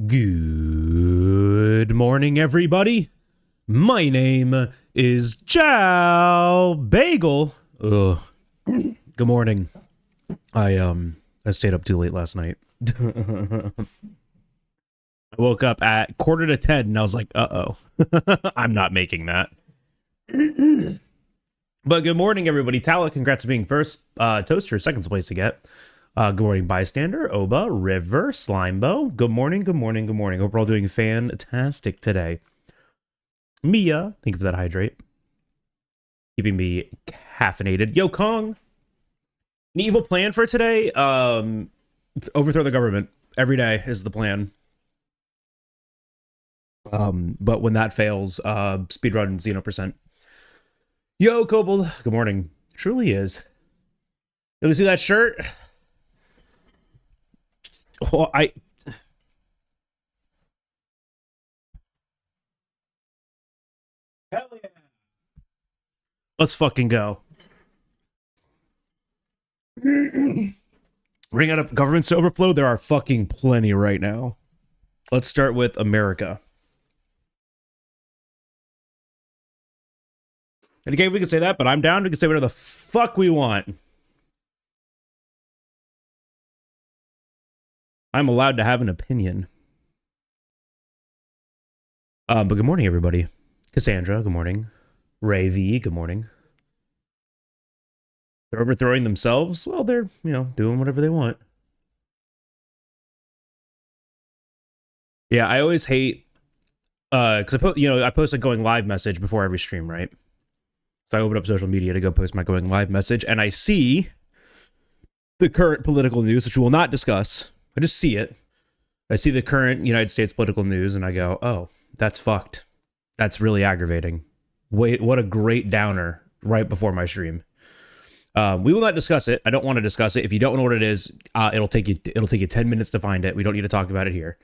Good morning, everybody. My name is JalBagel. Ugh. Good morning. I stayed up too late last night. I woke up at 9:45 and I was like, uh-oh. I'm not making that. But good morning, everybody. Tala, congrats on being first. Toaster, second place to get. Good morning, Bystander, Oba, River, Slimebo. Good morning, good morning, good morning. Hope we're all doing fantastic today. Mia, thank you for that hydrate. Keeping me caffeinated. Yo, Kong. An evil plan for today? Overthrow the government. Every day is the plan. But when that fails, speedrun 0%. Yo, Kobold. Good morning. Truly is. Did we see that shirt? Well, Hell yeah. Let's fucking go. Ring out of governments to overflow. There are fucking plenty right now. Let's start with America. And again, we can say that, but I'm down. We can say whatever the fuck we want. I'm allowed to have an opinion. But good morning, everybody. Cassandra, good morning. Ray V, good morning. They're overthrowing themselves? Well, they're, doing whatever they want. Yeah, I always hate, because I post a going live message before every stream, right? So I open up social media to go post my going live message, and I see the current political news, which we will not discuss. I just see it. I see the current United States political news, and I go, oh, that's fucked. That's really aggravating. Wait, what a great downer right before my stream. We will not discuss it. I don't want to discuss it. If you don't know what it is, it'll take you 10 minutes to find it. We don't need to talk about it here.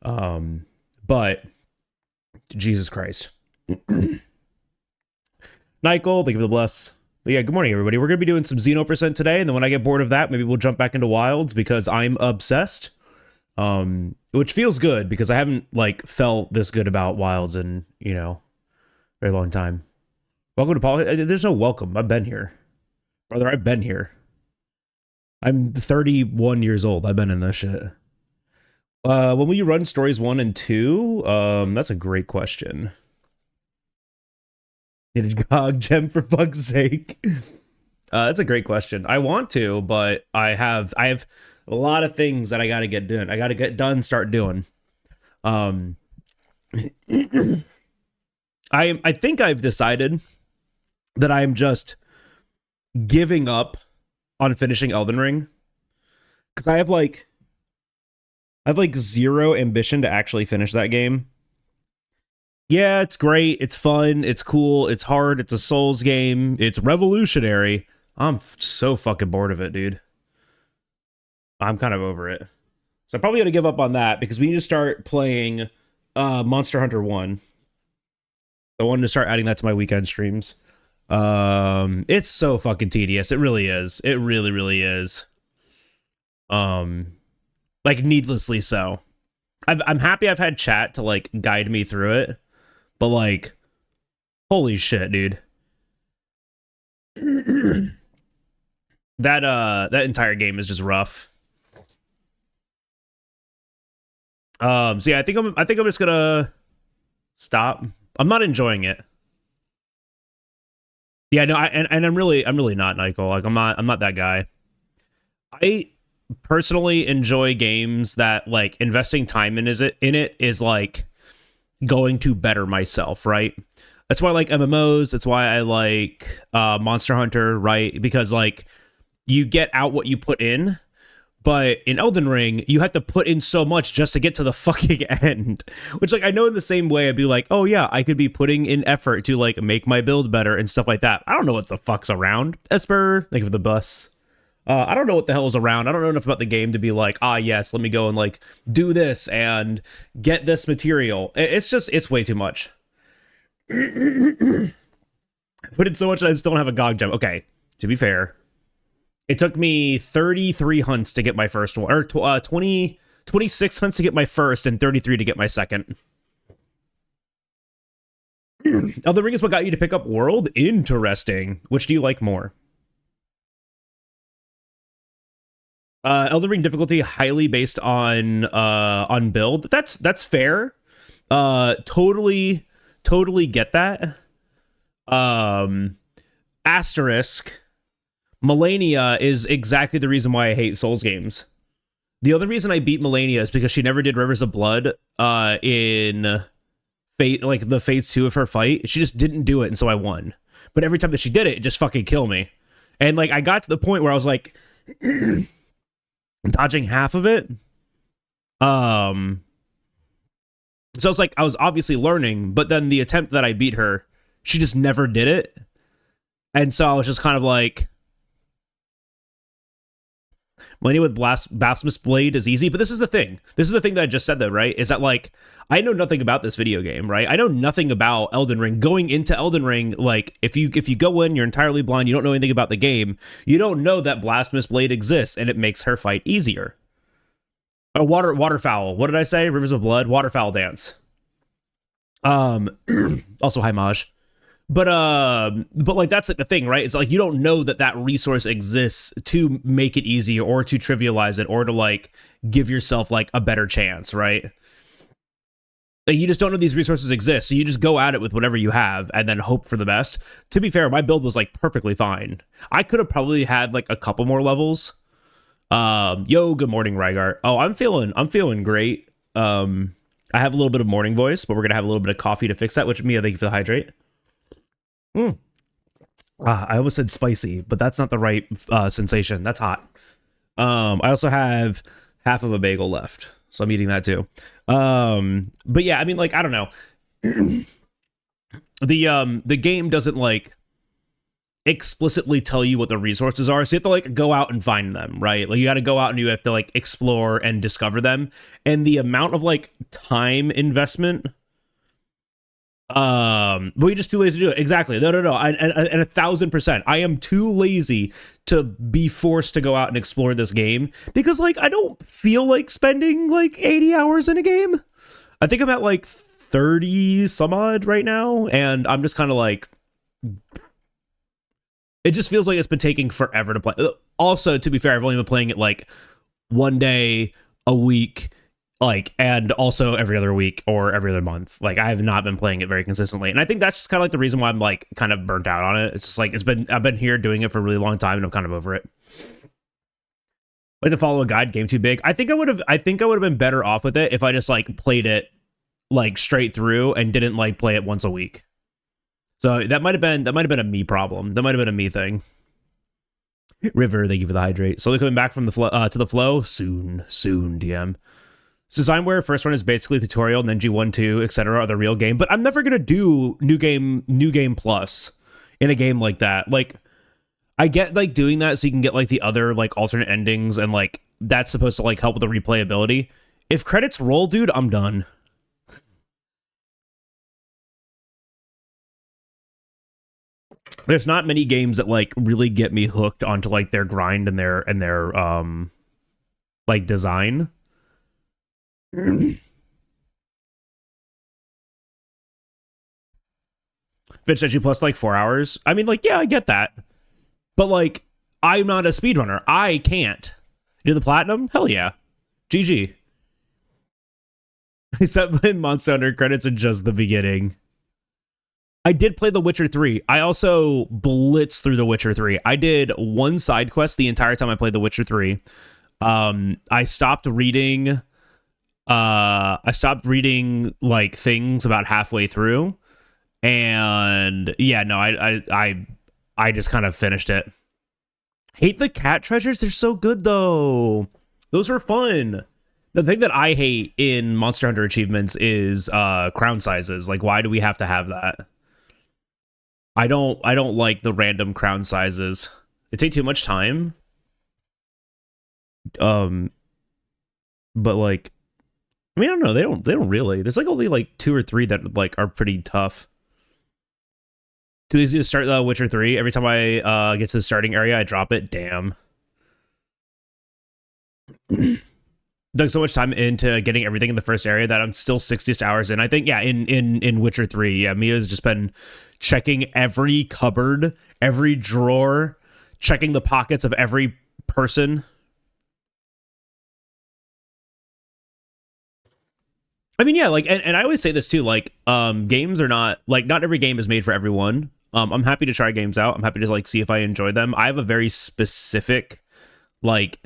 But Jesus Christ. Nicole, thank you for the bless. But yeah, good morning, everybody. We're going to be doing some 0% today, and then when I get bored of that, maybe we'll jump back into Wilds because I'm obsessed. Which feels good because I haven't, felt this good about Wilds in, very long time. Welcome to Paul. There's no welcome. I've been here. Brother, I've been here. I'm 31 years old. I've been in this shit. When will you run stories 1 and 2? That's a great question. Need a GOG gem for fuck's sake. That's a great question. I want to, but I have a lot of things that I gotta get done. I gotta get done, start doing. I think I've decided that I'm just giving up on finishing Elden Ring. Because I have zero ambition to actually finish that game. Yeah, it's great. It's fun. It's cool. It's hard. It's a Souls game. It's revolutionary. I'm so fucking bored of it, dude. I'm kind of over it. So I'm probably going to give up on that because we need to start playing Monster Hunter 1. I wanted to start adding that to my weekend streams. It's so fucking tedious. It really is. It really, really is. Needlessly so. I'm happy I've had chat to guide me through it. But holy shit, dude. that entire game is just rough. So yeah, I think I'm just gonna stop. I'm not enjoying it. Yeah, no, I'm really not, Nicole. I'm not that guy. I personally enjoy games that investing time in it is going to better myself, right? That's why I like MMOs. That's why I like Monster Hunter, right? Because you get out what you put in. But in Elden Ring, you have to put in so much just to get to the fucking end. Which, I know in the same way, I'd be like, oh yeah, I could be putting in effort to, make my build better and stuff like that. I don't know what the fuck's around. Esper, thank you for the bus. I don't know what the hell is around. I don't know enough about the game to be like, yes, let me go and, do this and get this material. It's way too much. I put in so much that I just don't have a GOG gem. Okay, to be fair. It took me 33 hunts to get my first one, or 23 26 hunts to get my first and 33 to get my second. Elden Ring is what got you to pick up World? Interesting. Which do you like more? Elden Ring difficulty highly based on build. That's fair. Totally get that. Asterisk. Melania is exactly the reason why I hate Souls games. The other reason I beat Melania is because she never did Rivers of Blood in Fate, like the phase 2 of her fight. She just didn't do it, and so I won. But every time that she did it, it just fucking killed me. And like I got to the point where I was like dodging half of it. So it's like I was obviously learning, but then the attempt that I beat her, she just never did it. And so I was just kind of like, Melania with Blasphemous Blade is easy, but this is the thing. This is the thing that I just said, though, right? Is that, like, I know nothing about this video game, right? I know nothing about Elden Ring. Going into Elden Ring, like, if you go in, you're entirely blind, you don't know anything about the game, you don't know that Blasphemous Blade exists, and it makes her fight easier. Waterfowl. What did I say? Rivers of Blood? Waterfowl Dance. Also, hi, Maj. But like that's like the thing, right? It's like you don't know that resource exists to make it easy or to trivialize it or to like give yourself like a better chance, right? Like, you just don't know these resources exist, so you just go at it with whatever you have and then hope for the best. To be fair, my build was like perfectly fine. I could have probably had like a couple more levels. Yo, good morning, Rygar. Oh, I'm feeling great. I have a little bit of morning voice, but we're gonna have a little bit of coffee to fix that. Which Mia, thank you for the hydrate. I almost said spicy, but that's not the right sensation. That's hot. I also have half of a bagel left, so I'm eating that too. But yeah, I mean, like, I don't know. The game doesn't like explicitly tell you what the resources are, so you have to like go out and find them, right? Like you got to go out and you have to like explore and discover them, and the amount of like time investment. But you're just too lazy to do it. Exactly. No. And 1,000%. I am too lazy to be forced to go out and explore this game because, like, I don't feel like spending like 80 hours in a game. I think I'm at like 30 some odd right now, and I'm just kind of like, it just feels like it's been taking forever to play. Also, to be fair, I've only been playing it like one day a week. Like, and also every other week or every other month. Like, I have not been playing it very consistently. And I think that's just kind of like the reason why I'm like kind of burnt out on it. It's just like, I've been here doing it for a really long time and I'm kind of over it. Like to follow a guide, game too big. I think I would have been better off with it if I just like played it like straight through and didn't like play it once a week. So that might have been a me problem. That might have been a me thing. River, thank you for the hydrate. Slowly coming back from the flow to the flow. Soon, DM. Designware, first one is basically tutorial, and then G1, 2, etc. are the real game. But I'm never gonna do new game plus in a game like that. Like, I get like doing that so you can get like the other like alternate endings, and like that's supposed to like help with the replayability. If credits roll, dude, I'm done. There's not many games that like really get me hooked onto like their grind and their like design. Fitch said you plus like 4 hours. I mean, like, yeah, I get that. But like, I'm not a speedrunner. I can't. Do the platinum? Hell yeah. GG. Except when Monster Hunter credits are just the beginning. I did play The Witcher 3. I also blitzed through The Witcher 3. I did one side quest the entire time I played The Witcher 3. I stopped reading like things about halfway through, and yeah, no, I just kind of finished it. Hate the cat treasures. They're so good though. Those were fun. The thing that I hate in Monster Hunter achievements is crown sizes. Like, why do we have to have that? I don't like the random crown sizes. They take too much time. But like, I mean, I don't know. They don't really. There's like only like 2 or 3 that like are pretty tough. Too easy to start Witcher 3. Every time I get to the starting area, I drop it. Damn. dug so much time into getting everything in the first area that I'm still 60 hours in. I think, yeah, in Witcher 3, yeah, Mia's just been checking every cupboard, every drawer, checking the pockets of every person. I mean, yeah, like, and I always say this too, like, games are not, like, not every game is made for everyone. I'm happy to try games out. I'm happy to, like, see if I enjoy them. I have a very specific, like,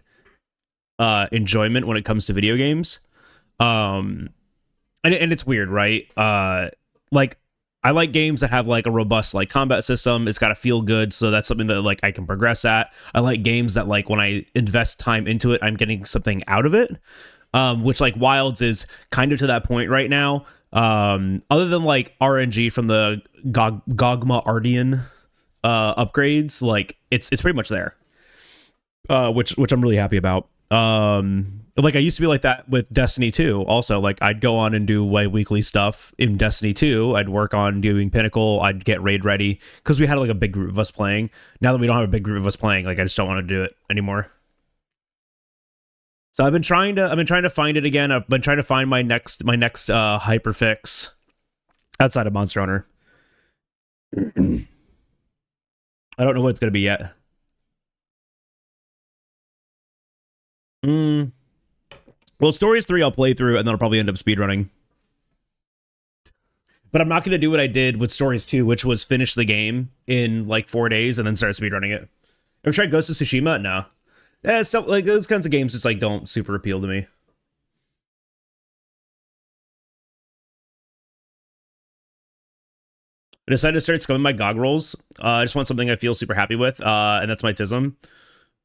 enjoyment when it comes to video games. And it's weird, right? Like, I like games that have, like, a robust, like, combat system. It's got to feel good, so that's something that, like, I can progress at. I like games that, like, when I invest time into it, I'm getting something out of it. Which, like, Wilds is kind of to that point right now. Other than, like, RNG from the Gogma Ardian upgrades, like, it's pretty much there. Which I'm really happy about. Like, I used to be like that with Destiny 2 also. Like, I'd go on and do my weekly stuff in Destiny 2. I'd work on doing Pinnacle. I'd get raid ready because we had, like, a big group of us playing. Now that we don't have a big group of us playing, like, I just don't want to do it anymore. So I've been trying to find it again. I've been trying to find my next hyperfix outside of Monster Hunter. I don't know what it's gonna be yet. Well, Stories 3 I'll play through, and then I'll probably end up speedrunning. But I'm not going to do what I did with Stories 2, which was finish the game in, like, 4 days and then start speedrunning it. Ever tried Ghost of Tsushima? No. Yeah, stuff like those kinds of games just, like, don't super appeal to me. I decided to start scumming my GOG rolls. I just want something I feel super happy with, and that's my Tism.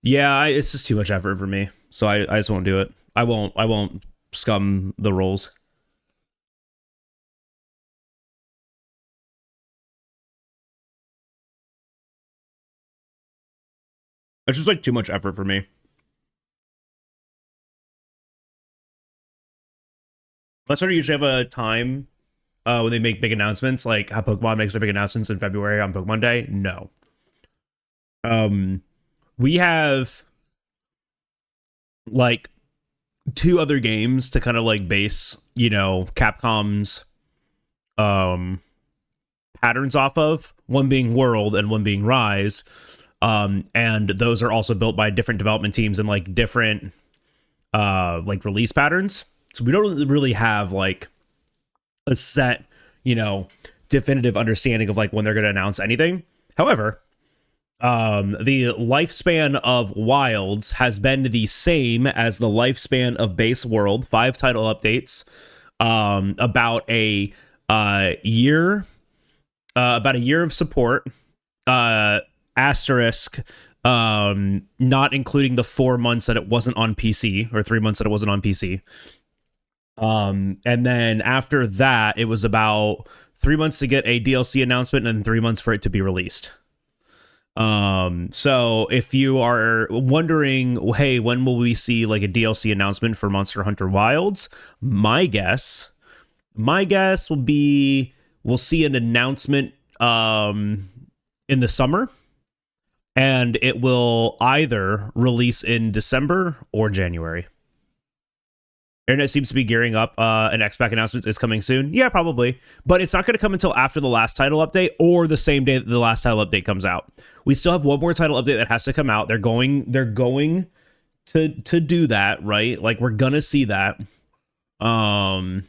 Yeah, it's just too much effort for me, so I just won't do it. I won't scum the rolls. It's just, like, too much effort for me. I sort of usually have a time when they make big announcements, like how Pokemon makes their big announcements in February on Pokemon Day. No. We have, like, 2 other games to kind of, like, base, you know, Capcom's patterns off of. One being World and one being Rise. And those are also built by different development teams and, like, different like, release patterns. So we don't really have, like, a set, you know, definitive understanding of, like, when they're going to announce anything. However, the lifespan of Wilds has been the same as the lifespan of Base World. 5 title updates, about a year of support, asterisk, not including the 4 months that it wasn't on PC, or 3 months that it wasn't on PC. And then after that, it was about 3 months to get a DLC announcement and 3 months for it to be released. So if you are wondering, hey, when will we see, like, a DLC announcement for Monster Hunter Wilds? My guess will be we'll see an announcement in the summer, and it will either release in December or January. Internet seems to be gearing up. An X-Pack announcement is coming soon. Yeah, probably. But it's not going to come until after the last title update or the same day that the last title update comes out. We still have one more title update that has to come out. They're going to do that, right? Like, we're going to see that. Like,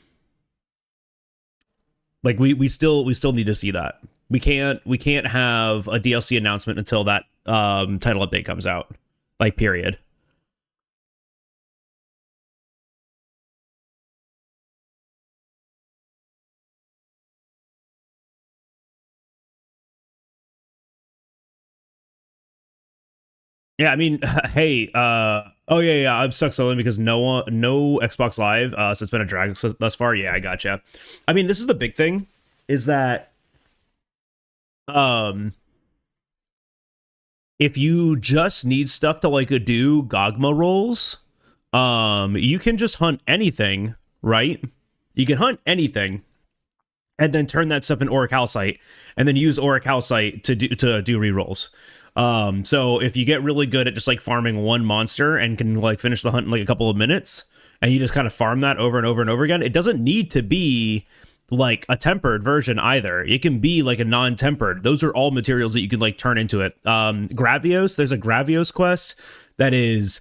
we still need to see that. We can't have a DLC announcement until that title update comes out. Like, period. Yeah, I mean, hey, oh yeah, I'm stuck soloing because no Xbox Live, so it's been a drag thus far. Yeah, I gotcha. I mean, this is the big thing, is that, if you just need stuff to, like, do Gogma rolls, you can just hunt anything, right? You can hunt anything, and then turn that stuff in Auric Calcite, and then use Auric Calcite to do rerolls. So if you get really good at just, like, farming one monster and can, like, finish the hunt in, like, a couple of minutes, and you just kind of farm that over and over and over again. It doesn't need to be like a tempered version either. It can be like a non-tempered. Those are all materials that you can like turn into it. Gravios, there's a Gravios quest that is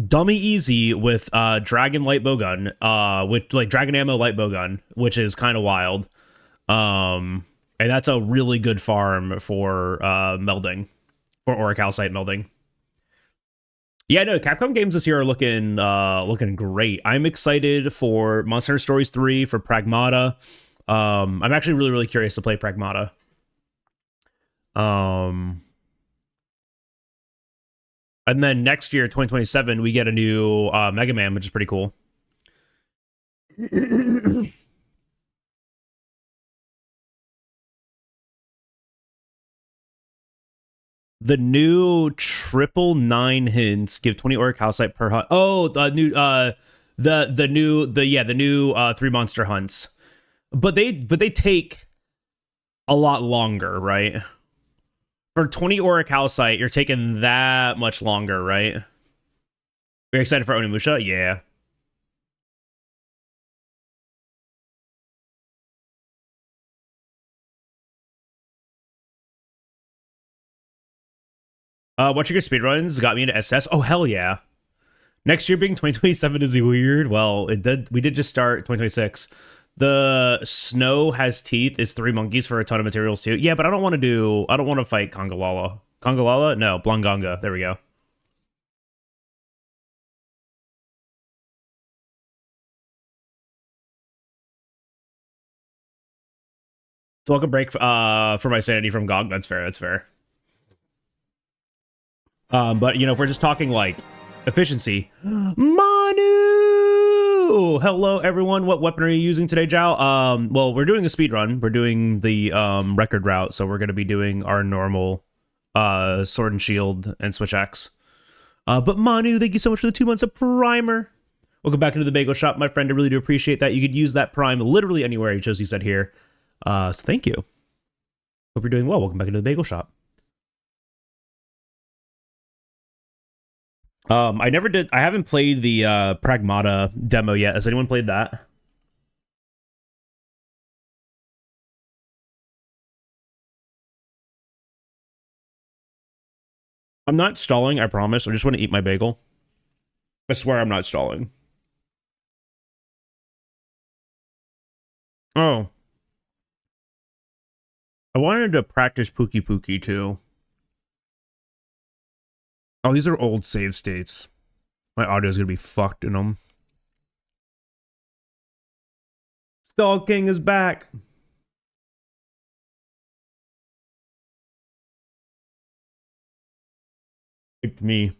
dummy easy with dragon light bowgun, with like dragon ammo light bowgun, which is kind of wild. And that's a really good farm for melding, for orichalcite melding. Yeah, no, Capcom games this year are looking great. I'm excited for Monster Hunter Stories 3, for Pragmata. I'm actually really curious to play Pragmata. And then next year, 2027, we get a new Mega Man, which is pretty cool. The new 999 hints give 20 orichalcite per hunt. Oh, the new the new 3 monster hunts. But they take a lot longer, right? For 20 orichalcite, you're taking that much longer, right? You're excited for Onimusha? Yeah. Watching your speedruns got me into SS. Oh, hell yeah. Next year being 2027 is weird. Well, it did. We did just start 2026. The snow has teeth is 3 monkeys for a ton of materials too. Yeah, but I don't want to fight Congalala. Congalala? No, Blanganga. There we go. So welcome break for my sanity from GOG. That's fair. That's fair. But you know, if we're just talking like efficiency, Manu. Hello everyone. What weapon are you using today, Jal? Well, we're doing a speed run. We're doing the record route, so we're gonna be doing our normal sword and shield and switch axe. But Manu, thank you so much for the 2 months of primer. Welcome back into the bagel shop, my friend. I really do appreciate that. You could use that prime literally anywhere, Josie said here. So thank you. Hope you're doing well. Welcome back into the bagel shop. I haven't played the Pragmata demo yet. Has anyone played that? I'm not stalling, I promise. I just want to eat my bagel. I swear I'm not stalling. Oh. I wanted to practice Pookie Pookie too. Oh, these are old save states. My audio's gonna be fucked in them. Stalking is back. It's me.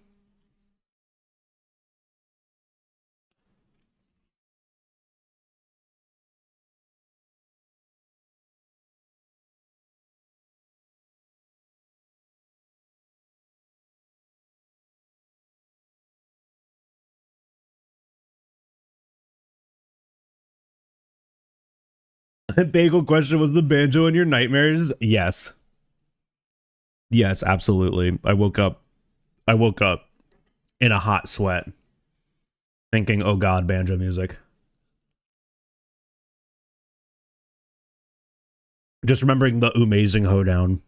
Bagel question, was the banjo in your nightmares? Yes. Yes, absolutely. I woke up in a hot sweat thinking, oh god, banjo music. Just remembering the amazing hoedown.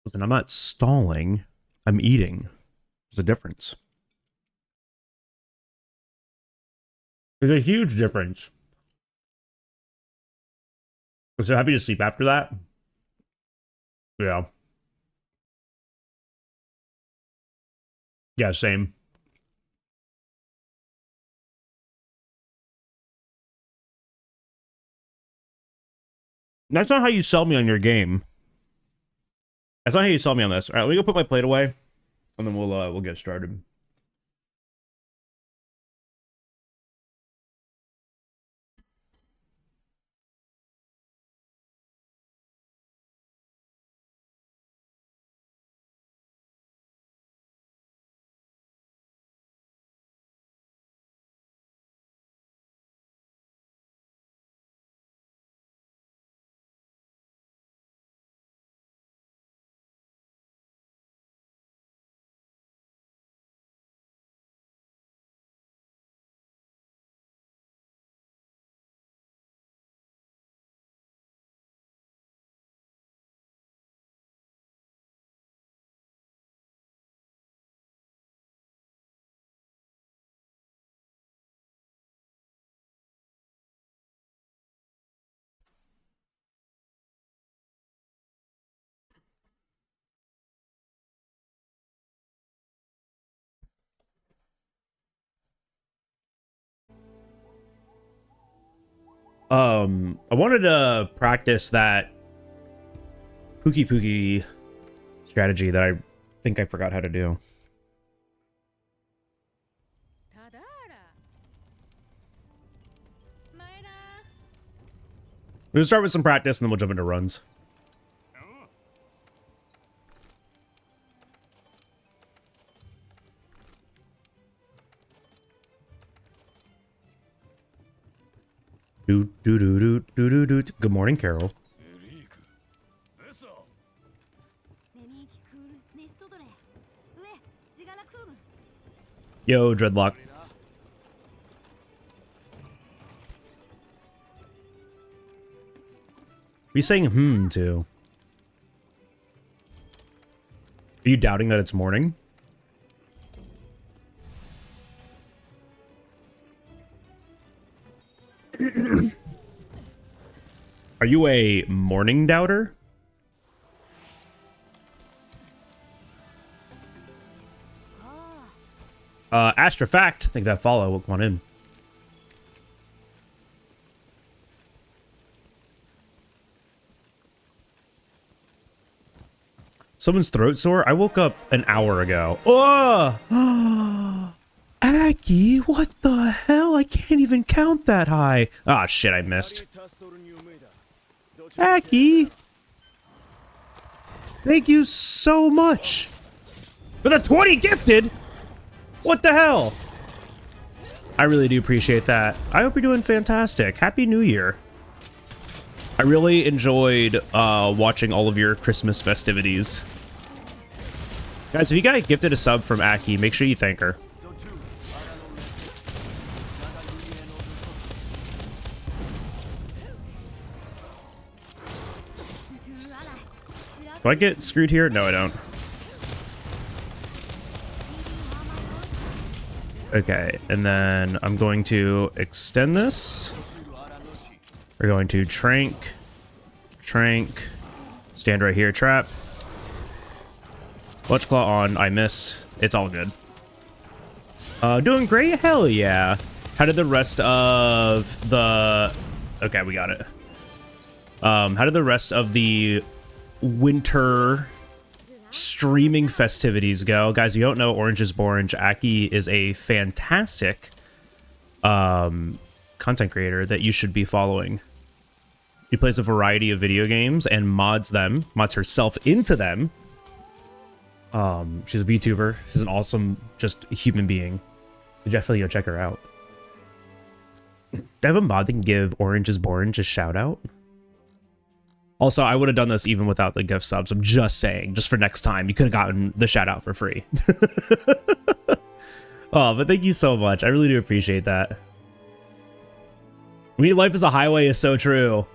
Listen, I'm not stalling. I'm eating. There's a difference. There's a huge difference. I'm so happy to sleep after that. Yeah. Yeah, same. That's not how you sell me on your game. That's not how you sell me on this. All right, let me go put my plate away, and then we'll get started. I wanted to practice that Pookie Pookie strategy that I think I forgot how to do. We'll start with some practice and then we'll jump into runs. Good morning, Carol. Yo, Dreadlock. Are you saying to? Are you doubting that it's morning? Are you a morning doubter? Astrofact, I think that follow will come on in. Someone's throat sore? I woke up an hour ago. Oh! Aki, what the hell? I can't even count that high. Ah, shit, I missed. Aki! Thank you so much! For the 20 gifted? What the hell? I really do appreciate that. I hope you're doing fantastic. Happy New Year. I really enjoyed watching all of your Christmas festivities. Guys, if you got gifted a sub from Aki, make sure you thank her. Do I get screwed here? No, I don't. Okay, and then I'm going to extend this. We're going to trank, stand right here, trap. Clutch Claw on, I missed. It's all good. Doing great? Hell yeah. How did the rest of the... Okay, we got it. How did the rest of the winter streaming festivities go? Guys, if you don't know Orange is Borange, Aki is a fantastic content creator that you should be following. She plays a variety of video games and mods herself into them. She's a VTuber. She's an awesome, just human being. So definitely go check her out. Do I have a mod that can give Orange is Borange a shout out? Also, I would have done this even without the gift subs. I'm just saying, just for next time, you could have gotten the shout out for free. Oh, but thank you so much. I really do appreciate that. We need life as a highway is so true.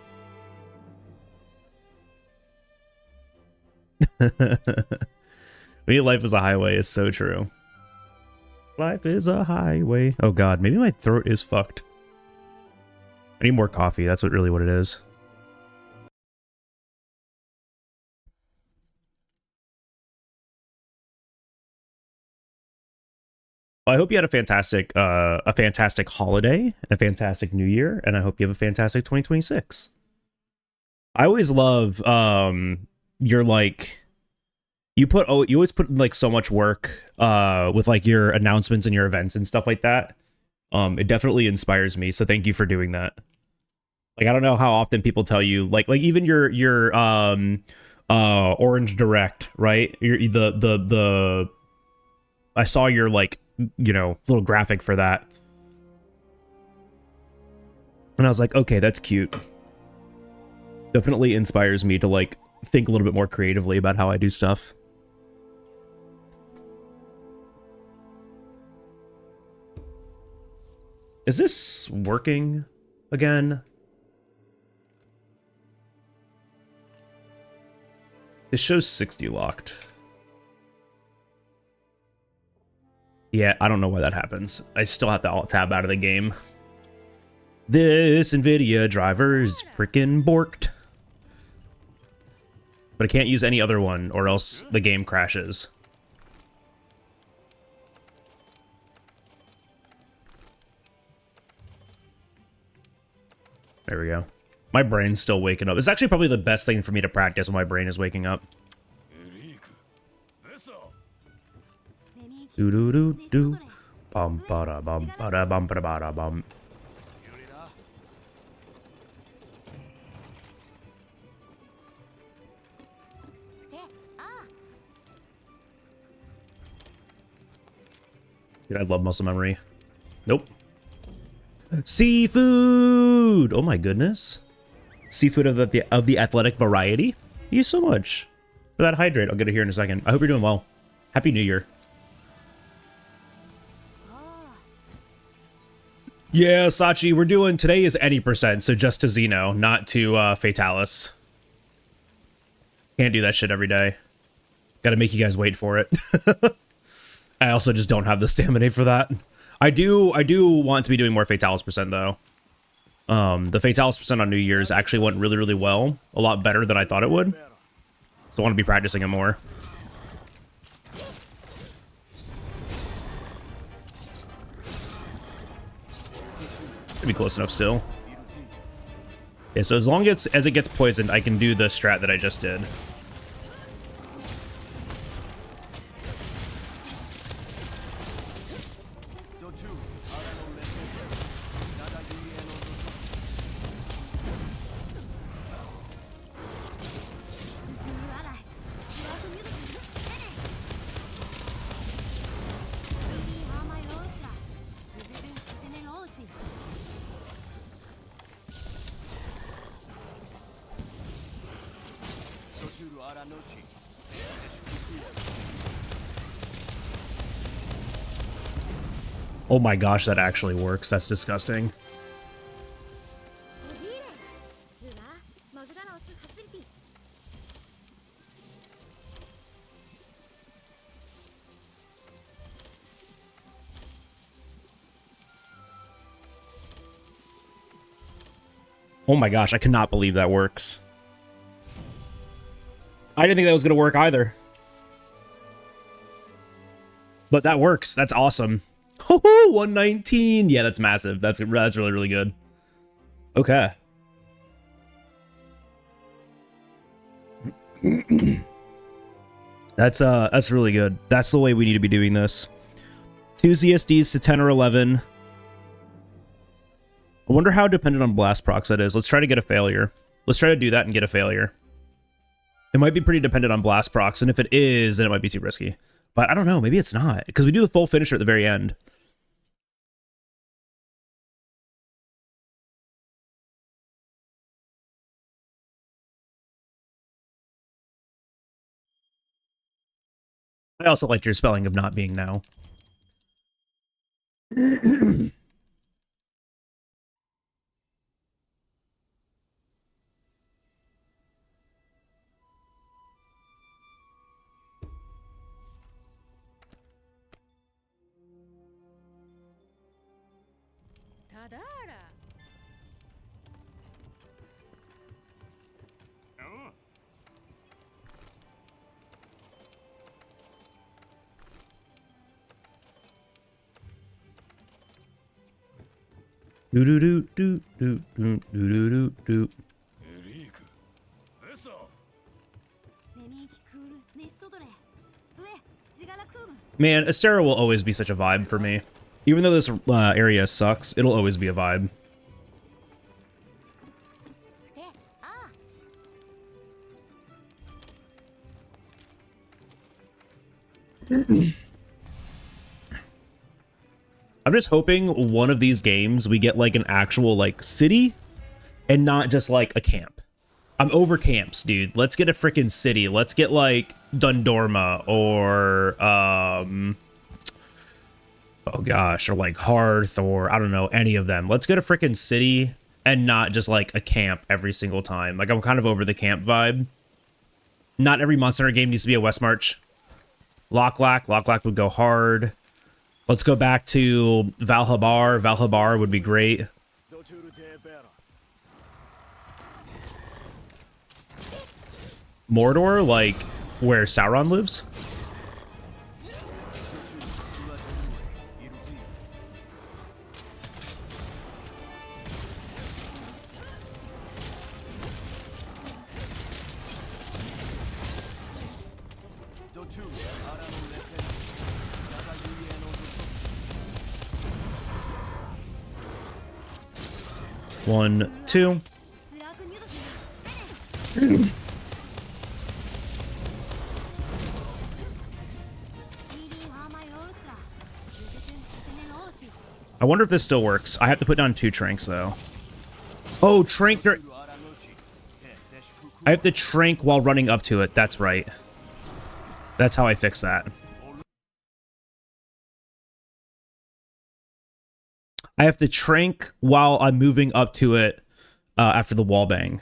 We need life as a highway is so true. Life is a highway. Oh god, maybe my throat is fucked. I need more coffee. That's what really what it is. Well, I hope you had a fantastic holiday, a fantastic New Year, and I hope you have a fantastic 2026. I always love your like you always put in like so much work with like your announcements and your events and stuff like that. It definitely inspires me, so thank you for doing that. Like I don't know how often people tell you like even your Orange Direct, right? The I saw your like, you know, little graphic for that. And I was like, okay, that's cute. Definitely inspires me to like think a little bit more creatively about how I do stuff. Is this working again? It shows 60 locked. Yeah, I don't know why that happens. I still have to alt-tab out of the game. This NVIDIA driver is freaking borked. But I can't use any other one or else the game crashes. There we go. My brain's still waking up. It's actually probably the best thing for me to practice when my brain is waking up. Do do do do. Bum ba da bum ba da bum ba da ba da bum. Dude, I love muscle memory. Nope. Seafood! Oh my goodness. Seafood of the athletic variety. Thank you so much for that hydrate. I'll get it here in a second. I hope you're doing well. Happy New Year. Yeah, Sachi, we're doing, today is any percent, so just to Xeno, not to Fatalis. Can't do that shit every day. Gotta make you guys wait for it. I also just don't have the stamina for that. I do want to be doing more Fatalis percent though. The Fatalis percent on New Year's actually went really, really well. A lot better than I thought it would. So I want to be practicing it more. Should be close enough still. Yeah, so as long as it gets poisoned, I can do the strat that I just did. Oh my gosh, that actually works. That's disgusting. Oh my gosh, I cannot believe that works. I didn't think that was going to work either. But that works. That's awesome. 119. Yeah, that's massive. That's really, really good. Okay. That's really good. That's the way we need to be doing this. 2 ZSDs to 10 or 11. I wonder how dependent on blast procs that is. Let's try to get a failure. Let's try to do that and get a failure. It might be pretty dependent on blast procs, and if it is, then it might be too risky. But I don't know, maybe it's not, because we do the full finisher at the very end. I also liked your spelling of not being now. Do do do do do do do do do. Man, Astera will always be such a vibe for me. Even though this area sucks, it'll always be a vibe. I'm just hoping one of these games we get like an actual like city and not just like a camp. I'm over camps, dude. Let's get a freaking city. Let's get like Dundorma or oh gosh, or like Hearth, or I don't know, any of them. Let's get a freaking city and not just like a camp every single time. Like I'm kind of over the camp vibe. Not every Monster Hunter game needs to be a West March. Locklack would go hard. Let's go back to Valhabar. Valhabar would be great. Mordor, like where Sauron lives. 1, 2. I wonder if this still works. I have to put down 2 tranks, though. Oh, trank. I have to trank while running up to it. That's right. That's how I fix that. I have to trank while I'm moving up to it after the wall bang.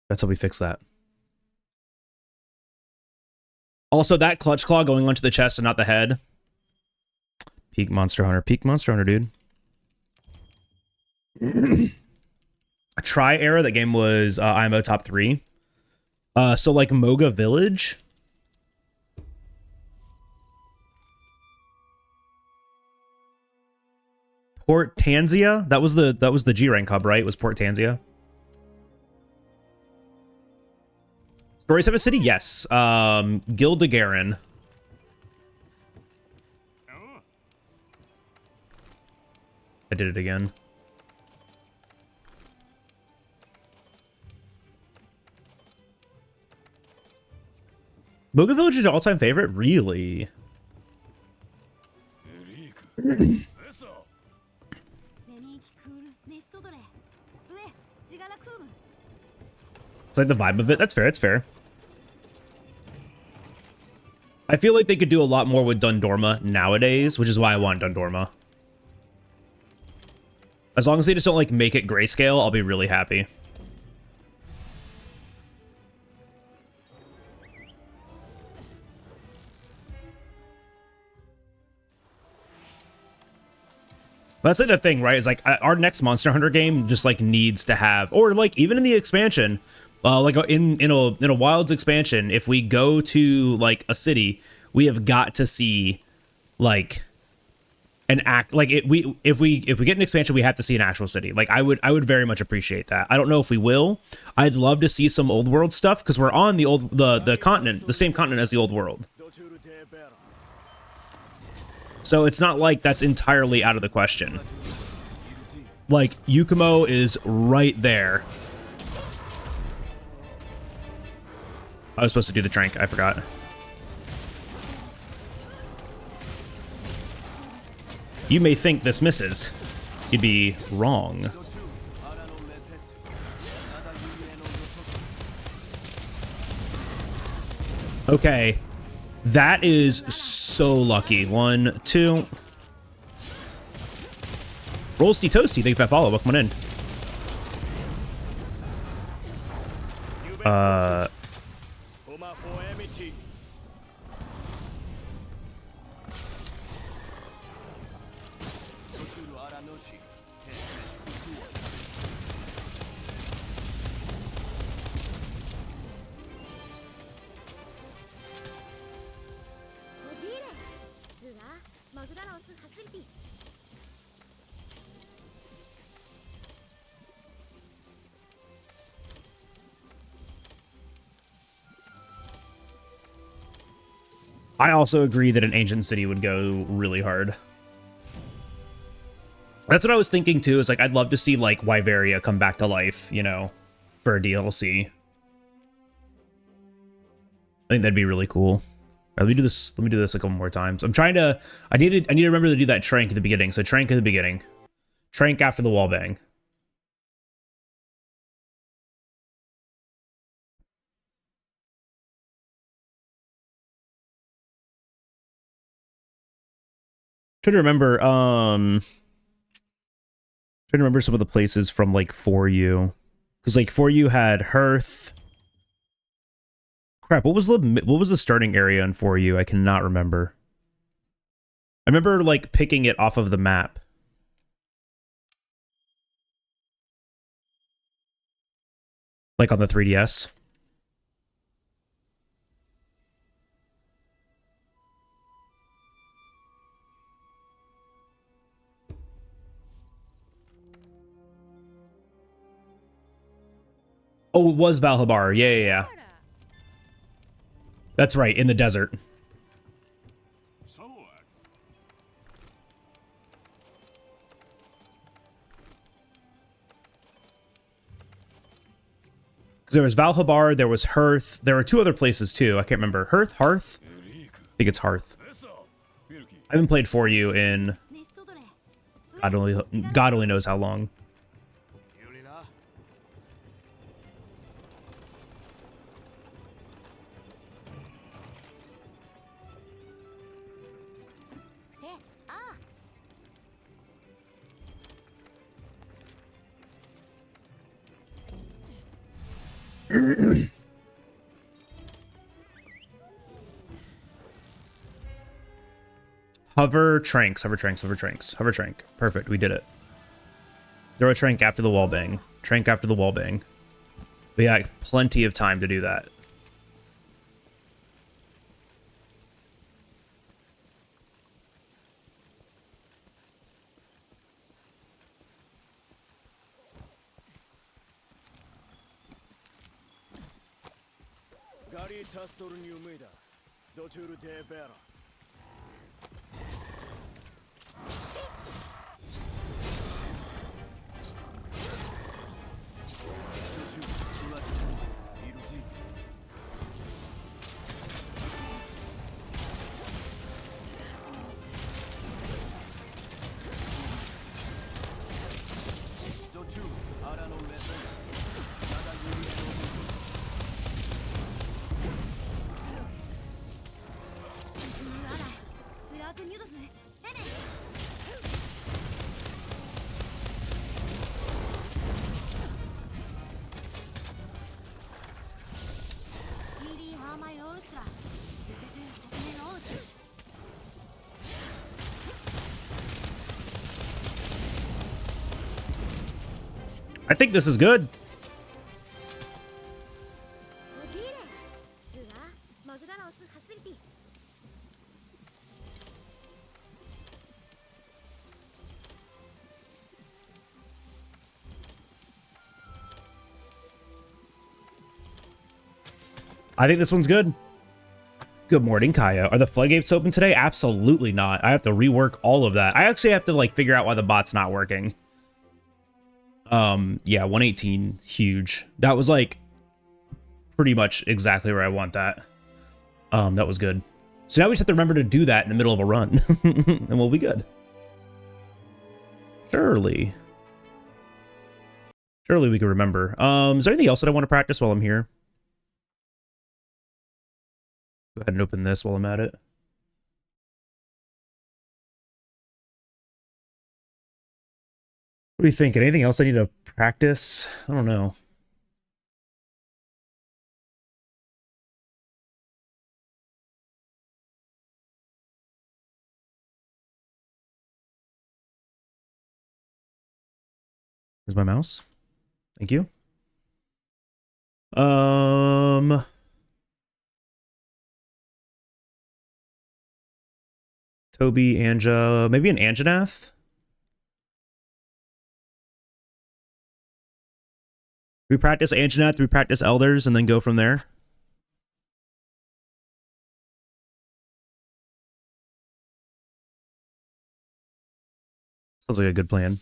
That's how we fix that. Also, that clutch claw going onto the chest and not the head. Peak Monster Hunter. Peak Monster Hunter, dude. Try era, that game was IMO top 3. So like Moga Village. Port Tanzia? That was the G rank hub, right? It was Port Tanzia. Stories of a City? Yes. Gildagarin. I did it again. Moga Village is your all-time favorite? Really? It's like the vibe of it. That's fair. It's fair. I feel like they could do a lot more with Dundorma nowadays, which is why I want Dundorma. As long as they just don't like make it grayscale, I'll be really happy. That's like the thing, right? Is like our next Monster Hunter game just like needs to have, or like even in the expansion, like in a Wilds expansion, if we go to like a city, we have got to see like an act, like if we get an expansion, we have to see an actual city. Like I would very much appreciate that. I don't know if we will. I'd love to see some old world stuff because we're on the continent, the same continent as the old world. So it's not like that's entirely out of the question. Like, Yukumo is right there. I was supposed to do the trank. I forgot. You may think this misses. You'd be wrong. Okay. That is so lucky. 1, 2. Rollsty Toasty, thank you for that follow. Welcome on in. I also agree that an ancient city would go really hard. That's what I was thinking too, is like I'd love to see like Wyveria come back to life, you know, for a DLC. I think that'd be really cool. Right, let me do this a couple more times. I need to remember to do that trank at the beginning. So trank at the beginning. Trank after the wall bang. Trying to remember, some of the places from like For You, because like For You had Hearth. Crap, what was the starting area in For You? I cannot remember. I remember like picking it off of the map. Like on the 3DS. Oh, it was Valhabar. Yeah. That's right, in the desert. There was Valhabar, there was Hearth, there were two other places too. I can't remember. Hearth? I think it's Hearth. I haven't played For You in God only knows how long. Hover tranks, hover tranks, hover tranks, hover trank. Perfect, we did it. Throw a trank after the wall bang. Trank after the wall bang. We got plenty of time to do that. I think this is good. I think this one's good. Good morning, Kaya. Are the floodgates open today? Absolutely not. I have to rework all of that. I actually have to like figure out why the bot's not working. Yeah, 118, huge. That was like pretty much exactly where I want that. That was good. So now we just have to remember to do that in the middle of a run, and we'll be good. Surely we can remember. Is there anything else that I want to practice while I'm here? Go ahead and open this while I'm at it. What do you think? Anything else I need to practice? I don't know. Here's my mouse. Thank you. Toby, Anja, maybe an Anjanath? We practice Anjanath, we practice Elders, and then go from there. Sounds like a good plan.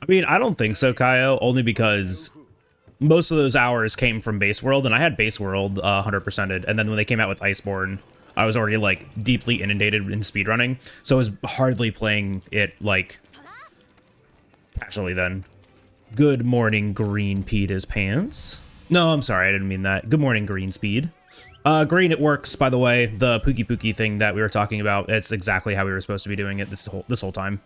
I mean, I don't think so, Kaio, only because most of those hours came from Base World, and I had Base World 100%ed, and then when they came out with Iceborne, I was already, like, deeply inundated in speedrunning, so I was hardly playing it, like, casually then. Good morning, Green Pete his pants. No, I'm sorry, I didn't mean that. Good morning, Green Speed. Green, it works, by the way. The Pookie Pookie thing that we were talking about, it's exactly how we were supposed to be doing it this whole time.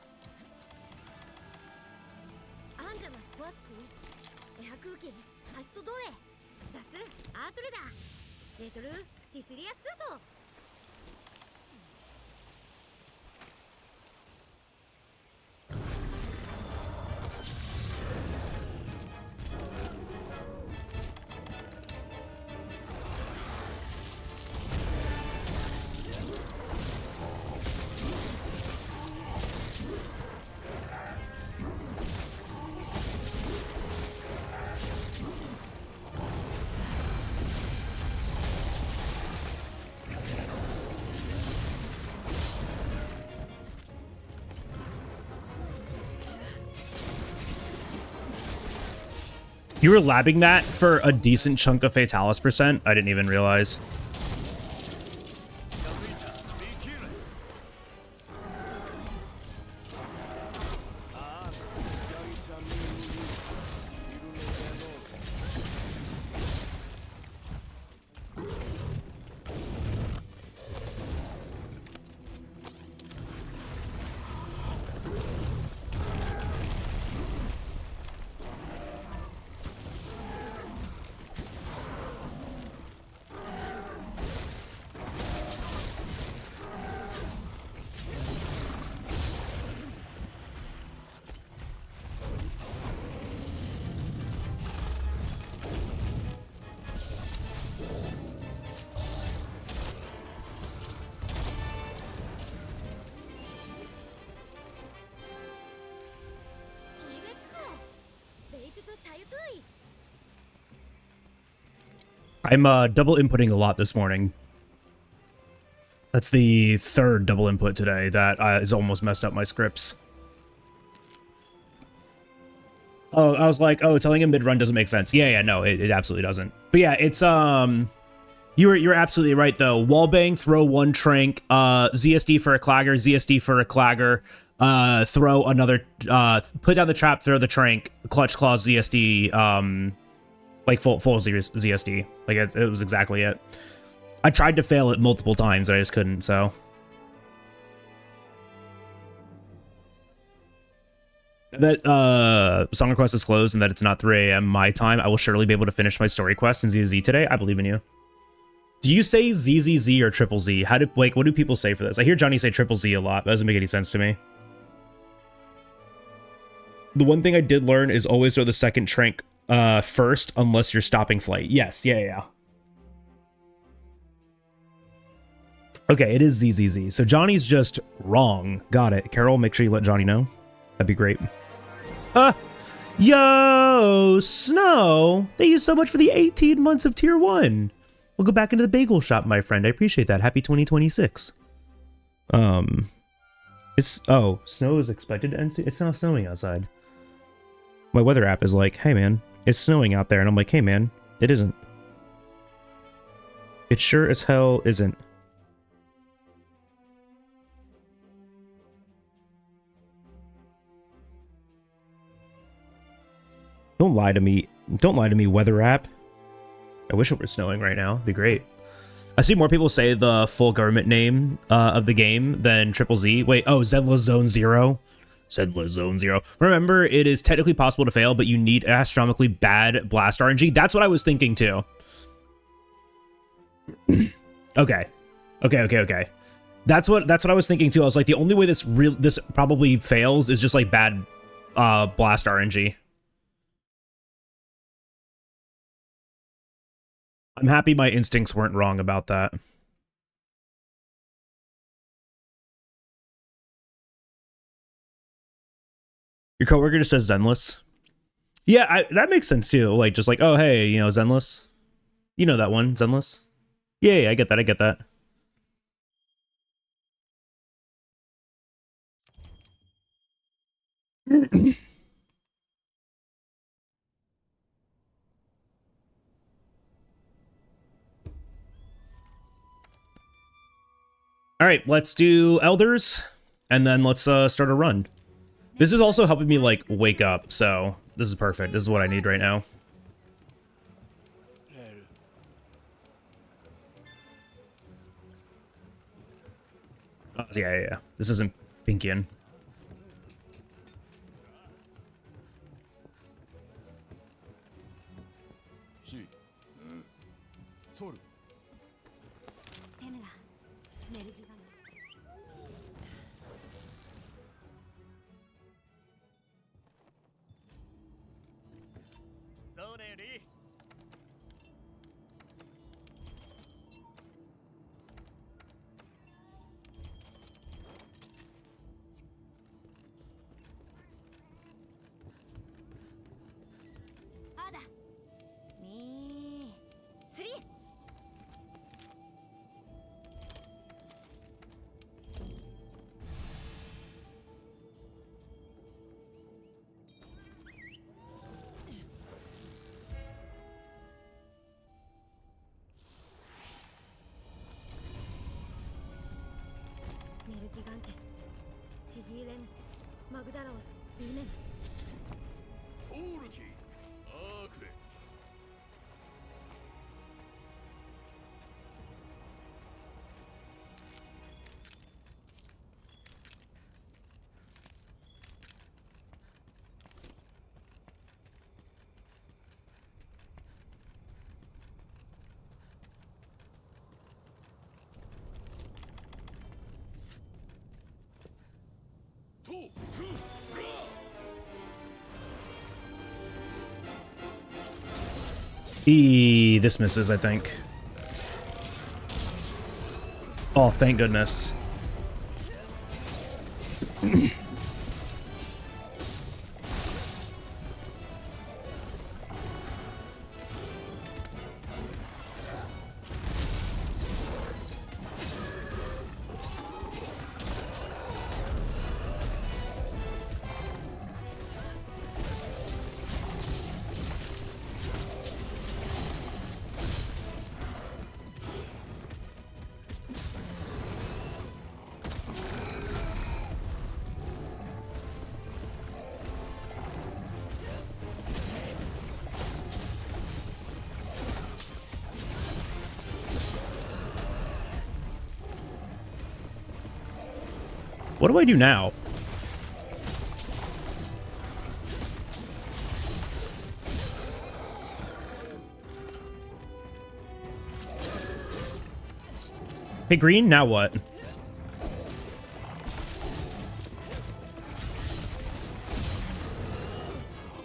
You were labbing that for a decent chunk of Fatalis percent? I didn't even realize. I'm double inputting a lot this morning. That's the third double input today that has almost messed up my scripts. Oh, I was like, oh, telling him mid-run doesn't make sense. Yeah, no, it absolutely doesn't. But yeah, it's, you're absolutely right, though. Wallbang, throw one trank, ZSD for a clagger, ZSD for a clagger, throw another, put down the trap, throw the trank, clutch claw, ZSD, like full ZSD. Like, it was exactly it. I tried to fail it multiple times, and I just couldn't, so. That song request is closed and that it's not 3 a.m. my time. I will surely be able to finish my story quest in ZZ today. I believe in you. Do you say ZZZ or triple Z? How do, like, what do people say for this? I hear Johnny say triple Z a lot. That doesn't make any sense to me. The one thing I did learn is always throw the second trank first unless you're stopping flight. Yes, yeah. Okay, it is ZZZ. So Johnny's just wrong. Got it. Carol, make sure you let Johnny know. That'd be great. Yo, Snow! Thank you so much for the 18 months of tier 1. We'll go back into the bagel shop, my friend. I appreciate that. Happy 2026. Snow is expected to end soon? It's not snowing outside. My weather app is like, hey man, it's snowing out there. And I'm like, hey man, it isn't. It sure as hell isn't. Don't lie to me. Don't lie to me, weather app. I wish it were snowing right now. It'd be great. I see more people say the full government name of the game than Triple Z. Wait, oh, Zenless Zone Zero. Zenless Zone Zero. Remember, it is technically possible to fail, but you need astronomically bad blast RNG. That's what I was thinking too. Okay. That's what I was thinking too. I was like, the only way this probably fails is just like bad blast RNG. I'm happy my instincts weren't wrong about that. Your coworker just says Zenless. Yeah, that makes sense too. Like, just like, oh, hey, you know, Zenless. You know that one, Zenless. Yeah, I get that. All right, let's do Elders, and then let's start a run. This is also helping me, like, wake up, so this is perfect. This is what I need right now. Yeah. This isn't Pinkian. This misses, I think. Oh, thank goodness. What do I do now? Hey, green, now what?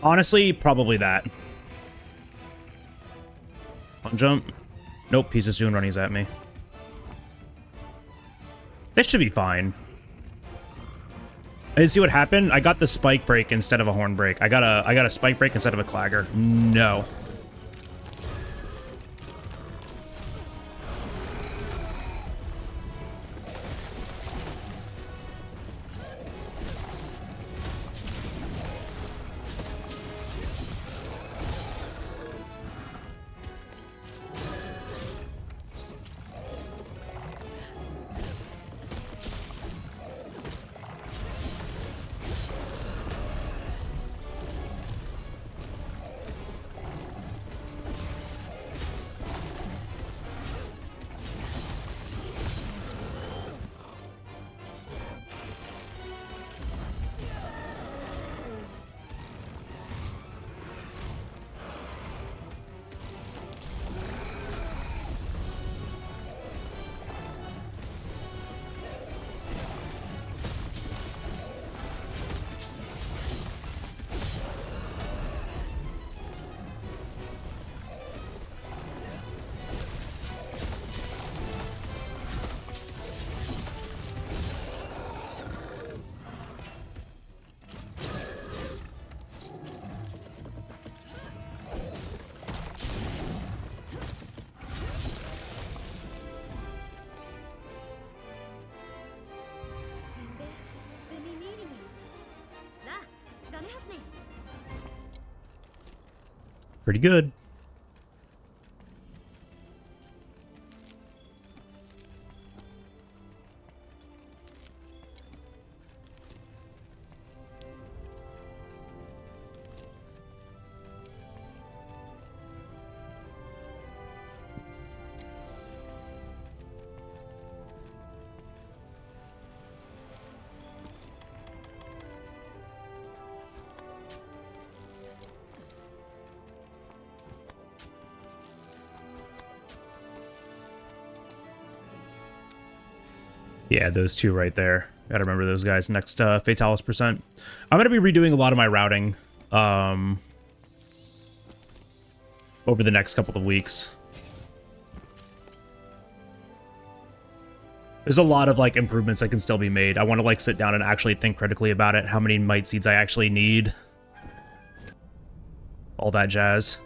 Honestly, probably that. On jump. Nope, he's just doing runnies at me. This should be fine. I see what happened. I got the spike break instead of a horn break. I got a spike break instead of a clagger. No. Pretty good. Yeah, those two right there. Gotta remember those guys. Next, Fatalis percent. I'm gonna be redoing a lot of my routing, over the next couple of weeks. There's a lot of, like, improvements that can still be made. I want to, like, sit down and actually think critically about it. How many might seeds I actually need. All that jazz.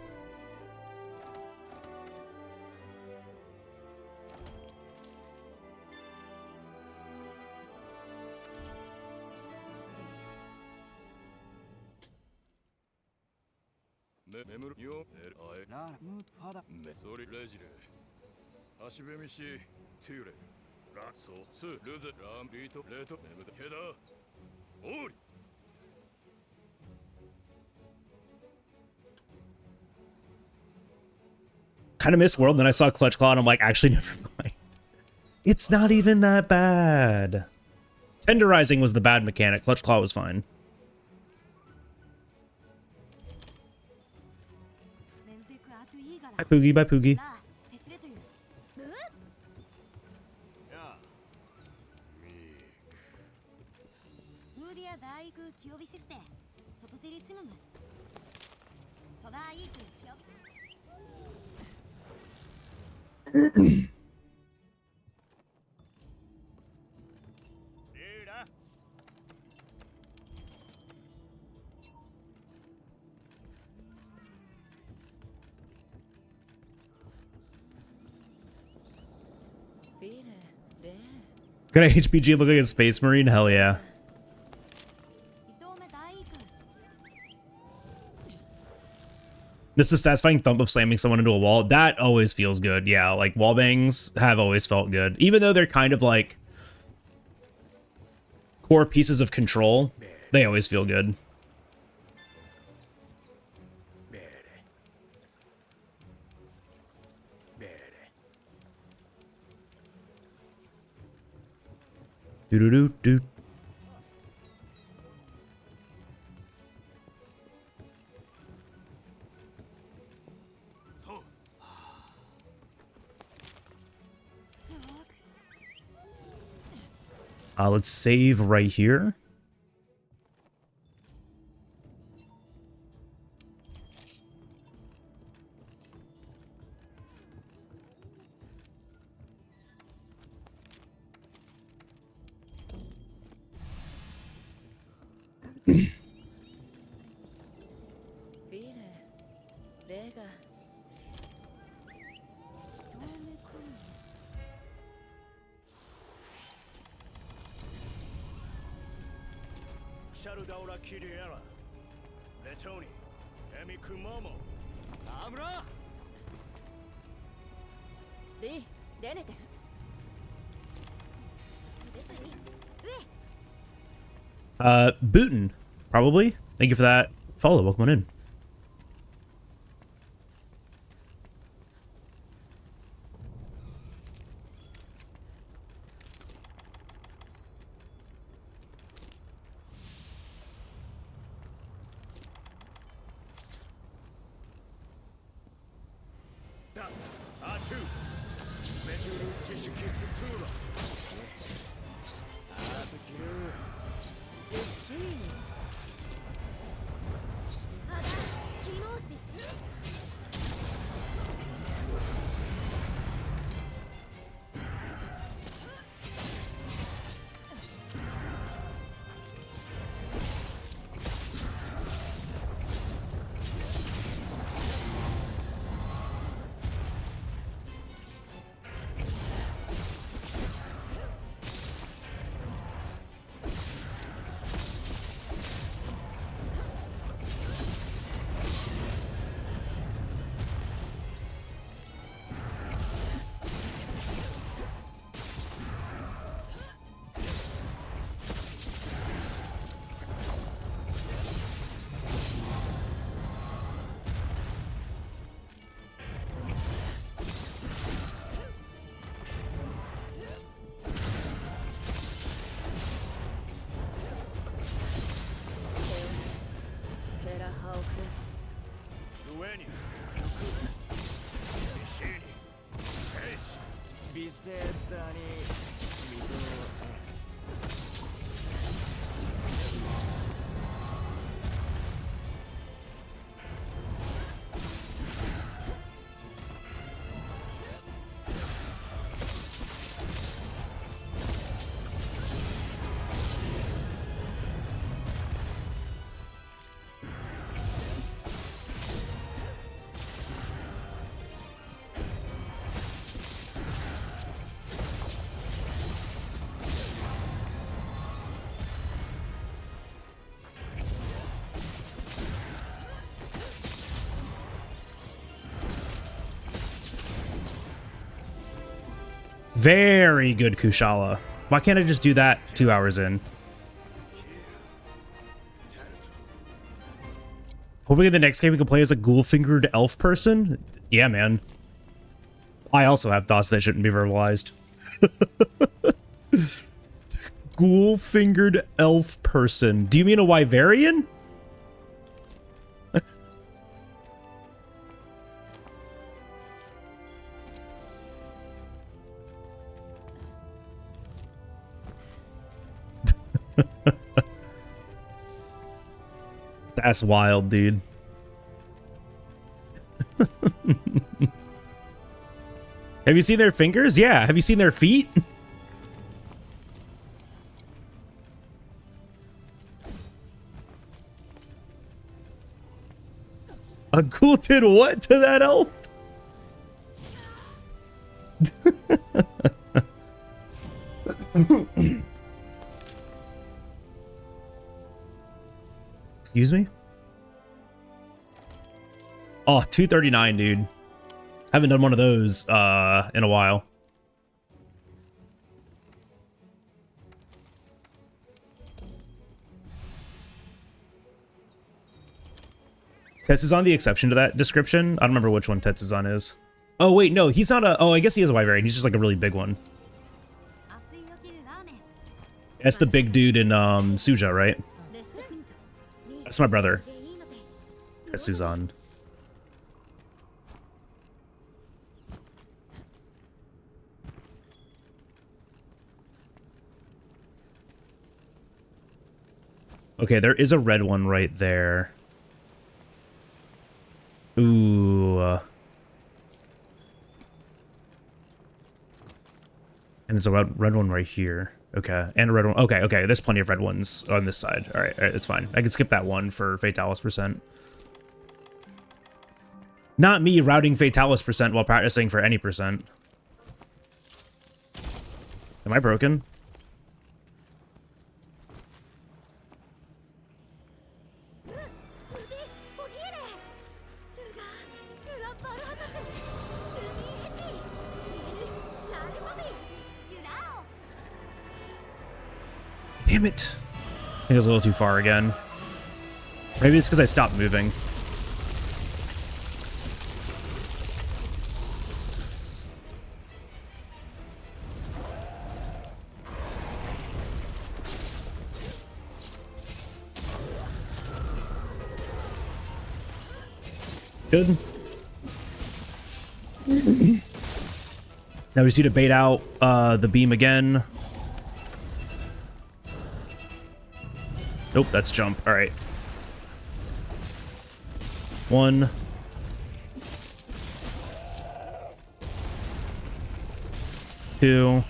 Kind of missed World, then I saw Clutch Claw and I'm like, actually, never mind. It's not even that bad. Tenderizing was the bad mechanic. Clutch Claw was fine. Bye, Poogie. Bye, Poogie. Could a HPG look like a Space Marine? Hell yeah. This is satisfying thump of slamming someone into a wall. That always feels good. Yeah, like wall bangs have always felt good. Even though they're kind of like core pieces of control, they always feel good. Do-do-do-do. Let's save right here. Bootin, probably. Thank you for that follow. Welcome on in. Very good, Kushala. Why can't I just do that 2 hours in? Hoping in the next game we can play as a ghoul-fingered elf person? Yeah, man. I also have thoughts that shouldn't be verbalized. Ghoul-fingered elf person. Do you mean a Wyverian? That's wild, dude. Have you seen their fingers? Yeah. Have you seen their feet? A ghoul did what to that elf? Excuse me? Oh, 239, dude. Haven't done one of those in a while. Tetsuzan the exception to that description? I don't remember which one Tetsuzan is. Oh, wait, no, he's not a... Oh, I guess he is a Wyverian. He's just like a really big one. That's the big dude in Suja, right? That's my brother. Tetsuzan. Okay, there is a red one right there. Ooh. And there's a red one right here. Okay, and a red one. Okay, okay, there's plenty of red ones on this side. All right, it's fine. I can skip that one for Fatalis percent. Not me routing Fatalis percent while practicing for any percent. Am I broken? Damn it. I think it was a little too far again. Maybe it's because I stopped moving. Good. Now we just need to bait out the beam again. Nope, that's jump. All right. 1. 2.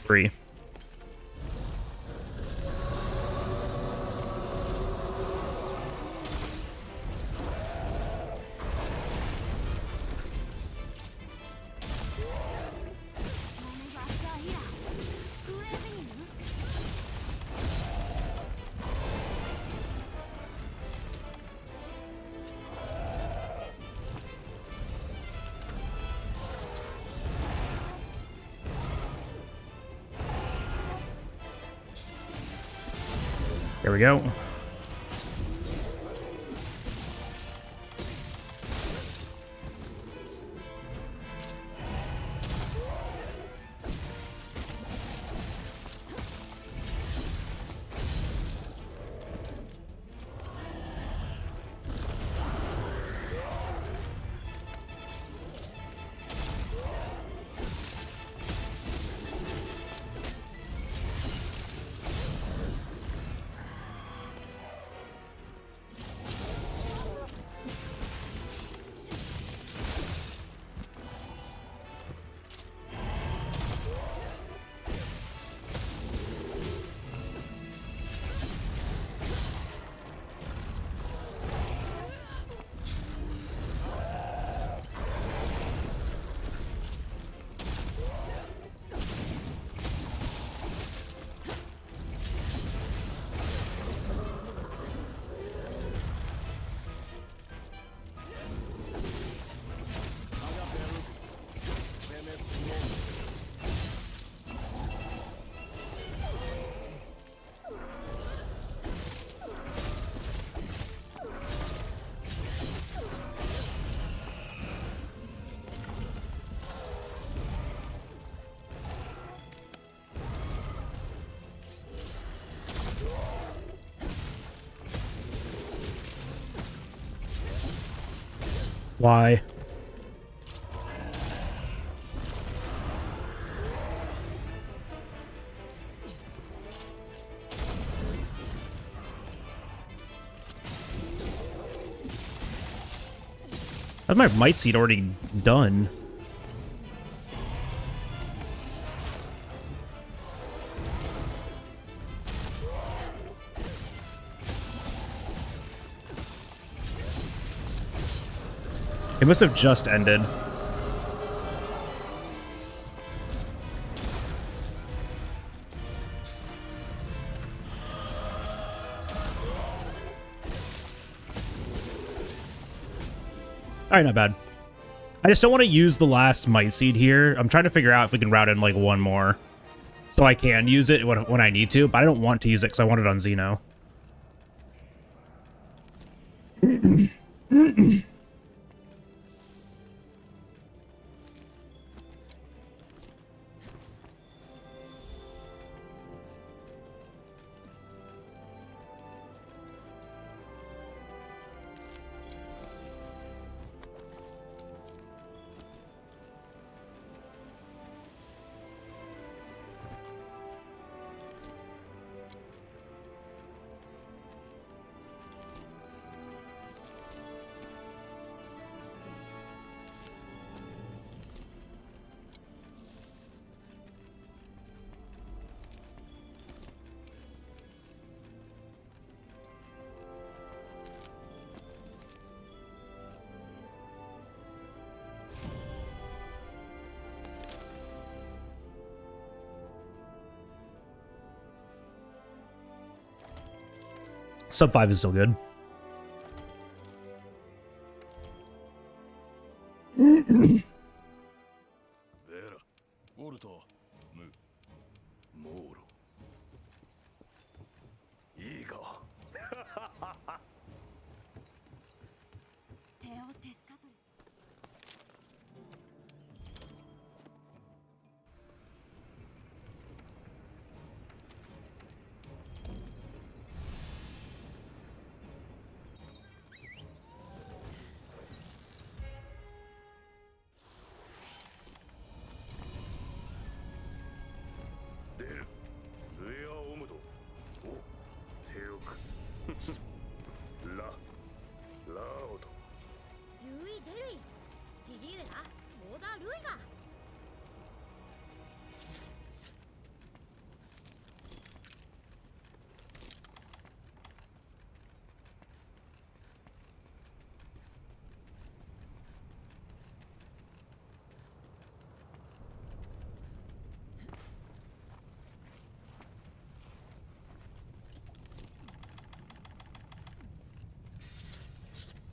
3. There we go. Why? How's my might seed already done? It must have just ended. Alright, not bad. I just don't want to use the last might seed here. I'm trying to figure out if we can route in like one more. So I can use it when I need to, but I don't want to use it because I want it on Xeno. Sub 5 is still good.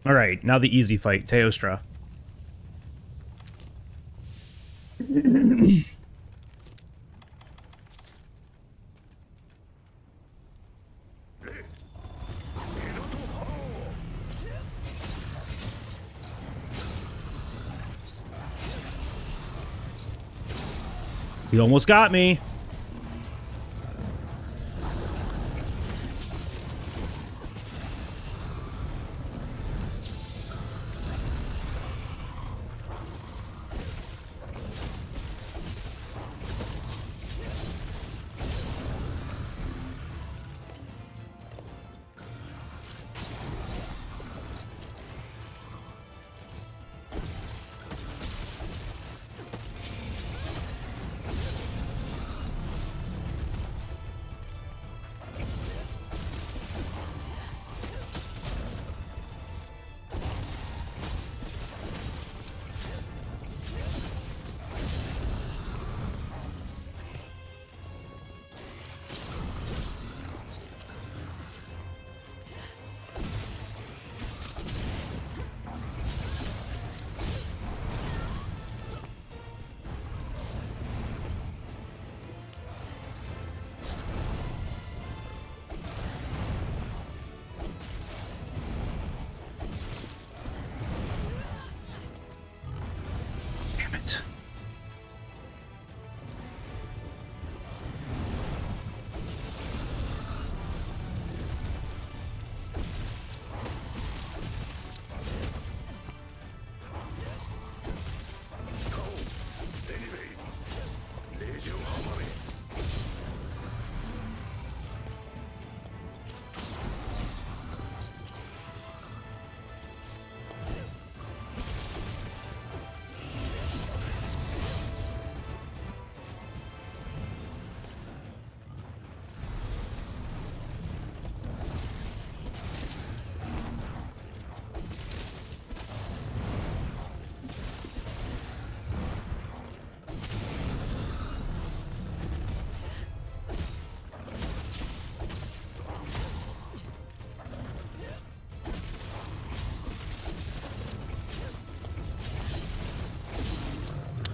All right, now the easy fight, Teostra. He almost got me.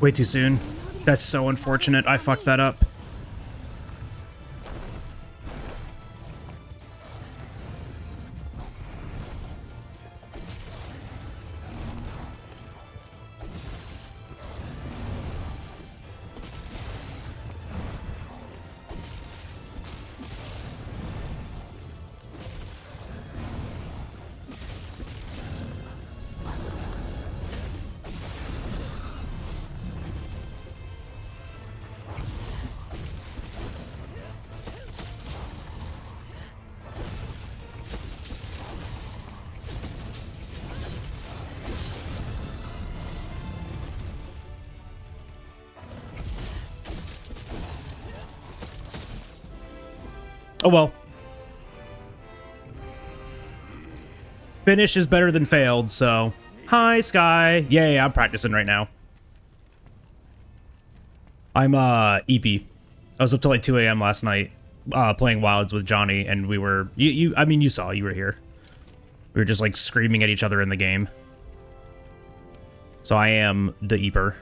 Way too soon. That's so unfortunate. I fucked that up. Oh well. Finish is better than failed, so... Hi, Sky! Yay, I'm practicing right now. I'm, EP. I was up till like 2 a.m. last night, playing Wilds with Johnny, and we were... I mean, you saw, you were here. We were just, like, screaming at each other in the game. So I am the Eeper.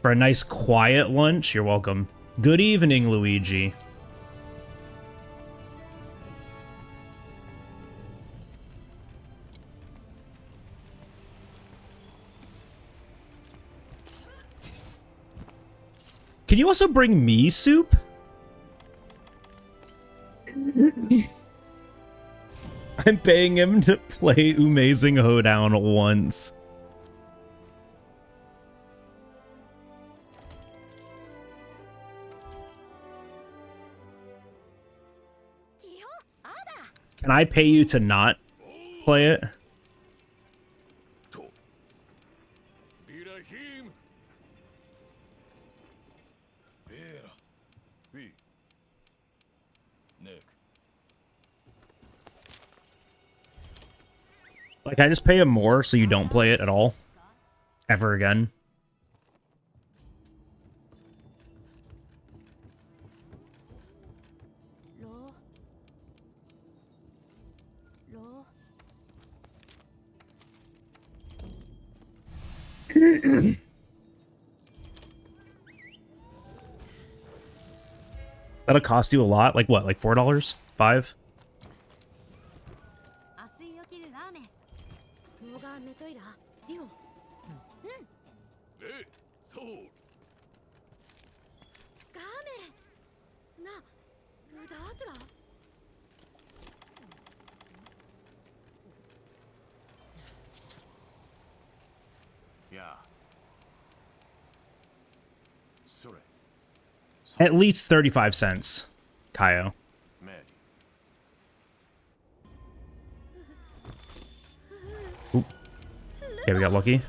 For a nice quiet lunch, you're welcome. Good evening, Luigi. Can you also bring me soup? I'm paying him to play Amazing Hoedown once. Can I pay you to not play it? Like, I just pay him more so you don't play it at all. Ever again. That'll cost you a lot? Like what, like $4? $5? At least 35 cents, Kaio. Oop. Okay, we got lucky.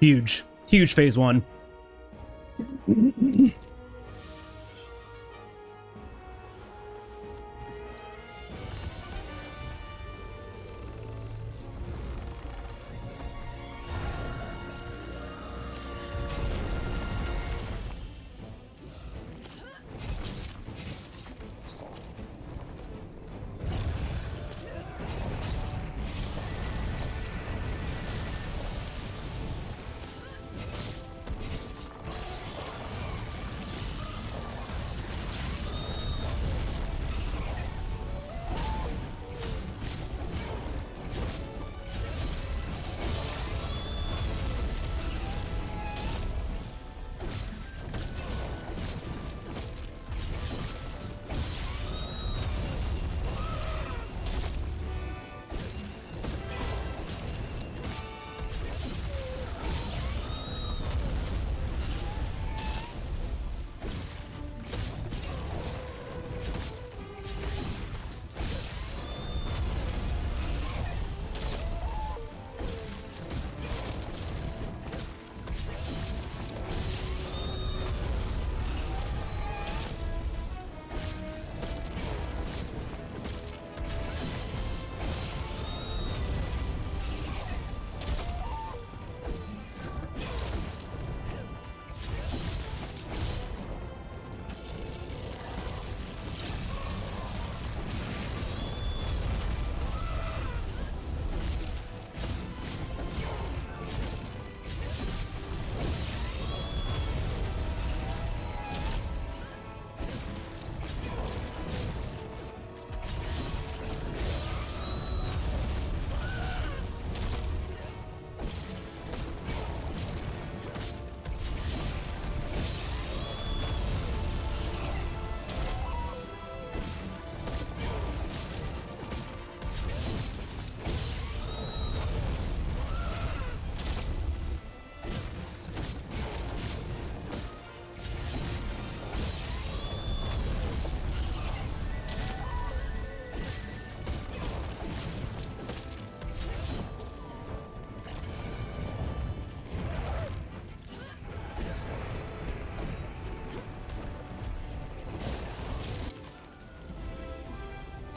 Huge. Huge phase one.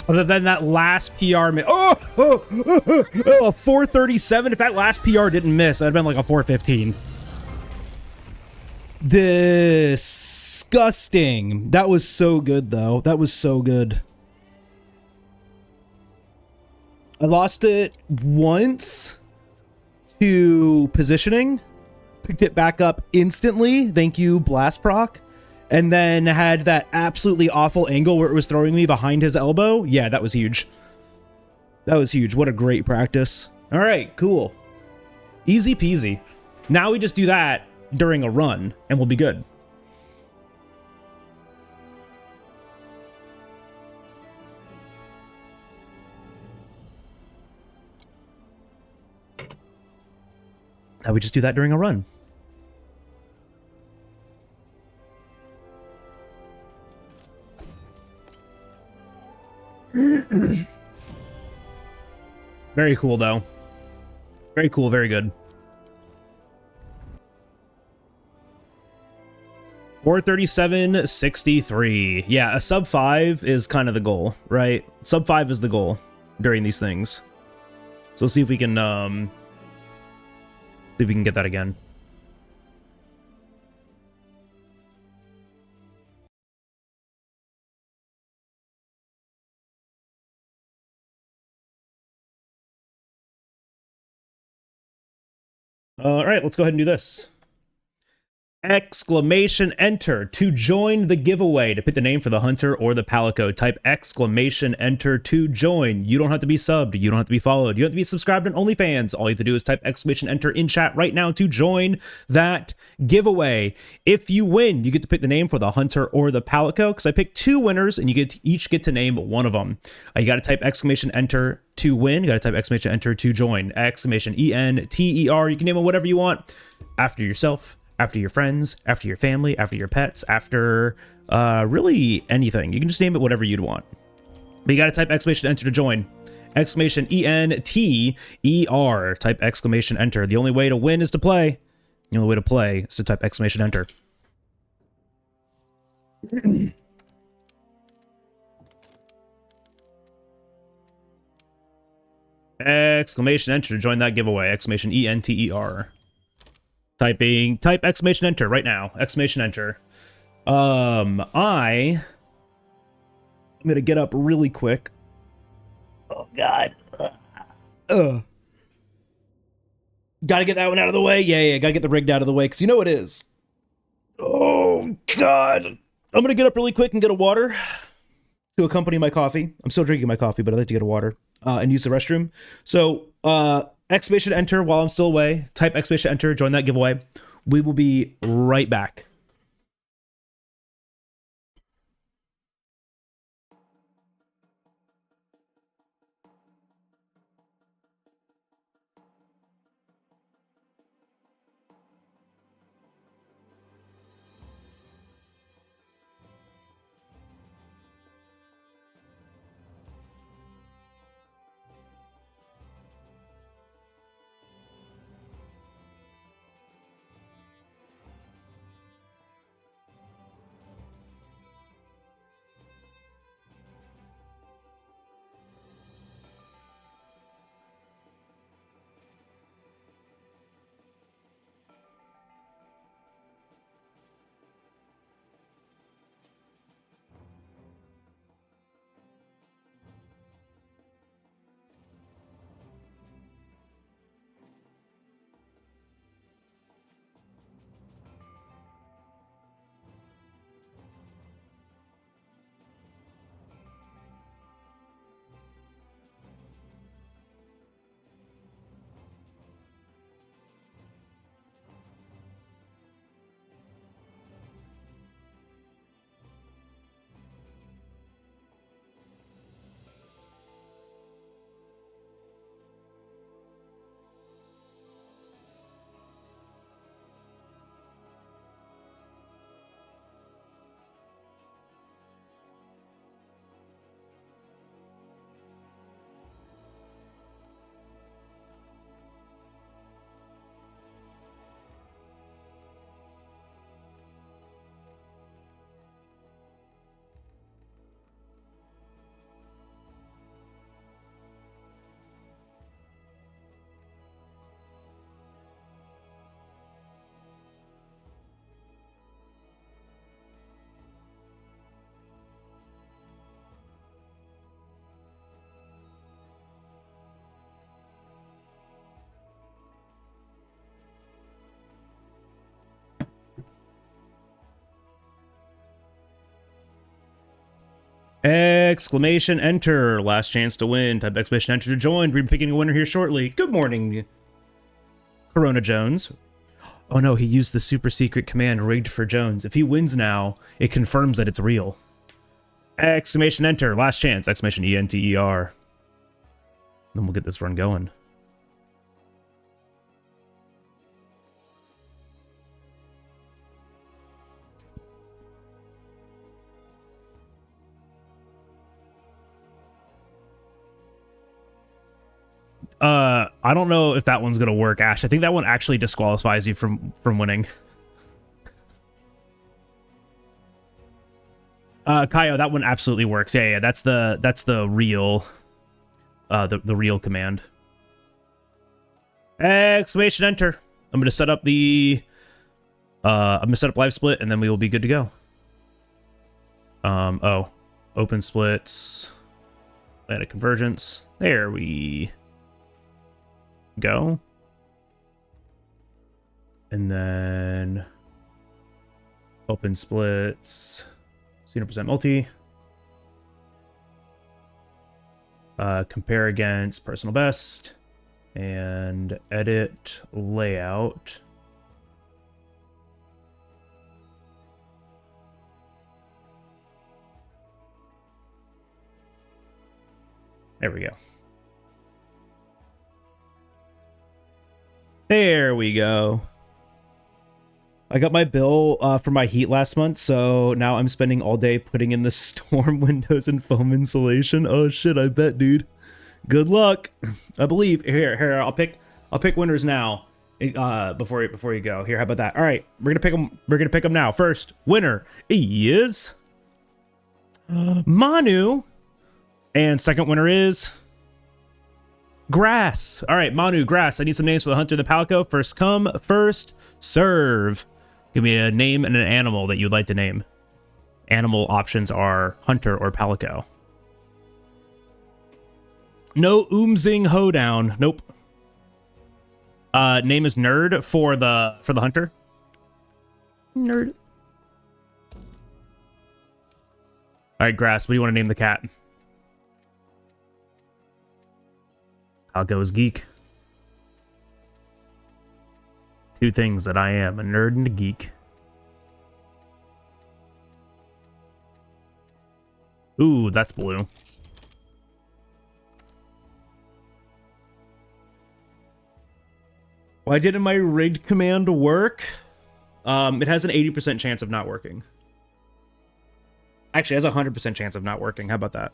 Other than that last PR, 437. If that last PR didn't miss, I'd been like a 415. Disgusting. That was so good, though. That was so good. I lost it once to positioning, picked it back up instantly. Thank you, Blast Proc. And then had that absolutely awful angle where it was throwing me behind his elbow. Yeah, that was huge. That was huge. What a great practice. All right, cool. Easy peasy. Now we just do that during a run and we'll be good. Now we just do that during a run. Very cool, though. Very cool, very good. 437.63. Yeah, a sub 5 is kind of the goal, right? Sub 5 is the goal during these things. So let's see if we can get that again. All right, let's go ahead and do this. Exclamation enter to join the giveaway. To pick the name for the hunter or the palico, type exclamation enter to join. You don't have to be subbed. You don't have to be followed. You don't have to be subscribed on OnlyFans. All you have to do is type exclamation enter in chat right now to join that giveaway. If you win, you get to pick the name for the hunter or the palico, because I picked 2 winners and you each get to name one of them. You got to type exclamation enter to win. You got to type exclamation enter to join. Exclamation ENTER. You can name it whatever you want after yourself, after your friends, after your family, after your pets, after really anything. You can just name it whatever you'd want. But you got to type exclamation enter to join. Exclamation ENTER. Type exclamation enter. The only way to win is to play. The only way to play is to type exclamation enter. Exclamation enter to join that giveaway. Exclamation ENTER. Type exclamation enter right now. Exclamation enter. I'm gonna get up really quick. Oh God. Gotta get that one out of the way. Yeah, gotta get the rigged out of the way, because you know it is. Oh God. I'm gonna get up really quick and get a water to accompany my coffee. I'm still drinking my coffee, but I'd like to get a water and use the restroom. So exclamation enter while I'm still away. Type exclamation enter, join that giveaway. We will be right back. Exclamation enter. Last chance to win. Type exclamation enter to join. We're picking a winner here shortly. Good morning, Corona Jones. Oh no, he used the super secret command rigged for Jones. If he wins now, it confirms that it's real. Exclamation enter. Last chance. Exclamation enter. Then we'll get this run going. I don't know if that one's gonna work, Ash. I think that one actually disqualifies you from winning. Kaio, that one absolutely works. Yeah, that's the real the real command. Exclamation enter. I'm gonna set up the live split and then we will be good to go. Open splits, Atlantic convergence. There we go. And then open splits, 0% multi. Compare against personal best and edit layout. There we go. There we go. I got my bill for my heat last month, so now I'm spending all day putting in the storm windows and foam insulation. Oh shit, I bet, dude. Good luck. I believe. Here, I'll pick winners now. Before you go. Here, how about that? All right, we're gonna pick them now. First winner is Manu, and second winner is Grass. All right, Manu, Grass. I need some names for the hunter and the palico. First come, first serve. Give me a name and an animal that you'd like to name. Animal options are hunter or palico. No oomzing hoedown. Nope. Name is Nerd for the hunter. Nerd. All right, Grass. What do you want to name the cat? I'll go as geek. Two things that I am, a nerd and a geek. Ooh, that's blue. Why didn't my rigged command work? It has an 80% chance of not working. Actually, it has a 100% chance of not working. How about that?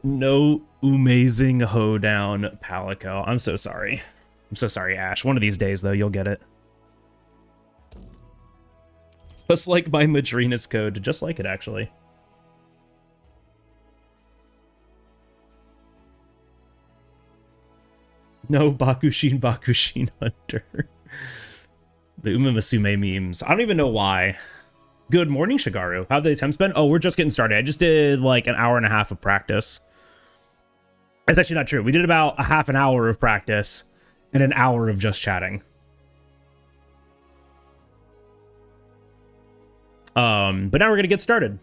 No amazing hoedown palico. I'm so sorry. I'm so sorry, Ash. One of these days, though, you'll get it. Just like my MADRINAS code. Just like it, actually. No Bakushin Hunter. The Umamasume memes. I don't even know why. Good morning, Shigaru. How have the attempts been? Oh, we're just getting started. I just did like an hour and a half of practice. That's actually not true. We did about a half an hour of practice and an hour of just chatting. But now we're gonna get started.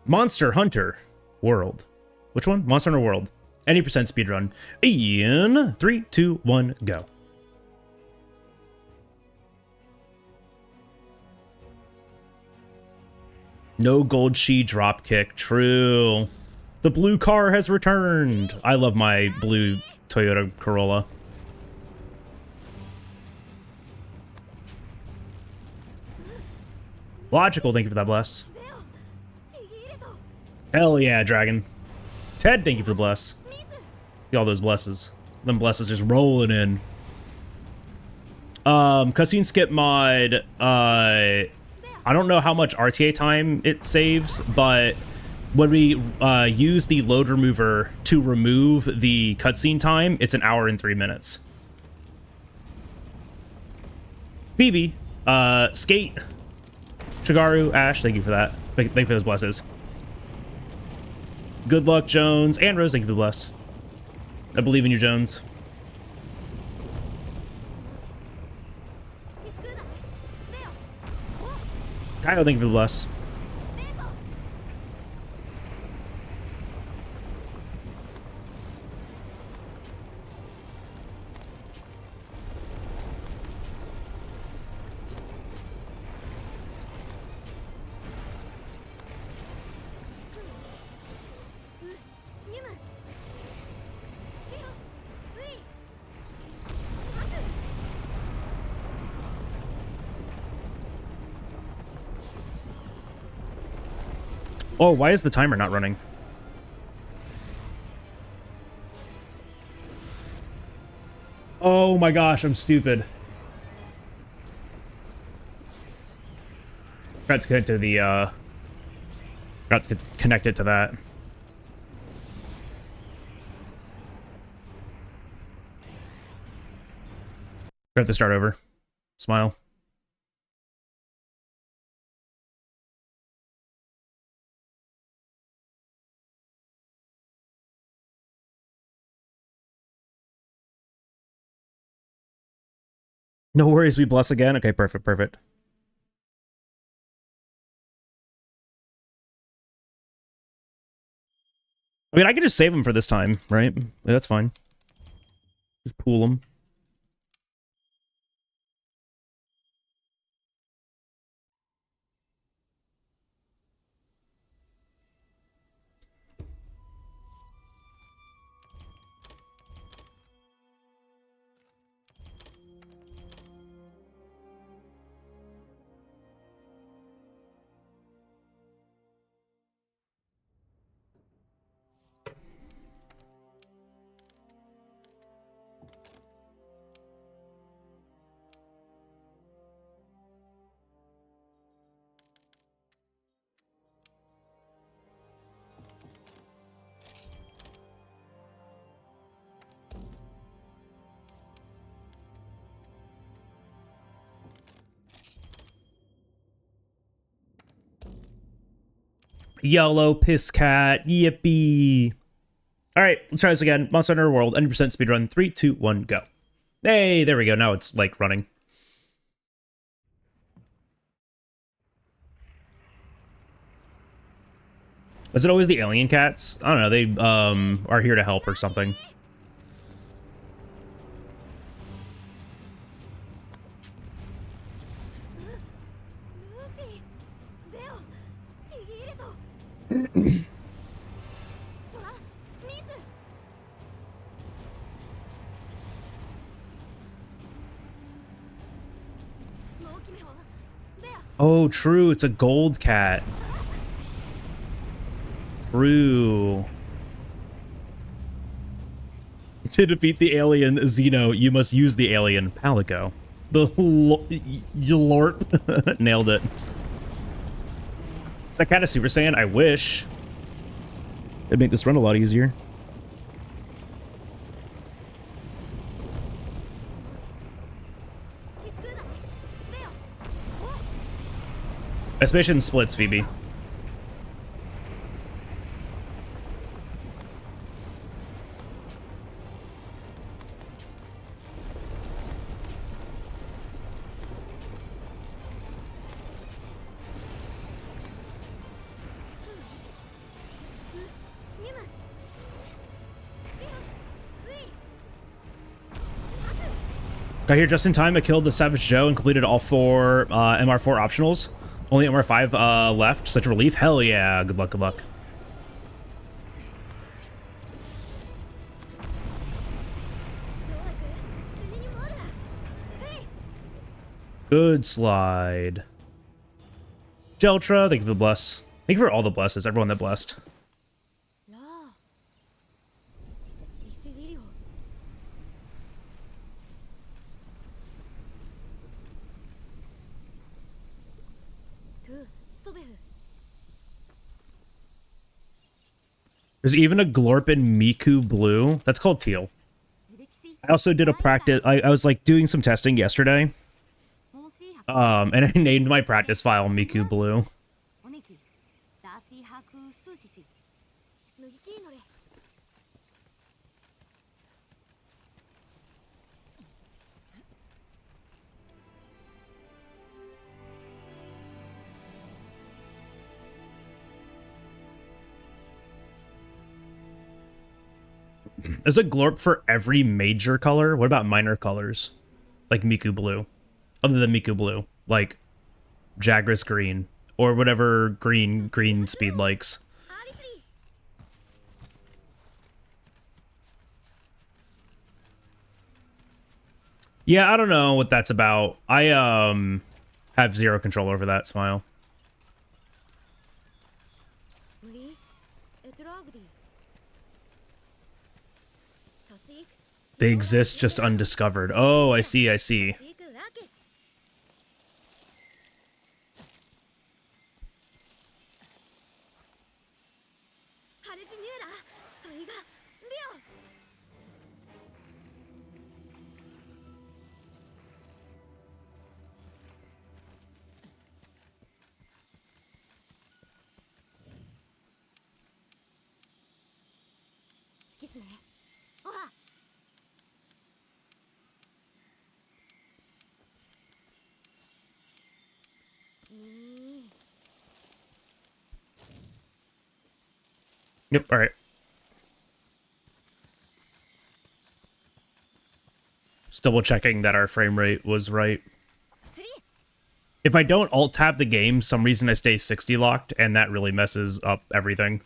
Monster Hunter World. Which one? Monster Hunter World. Any percent speedrun. In 3, 2, 1, go. No gold she drop kick. True. The blue car has returned. I love my blue Toyota Corolla. Logical, thank you for that bless. Hell yeah, Dragon. Ted, thank you for the bless. Get all those blesses. Them blesses just rolling in. Cutscene skip mod, I don't know how much RTA time it saves, but when we use the load remover to remove the cutscene time, it's an hour and 3 minutes. Phoebe, Skate, Shigaru, Ash, thank you for that. Thank you for those blesses. Good luck, Jones. And Rose, thank you for the bless. I believe in you, Jones. Kyle, thank you for the bless. Oh, why is the timer not running? Oh my gosh, I'm stupid. Forgot to connect to the, forgot to connect it to that. We have to start over. Smile. No worries, we bless again. Okay, perfect, perfect. I mean, I can just save them for this time, right? Yeah, that's fine. Just pool them. Yellow piss cat. Yippee. All right, let's try this again. Monster Hunter World, 100% speedrun. 3, 2, 1, go. Hey, there we go. Now it's like running. Is it always the alien cats? I don't know. They are here to help or something. Oh, true. It's a gold cat. True. To defeat the alien Xeno, you must use the alien Palico. The Lorp. Nailed it. Is that cat a Super Saiyan? I wish. It'd make this run a lot easier. This mission splits, Phoebe. Got here just in time. I killed the Savage Joe and completed all 4 MR4 optionals. Only MR5 left. Such a relief. Hell yeah. Good luck, good luck. Good slide. Jeltra, thank you for the bless. Thank you for all the blesses, everyone that blessed. There's even a Glorpin Miku Blue. That's called Teal. I also did a practice. I was like doing some testing yesterday. And I named my practice file Miku Blue. There's a glorp for every major color. What about minor colors? Like Miku Blue. Other than Miku Blue. Like Jagras Green. Or whatever green Speed likes. Yeah, I don't know what that's about. I have zero control over that, Smile. They exist just undiscovered. Oh, I see, I see. Yep, alright. Just double checking that our frame rate was right. If I don't alt-tab the game, some reason I stay 60 locked, and that really messes up everything.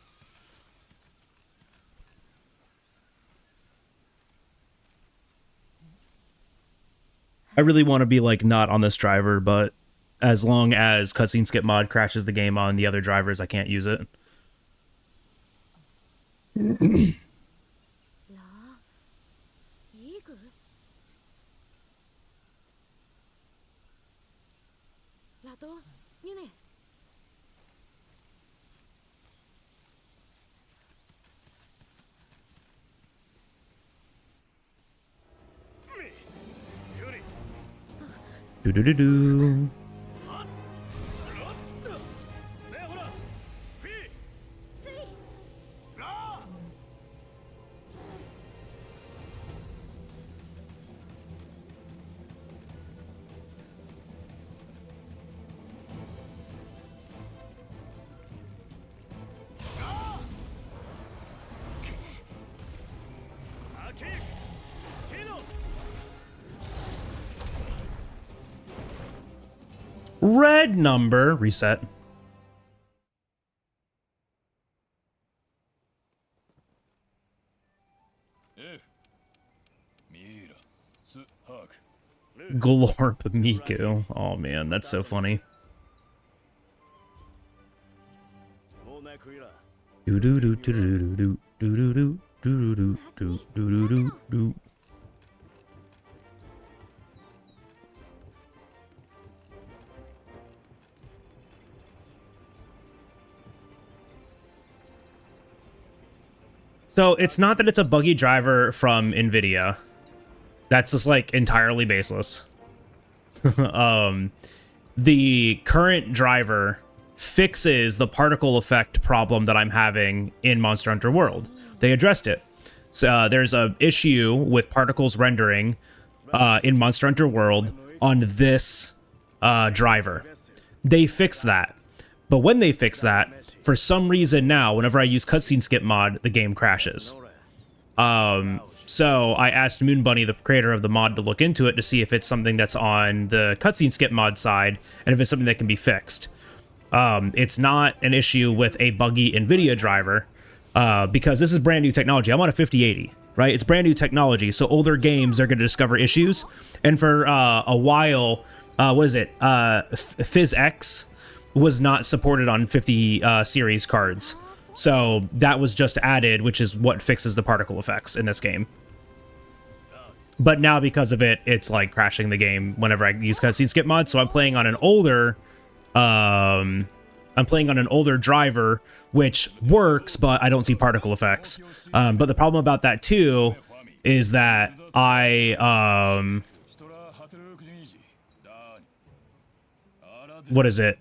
I really want to be, like, not on this driver, but as long as cutscene skip mod crashes the game on the other drivers, I can't use it. Do-do-do-do. Red number. Reset. Glorp Miku. Oh man, that's so funny. Do do do do do do do do do do do do do do do. So it's not that it's a buggy driver from NVIDIA. That's just like entirely baseless. The current driver fixes the particle effect problem that I'm having in Monster Hunter World. They addressed it. So there's an issue with particles rendering in Monster Hunter World on this driver. They fixed that. But when they fix that, for some reason now, whenever I use cutscene skip mod, the game crashes. So I asked Moon Bunny, the creator of the mod, to look into it to see if it's something that's on the cutscene skip mod side, and if it's something that can be fixed. It's not an issue with a buggy NVIDIA driver, because this is brand new technology. I'm on a 5080, right? It's brand new technology, so older games are going to discover issues. And for a while, what is it? PhysX was not supported on 50 series cards. So that was just added, which is what fixes the particle effects in this game. But now because of it, it's like crashing the game whenever I use cutscene skip mod. So I'm playing on an older, driver, which works, but I don't see particle effects. But the problem about that too is that what is it?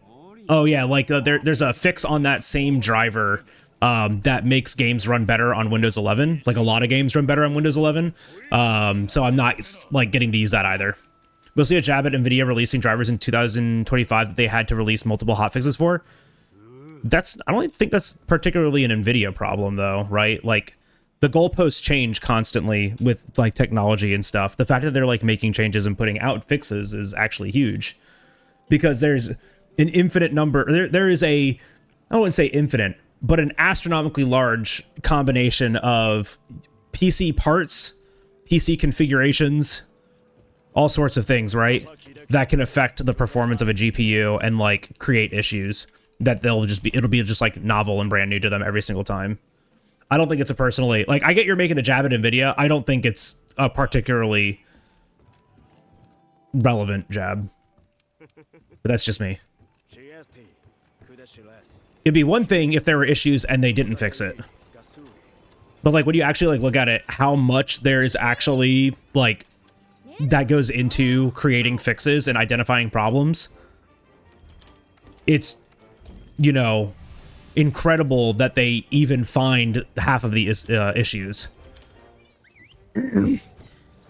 Oh yeah, like there's a fix on that same driver that makes games run better on Windows 11. Like a lot of games run better on Windows 11. So I'm not like getting to use that either. We'll see a jab at NVIDIA releasing drivers in 2025 that they had to release multiple hotfixes for. I don't think that's particularly an NVIDIA problem though, right? Like the goalposts change constantly with like technology and stuff. The fact that they're like making changes and putting out fixes is actually huge, because there's an infinite number. There is a, I wouldn't say infinite, but an astronomically large combination of PC parts, PC configurations, all sorts of things, right? That can affect the performance of a GPU and like create issues that it'll be just like novel and brand new to them every single time. I don't think it's a personally, like, I get you're making a jab at NVIDIA. I don't think it's a particularly relevant jab. But that's just me. It'd be one thing if there were issues and they didn't fix it. But like when you actually like look at it, how much there is actually like that goes into creating fixes and identifying problems, it's, you know, incredible that they even find half of the issues.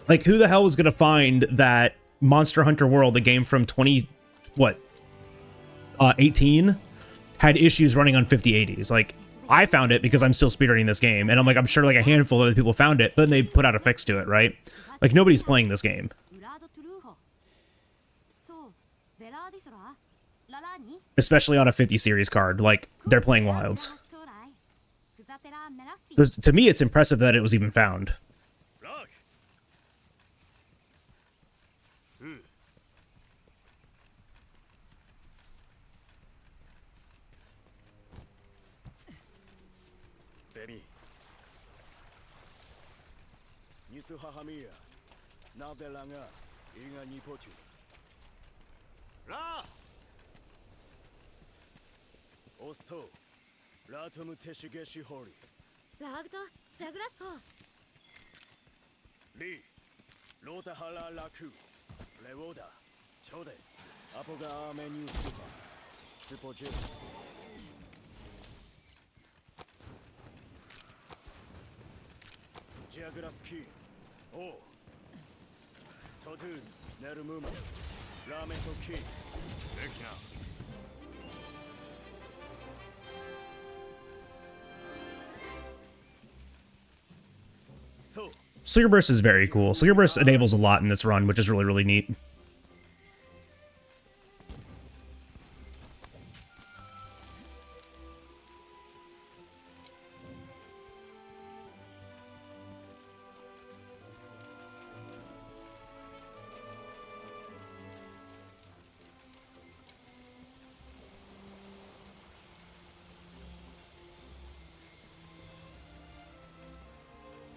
Like, who the hell was gonna find that Monster Hunter World, the game from 18, had issues running on 5080s? Like, I found it because I'm still speedrunning this game, and I'm sure like a handful of other people found it, but then they put out a fix to it, right? Like, nobody's playing this game. Especially on a 50 series card, like, they're playing Wilds. So, to me, it's impressive that it was even found. Slinger Burst is very cool. Slinger Burst enables a lot in this run, which is really, really neat.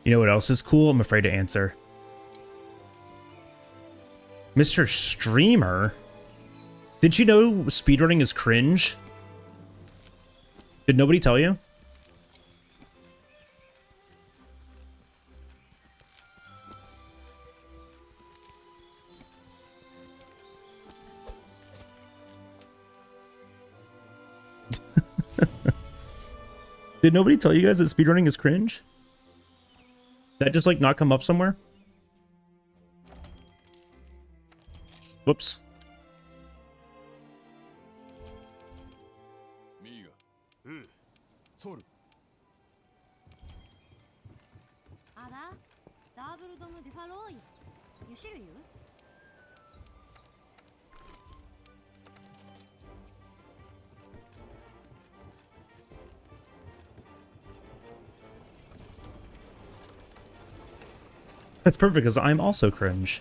You know what else is cool? I'm afraid to answer. Mr. Streamer? Did you know speedrunning is cringe? Did nobody tell you? Did nobody tell you guys that speedrunning is cringe? That just like not come up somewhere? Whoops. That's perfect because I'm also cringe.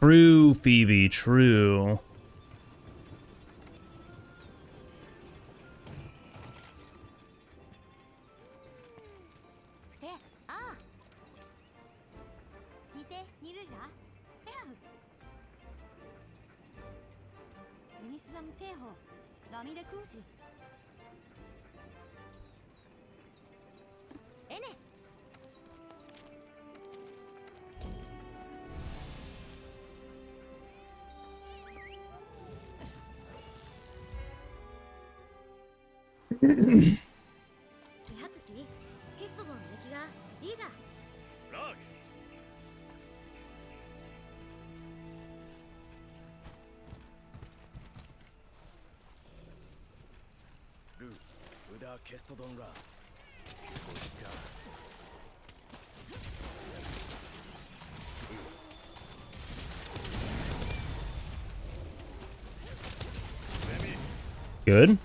True, Phoebe, true. Good.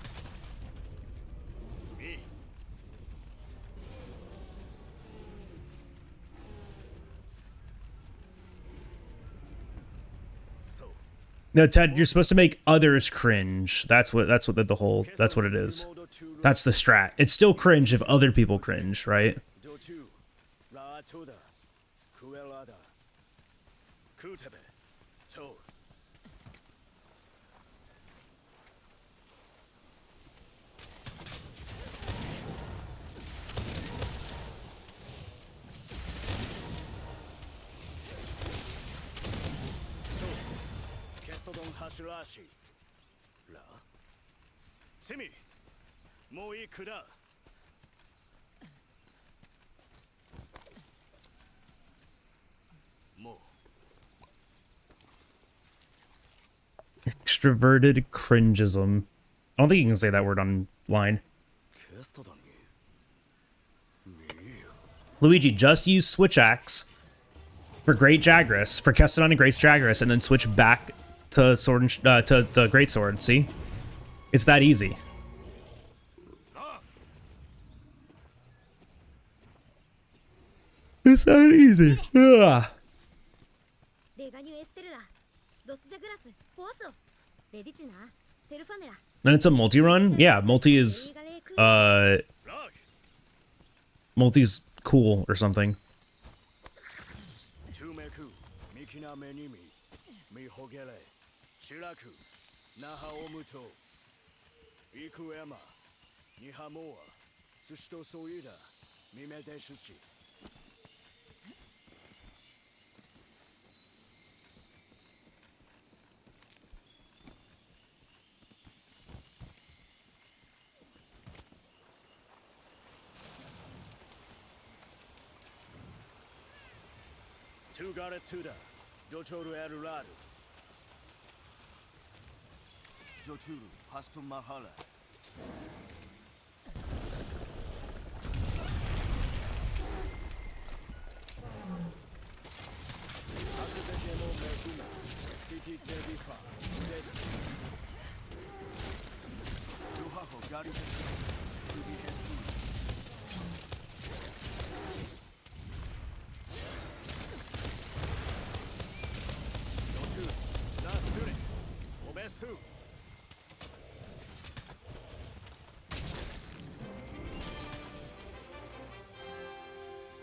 No, Ted, you're supposed to make others cringe. That's what that's what it is. That's the strat. It's still cringe if other people cringe, right? Extroverted cringism. I don't think you can say that word online. Luigi, just use Switch Axe for Great Jagras, for Kestodon and Great Jagras, and then switch back to Sword and to Great Sword. See, it's that easy. It's that easy. Ugh. Then it's a multi-run? Yeah, multi is multi's cool or something.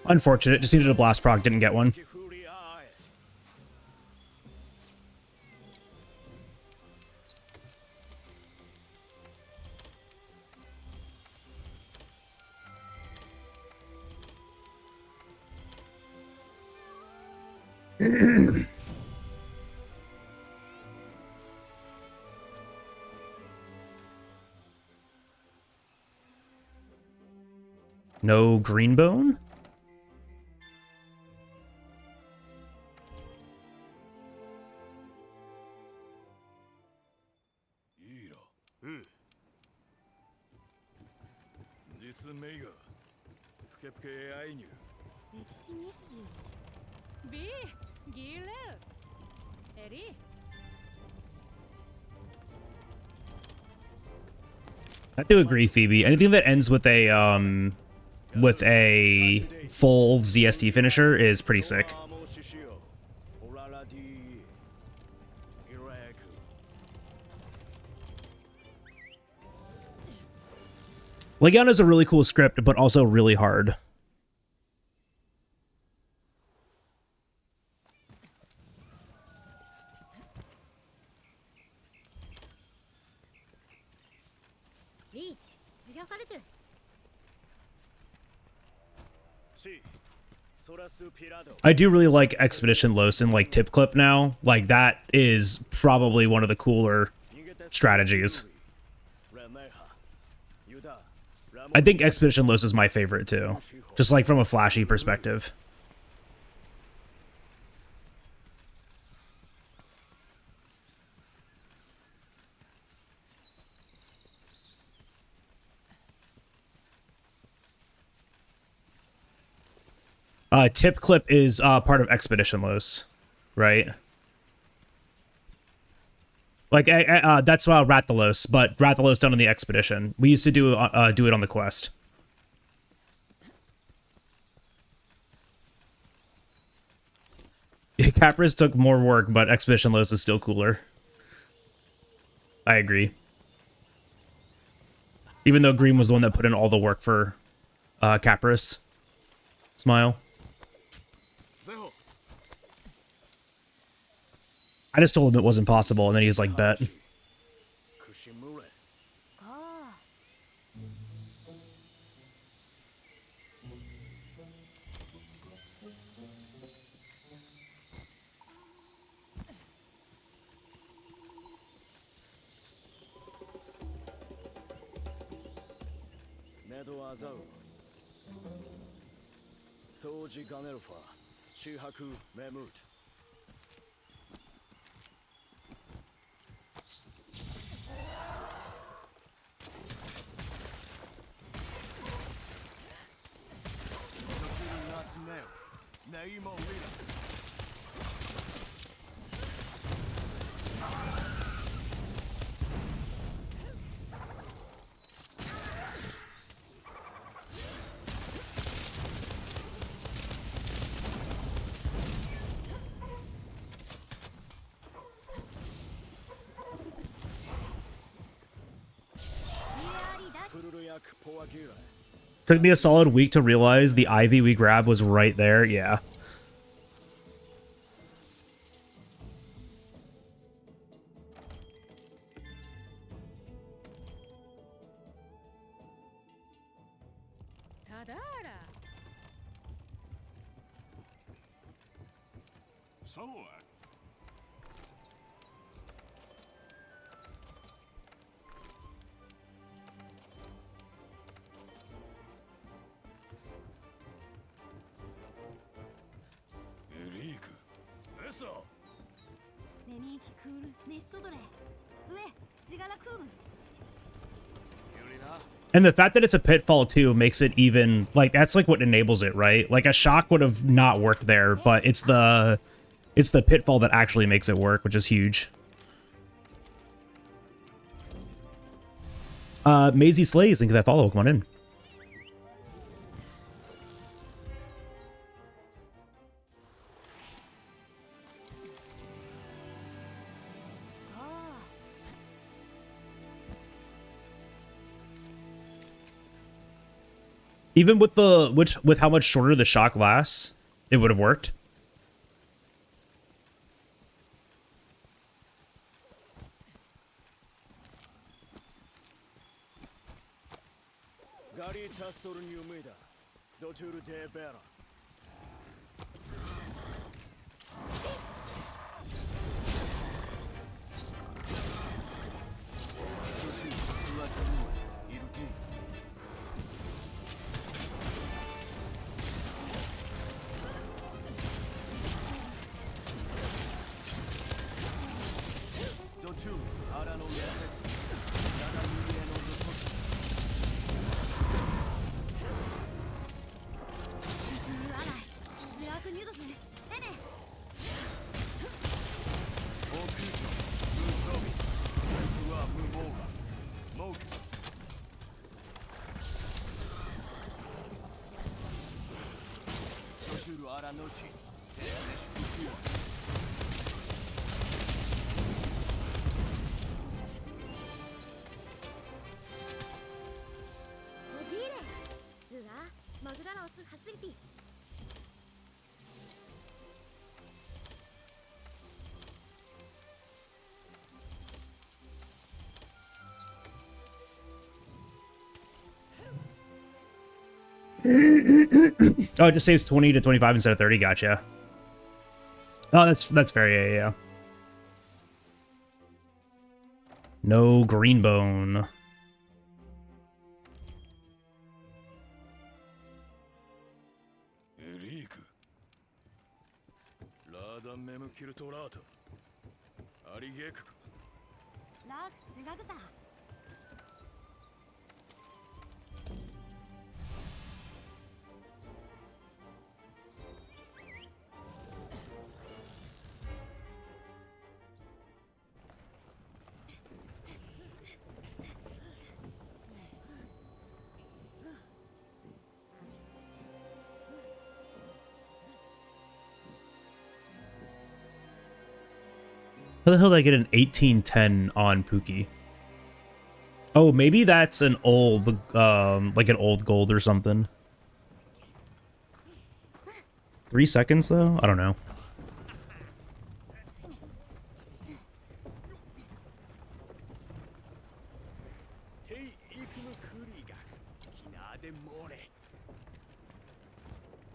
Unfortunate, just needed a blast proc, didn't get one. No green bone? I do agree, Phoebe. Anything that ends with a full ZST finisher is pretty sick. Legion is a really cool script, but also really hard. I do really like Expedition Los and like Tip Clip now. Like that is probably one of the cooler strategies. I think Expedition Los is my favorite too. Just like from a flashy perspective. Tip Clip is part of Expedition Los, right? Like that's Rathalos, but Rathalos done on the Expedition. We used to do it on the Quest. Capris took more work, but Expedition Los is still cooler. I agree. Even though Green was the one that put in all the work for Capris. Smile. I just told him it wasn't possible, and then he's like, bet. Took me a solid week to realize the Ivy we grabbed was right there. Yeah. And the fact that it's a pitfall too makes it even like that's like what enables it, right? Like a shock would have not worked there, but it's the pitfall that actually makes it work, which is huge. Maisie Slays, thank you for that follow. Come on in. Even with with how much shorter the shock lasts, it would have worked. Oh, it just saves 20 to 25 instead of 30. Gotcha. Oh, that's fair. Yeah, yeah. No green bone. How the hell did I get an 1810 on Pookie? Oh, maybe that's an old, like an old gold or something. 3 seconds though? I don't know.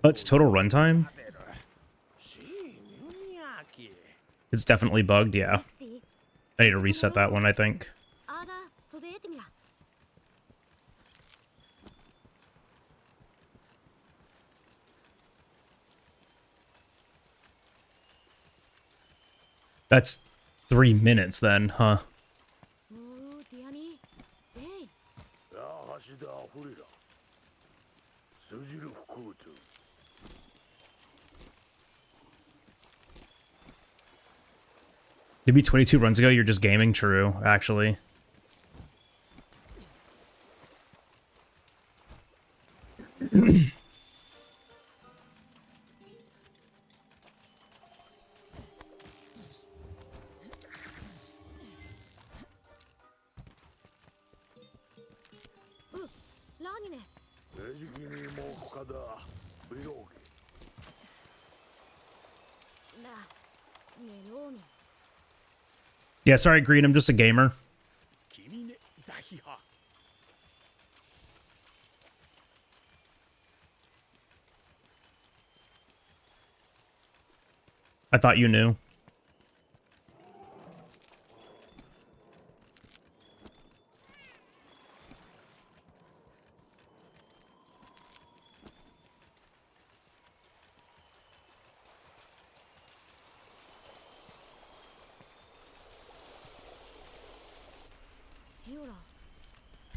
Oh, it's total runtime? It's definitely bugged, yeah. I need to reset that one, I think. That's 3 minutes then, huh? Maybe 22 runs ago, you're just gaming. True, actually. Yeah, sorry, Green, I'm just a gamer. I thought you knew.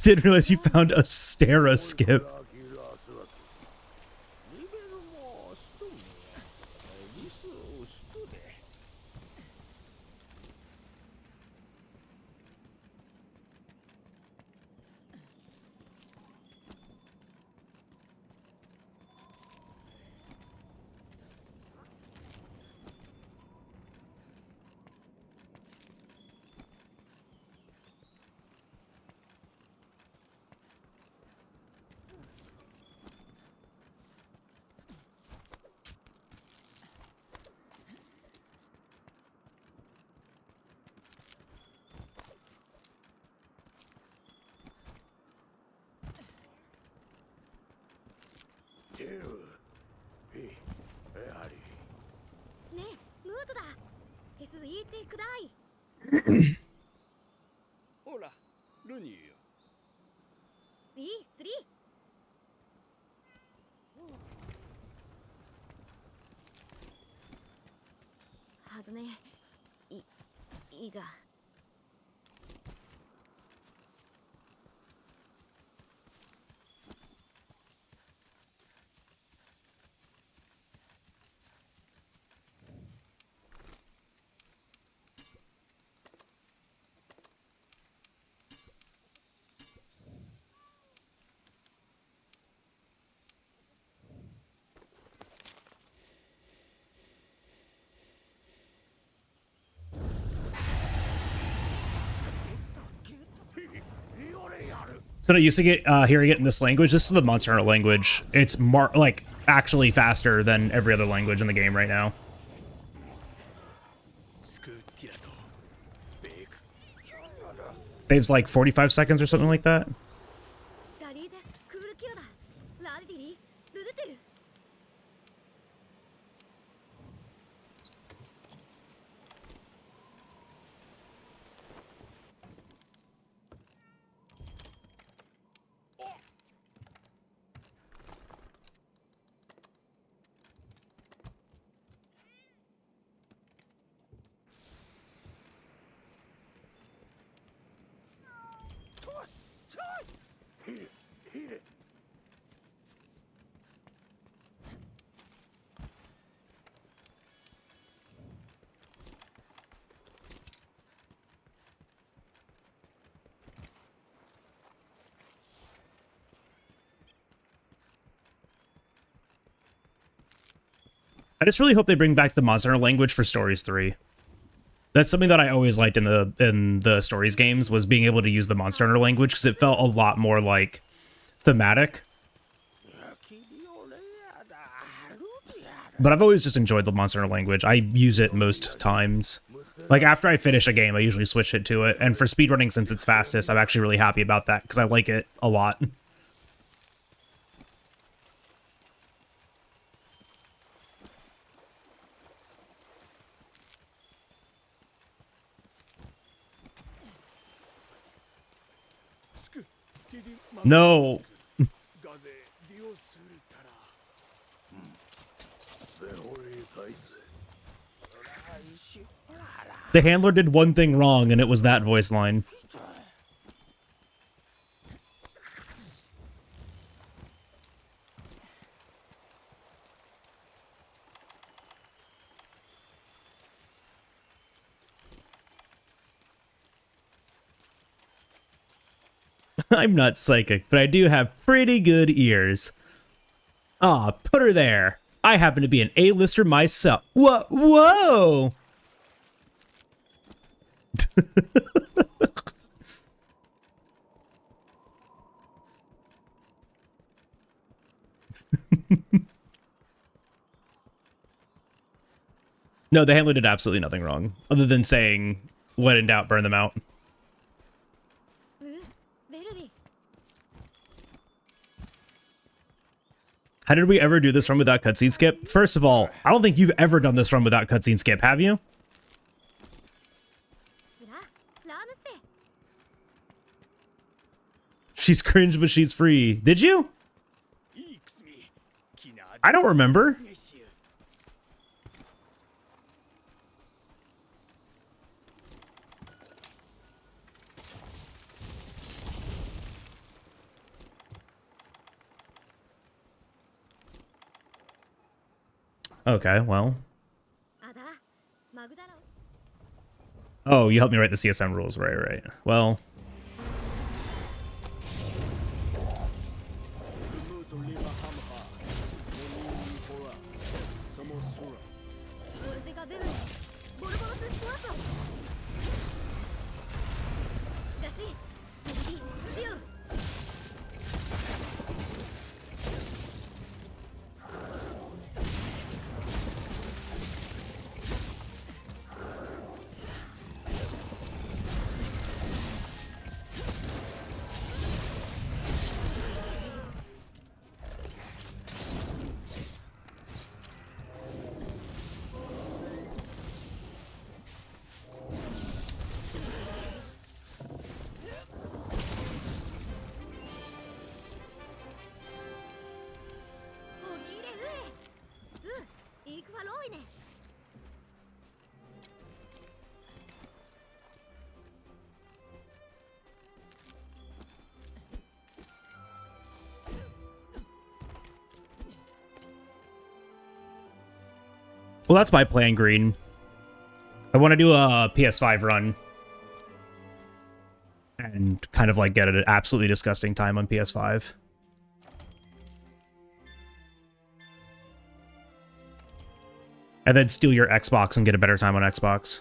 Didn't realize you found a Stera skip. So I used to get hearing it in this language. This is the Monster Hunter language. It's like actually faster than every other language in the game right now. Saves like 45 seconds or something like that. I just really hope they bring back the Monster Hunter language for Stories 3. That's something that I always liked in the Stories games, was being able to use the Monster Hunter language, because it felt a lot more like thematic. But I've always just enjoyed the Monster Hunter language. I use it most times. Like, after I finish a game, I usually switch it to it. And for speedrunning, since it's fastest, I'm actually really happy about that, because I like it a lot. No! The handler did one thing wrong, and it was that voice line. I'm not psychic, but I do have pretty good ears. Aw, put her there. I happen to be an A-lister myself. Whoa! No, the handler did absolutely nothing wrong, other than saying, when in doubt, burn them out. How did we ever do this run without cutscene skip? First of all, I don't think you've ever done this run without cutscene skip, have you? She's cringe, but she's free. Did you? I don't remember. Okay, well. Oh, you helped me write the CSM rules. Right. Well. Well, that's my plan, Green. I want to do a PS5 run. And kind of like get an absolutely disgusting time on PS5. And then steal your Xbox and get a better time on Xbox.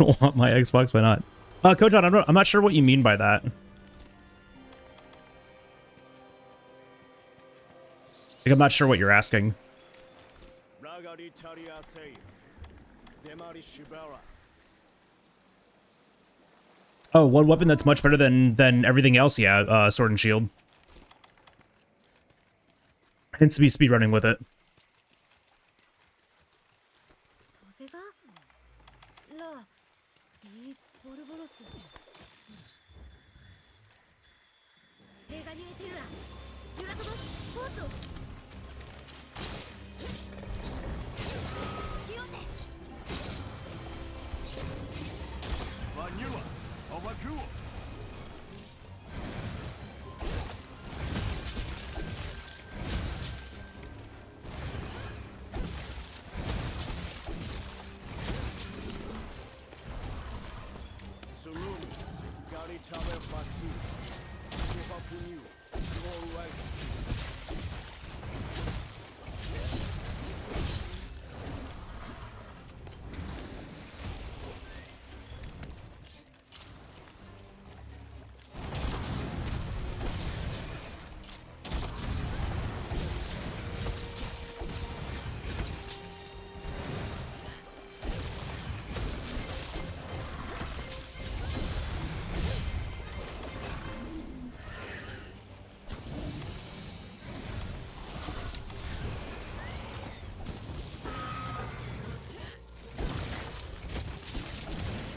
You don't want my Xbox? Why not? Kojan, I'm not sure what you mean by that. Like, I'm not sure what you're asking. Oh, one weapon that's much better than everything else? Yeah, Sword and Shield. Hence me speedrunning with it.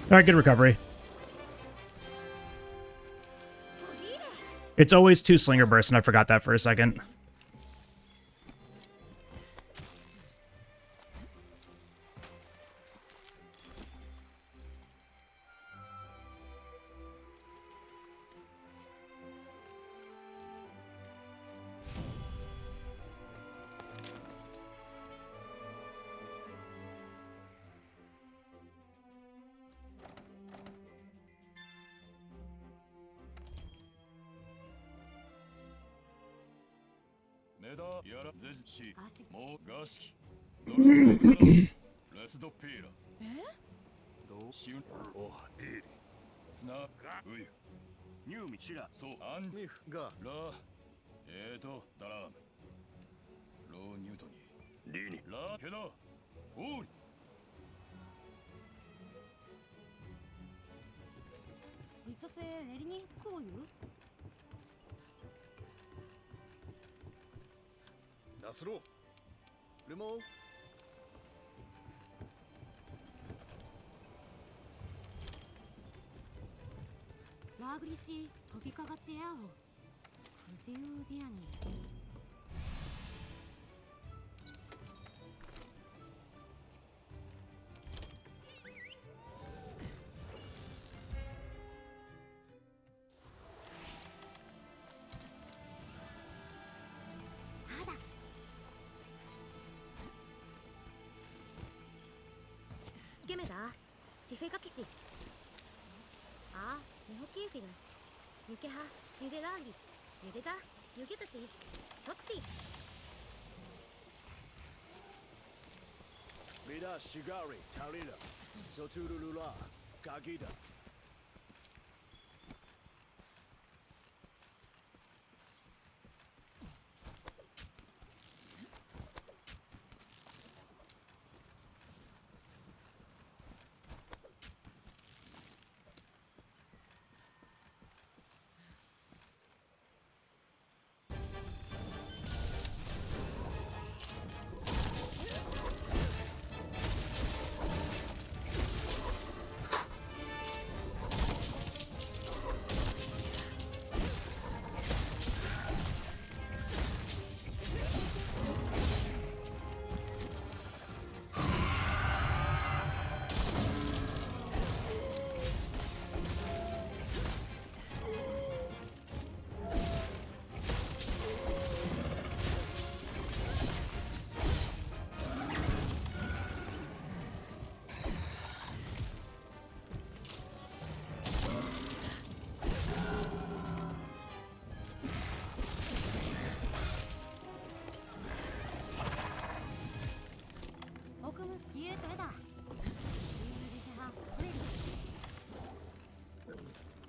All right, good recovery. It's always 2 slinger bursts, and I forgot that for a second.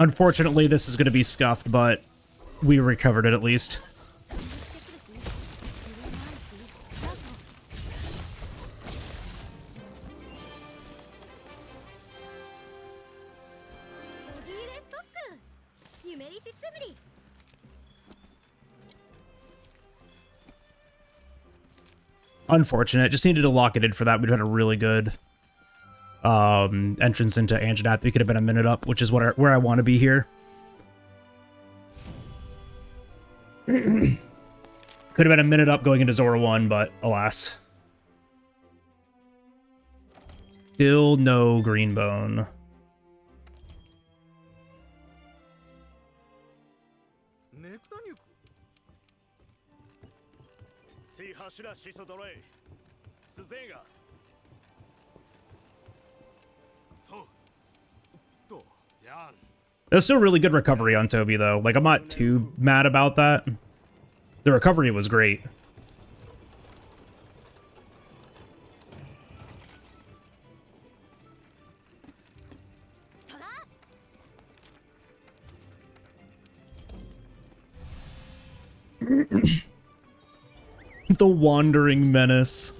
Unfortunately, this is going to be scuffed, but we recovered it at least. Unfortunate. Just needed to lock it in for that. We'd had a really good entrance into Anjanath. We could have been a minute up, which is where I want to be here. Could have been a minute up going into Zora 1, but alas. Still no green bone. That's still really good recovery on Toby, though. Like, I'm not too mad about that. The recovery was great. The Wandering Menace.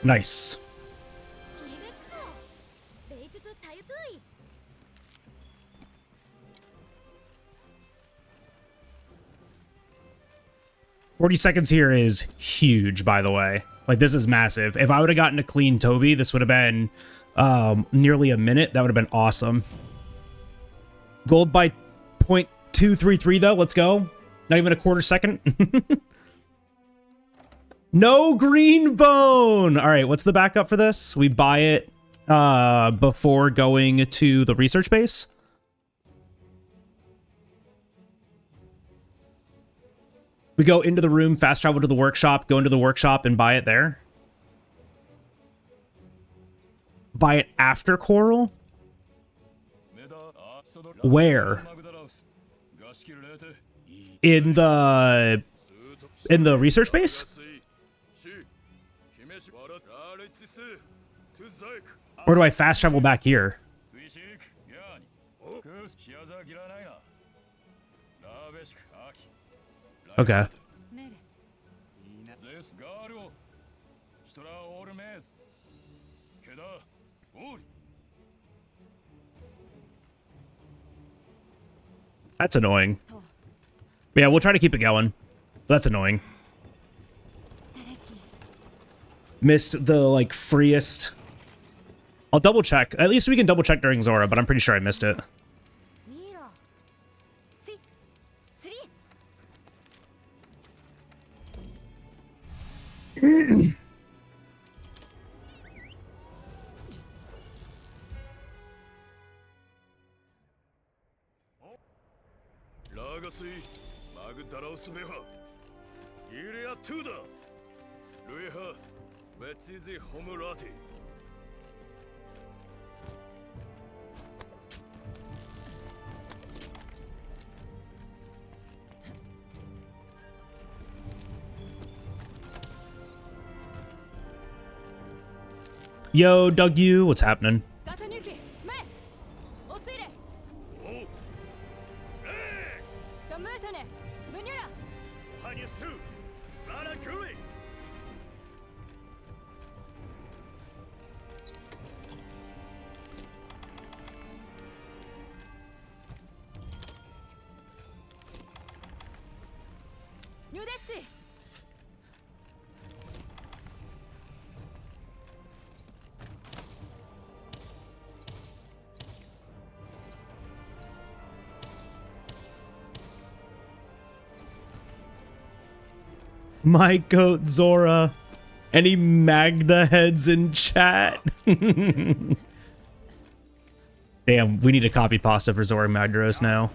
Nice. "40 seconds here is huge, by the way. Like, this is massive. If I would have gotten a clean Toby, this would have been nearly a minute. That would have been awesome. Gold by 0.233, though. Let's go. Not even a quarter second. No green bone! All right, what's the backup for this? We buy it before going to the research base. We go into the room, fast travel to the workshop, go into the workshop, and buy it there. Buy it after Coral? Where? In the research base? Or do I fast travel back here? Okay. That's annoying. But yeah, we'll try to keep it going. That's annoying. Missed the, like, freest... I'll double check. At least we can double check during Zora, but I'm pretty sure I missed it. Yo, Doug, what's happening? My goat Zora. Any Magda heads in chat? Damn, we need a copy pasta for Zora Magdaros now.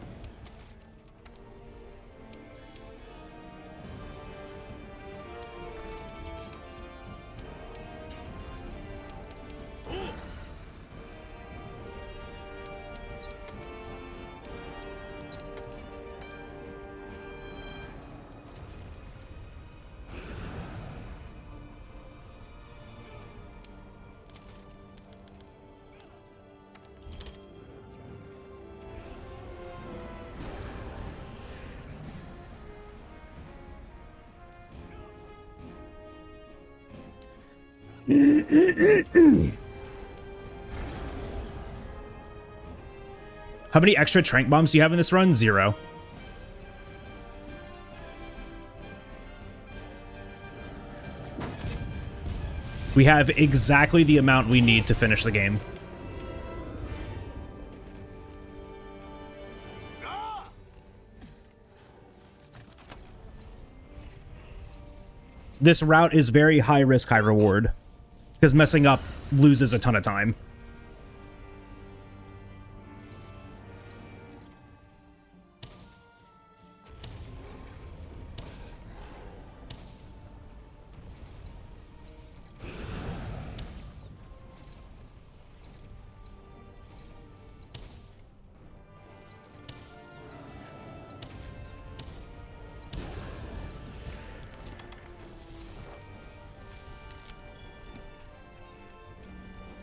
How many extra trank bombs do you have in this run? 0. We have exactly the amount we need to finish the game. This route is very high risk, high reward, because messing up loses a ton of time.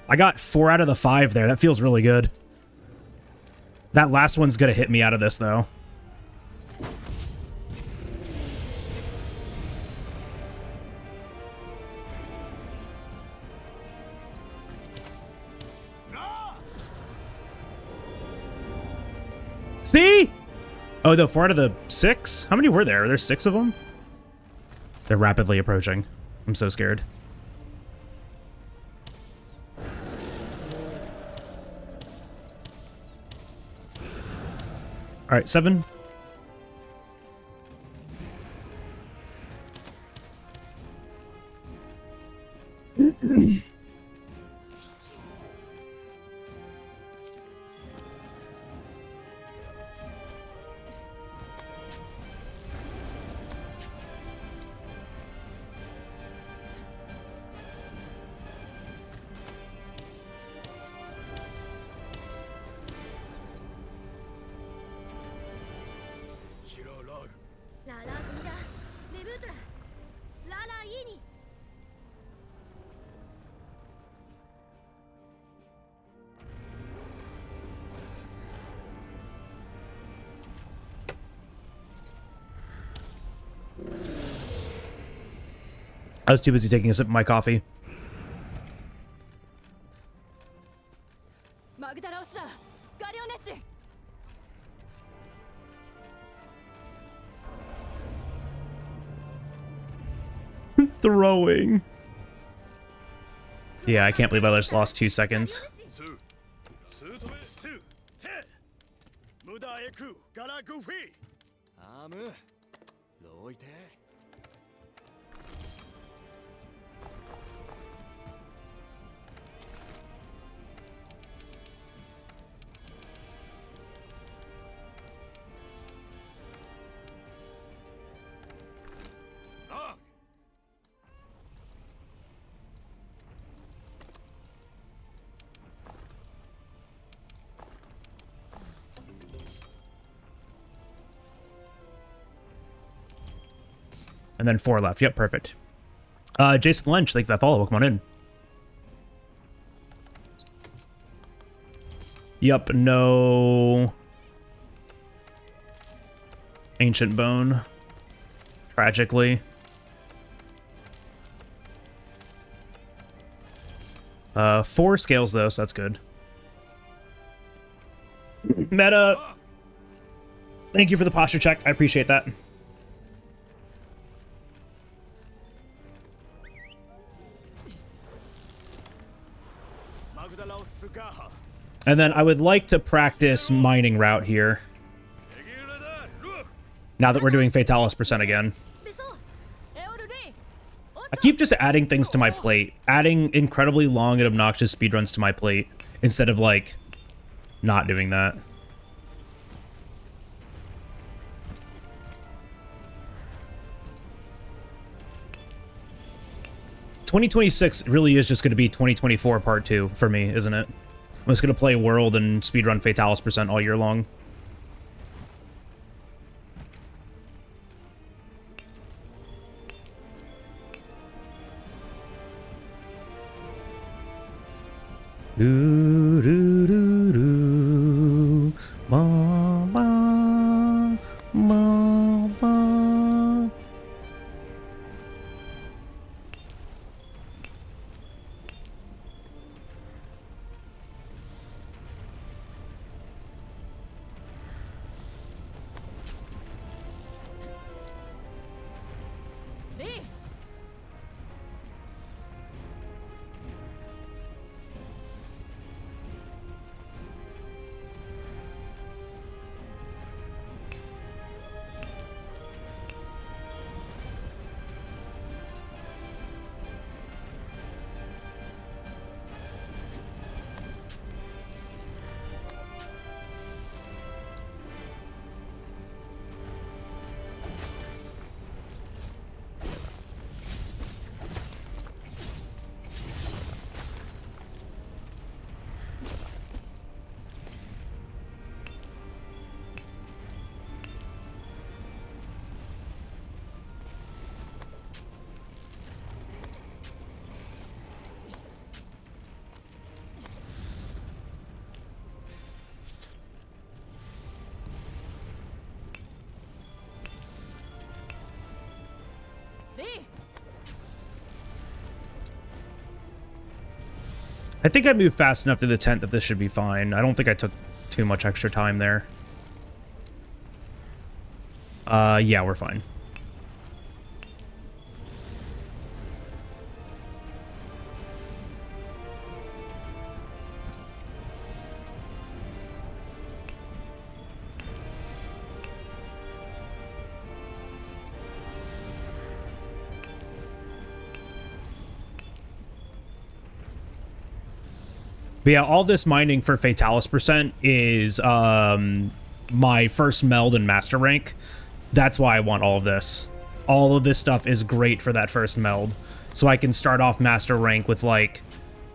I got 4 out of the 5 there. That feels really good. That last one's gonna hit me out of this, though. See? Oh, the 4 out of the 6? How many were there? Are there 6 of them? They're rapidly approaching. I'm so scared. All right, 7. I was too busy taking a sip of my coffee. Throwing. Yeah, I can't believe I just lost 2 seconds. And then 4 left. Yep, perfect. Jason Lynch, thank you for that follow. Come on in. Yep, no. Ancient Bone. tragically. 4 scales though, so that's good. Meta, thank you for the posture check. I appreciate that. And then I would like to practice mining route here. Now that we're doing Fatalis percent again. I keep just adding things to my plate. Adding incredibly long and obnoxious speedruns to my plate. Instead of, like, not doing that. ...2026 really is just going to be 2024 Part 2 for me, isn't it? I'm just going to play World and speedrun Fatalis percent all year long. Do do do do, ba ba ba ba. I think I moved fast enough to the tent that this should be fine. I don't think I took too much extra time there. Yeah, we're fine. But yeah, all this mining for Fatalis percent is my first meld in Master Rank. That's why I want all of this. All of this stuff is great for that first meld. So I can start off Master Rank with, like,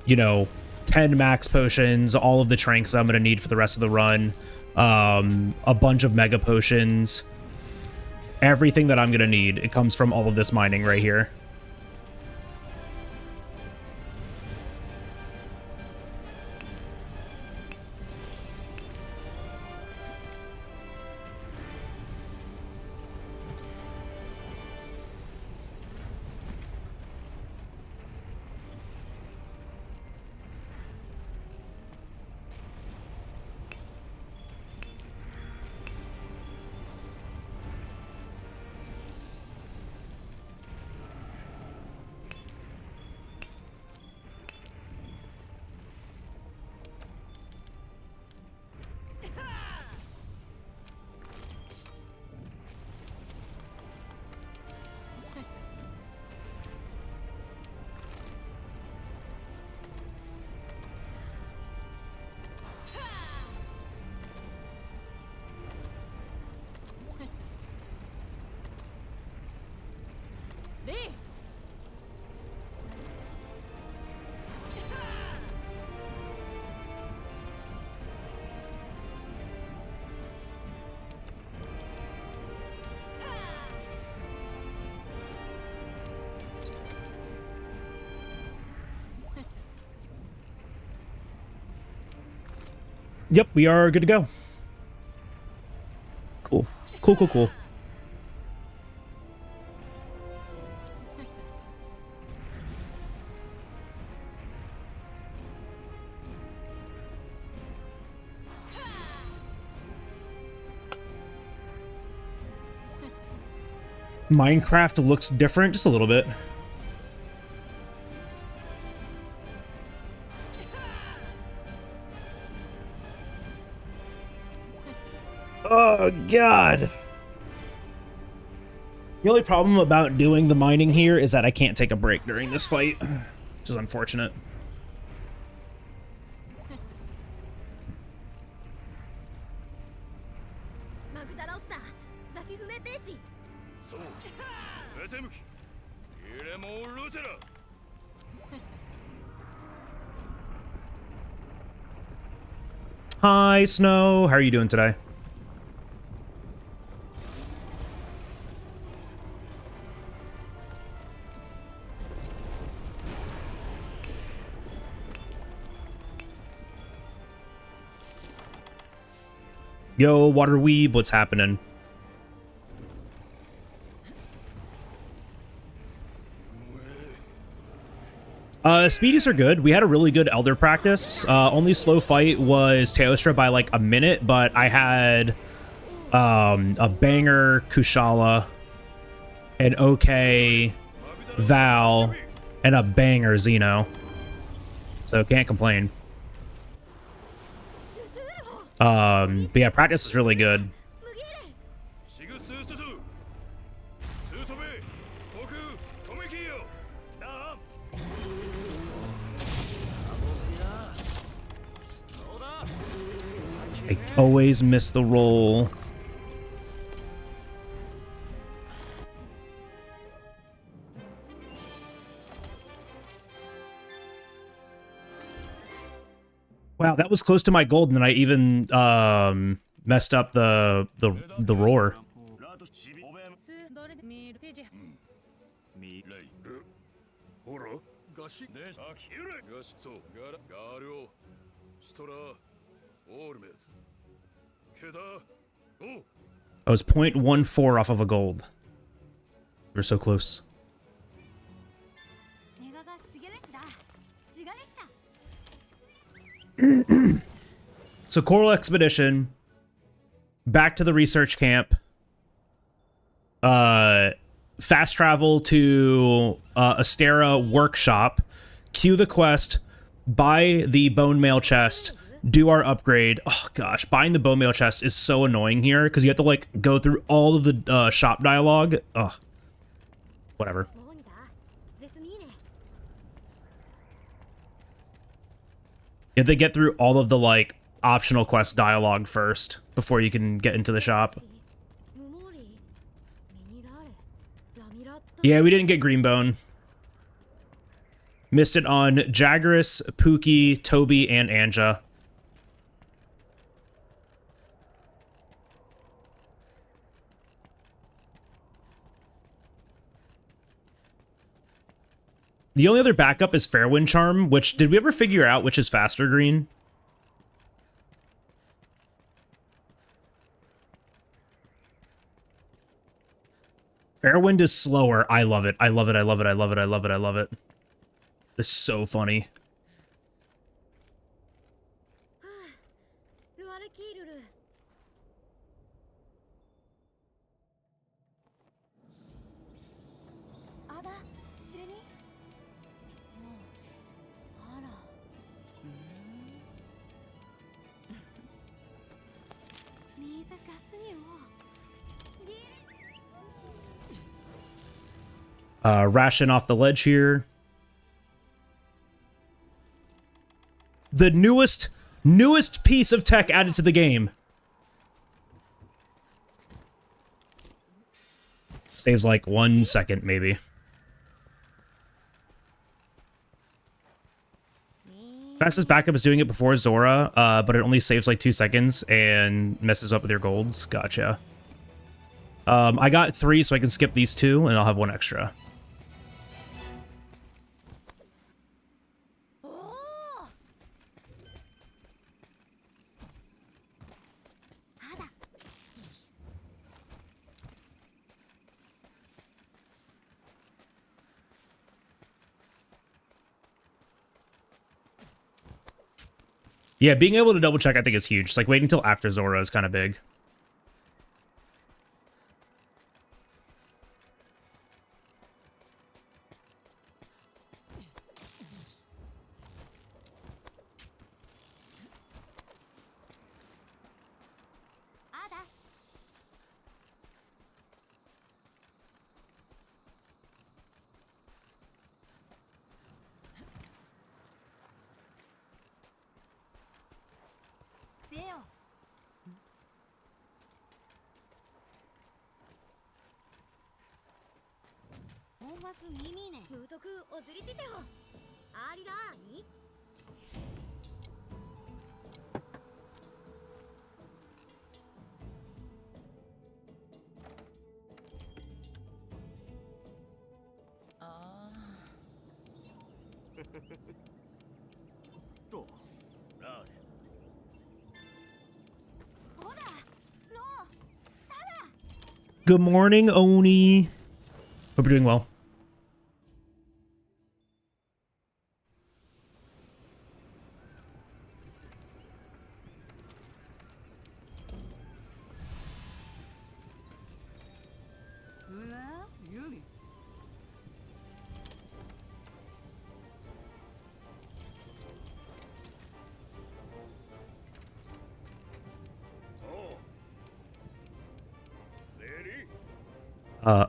you know, 10 max potions, all of the tranks I'm going to need for the rest of the run, a bunch of mega potions. Everything that I'm going to need, it comes from all of this mining right here. Yep, we are good to go. Cool. Cool, cool, cool. Minecraft looks different just a little bit. Oh, God. The only problem about doing the mining here is that I can't take a break during this fight, which is unfortunate. Hi, Snow. How are you doing today? Yo, Water Weeb, what's happening? Speedies are good. We had a really good Elder practice. Only slow fight was Teostra by like a minute, but I had a banger Kushala, an okay Val, and a banger Xeno. So can't complain. But yeah, practice is really good. I always miss the roll. Wow, that was close to my gold, and then I even messed up the roar. I was 0.14 off of a gold. We're so close. So Coral Expedition, back to the research camp, fast travel to Astera workshop, queue the quest, buy the bone mail chest, do our upgrade. Oh gosh, buying the bone mail chest is so annoying here because you have to like go through all of the shop dialogue. Ugh. Whatever. If they get through all of the like optional quest dialogue first before you can get into the shop. Yeah, we didn't get Greenbone. Missed it on Jagras, Pookie, Toby, and Anja. The only other backup is Fairwind Charm, which, did we ever figure out which is faster, Green? Fairwind is slower. I love it. I love it. I love it. I love it. I love it. I love it. It's so funny. Ration off the ledge here. The newest piece of tech added to the game. Saves like 1 second, maybe. Fastest backup is doing it before Zora, but it only saves like 2 seconds and messes up with your golds. Gotcha. I got 3, so I can skip these 2, and I'll have 1 extra. Yeah, being able to double check, I think, is huge. It's like waiting until after Zora is kind of big. Good morning, Oni. Hope you're doing well.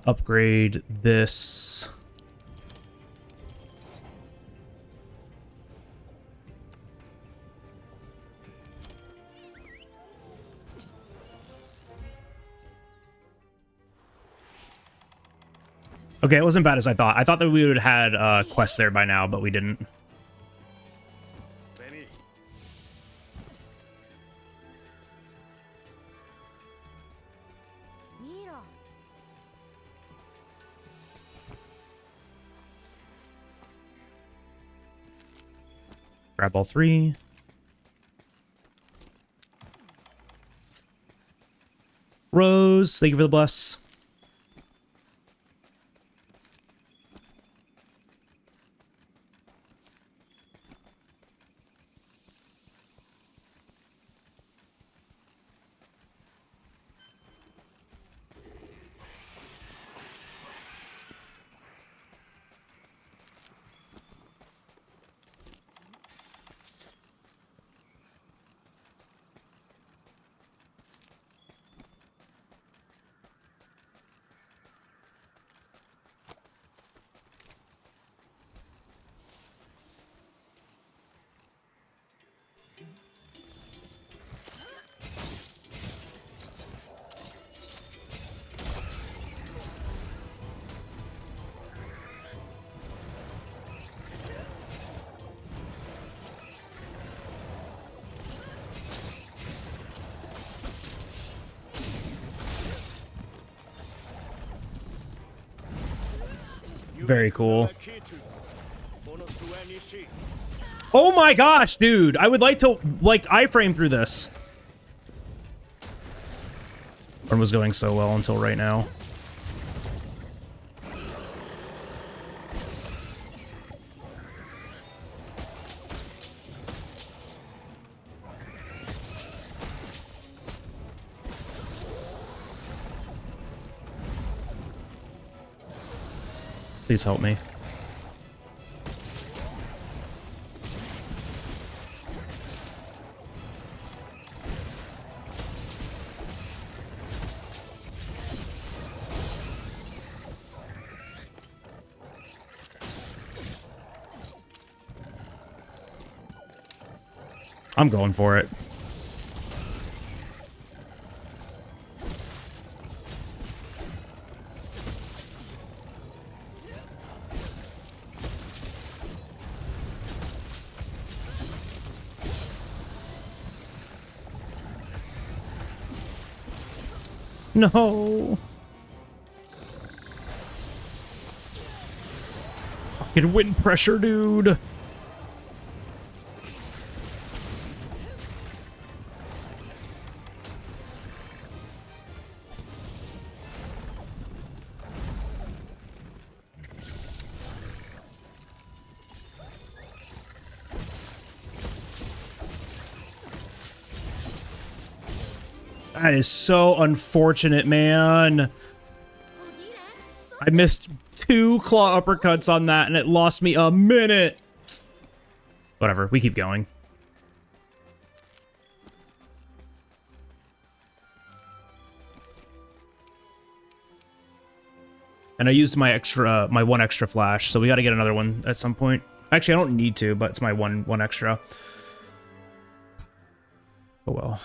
Upgrade this. Okay, it wasn't bad as I thought. I thought that we would have had quests there by now, but we didn't. Grab all three. Rose, thank you for the bless. Very cool. Oh my gosh, dude. I would like to, like, iframe through this. Run was going so well until right now. Please help me. I'm going for it. No. Fucking wind pressure, dude. That is so unfortunate, man. I missed 2 claw uppercuts on that, and it lost me a minute. Whatever, we keep going. And I used my one extra flash, so we got to get another one at some point. Actually, I don't need to, but it's my one extra. Oh well.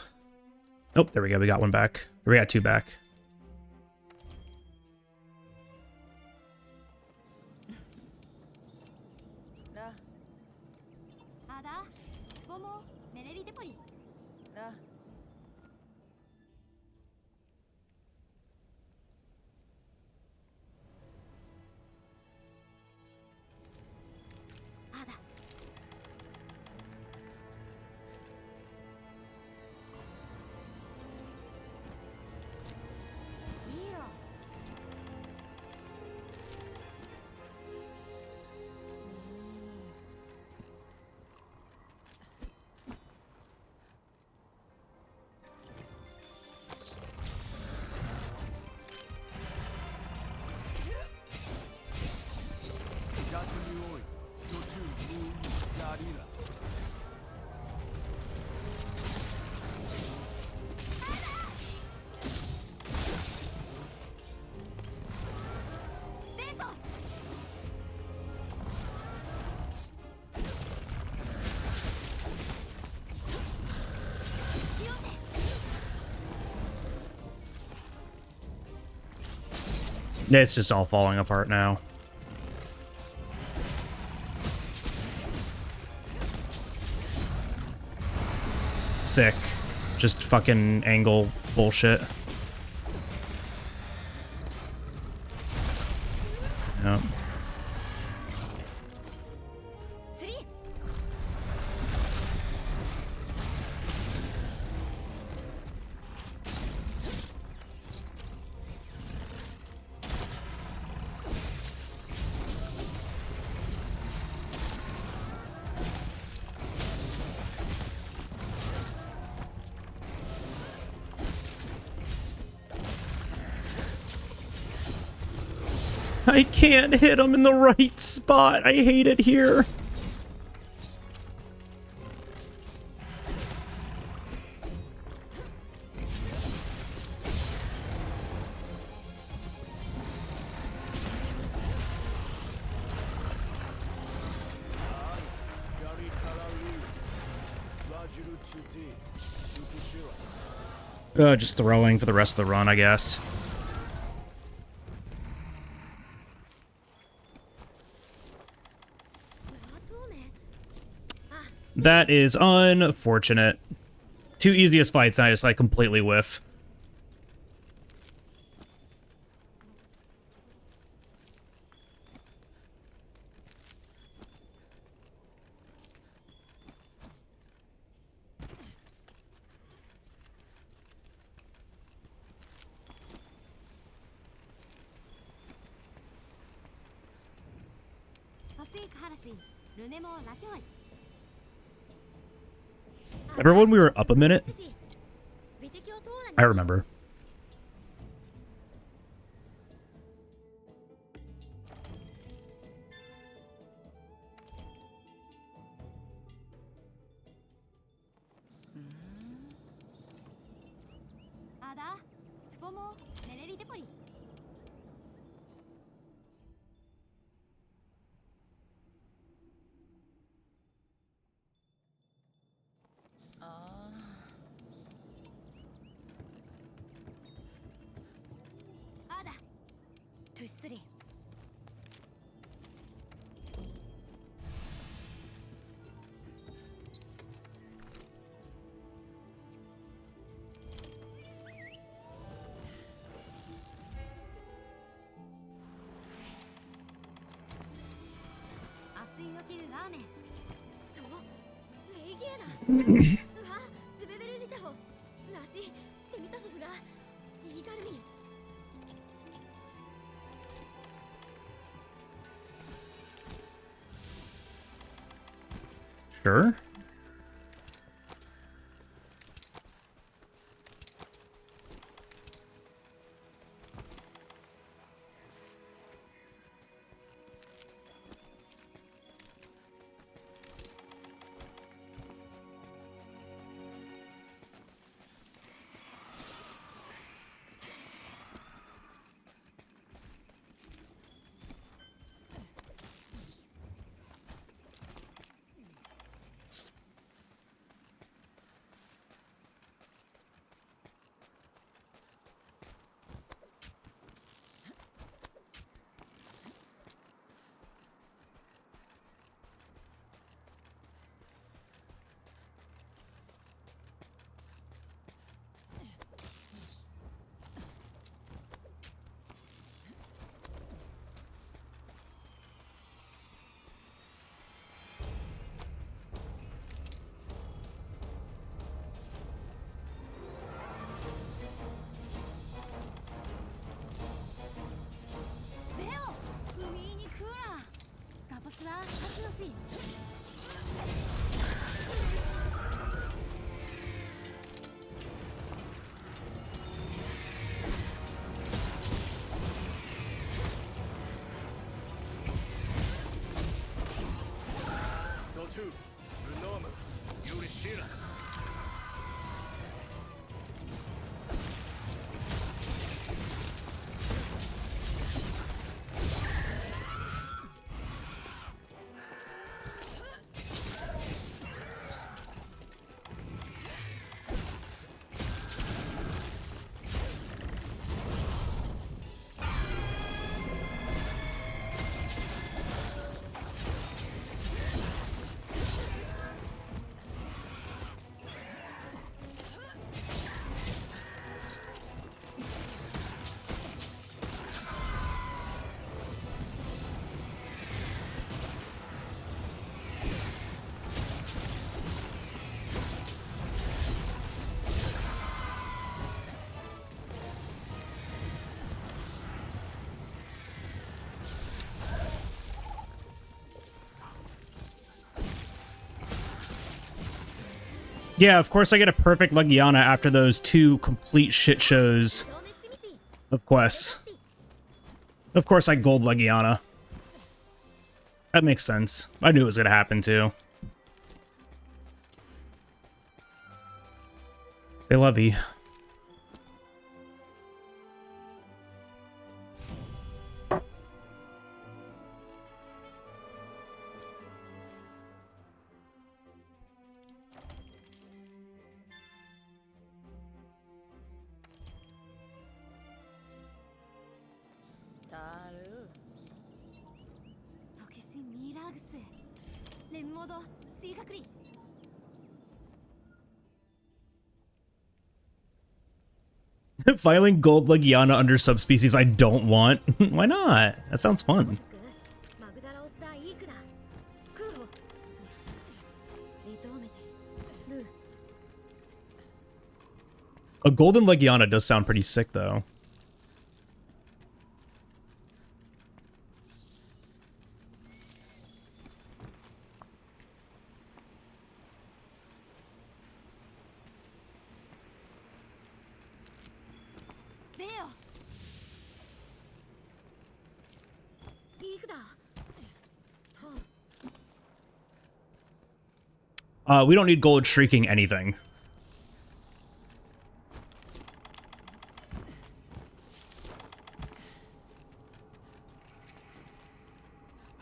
Nope, there we go. We got one back. We got two back. It's just all falling apart now. Sick. Just fucking angle bullshit. Yep. I can't hit him in the right spot. I hate it here. Just throwing for the rest of the run, I guess. That is unfortunate. Two easiest fights, and I just like completely whiff. Remember when we were up a minute? I remember. Sure. Yeah, of course I get a perfect Legiana after those 2 complete shit shows of quests. Of course I gold Legiana. That makes sense. I knew it was gonna happen too. Say lovey. Filing gold Legiana under subspecies I don't want. Why not? That sounds fun. A golden Legiana does sound pretty sick though. We don't need gold shrieking anything.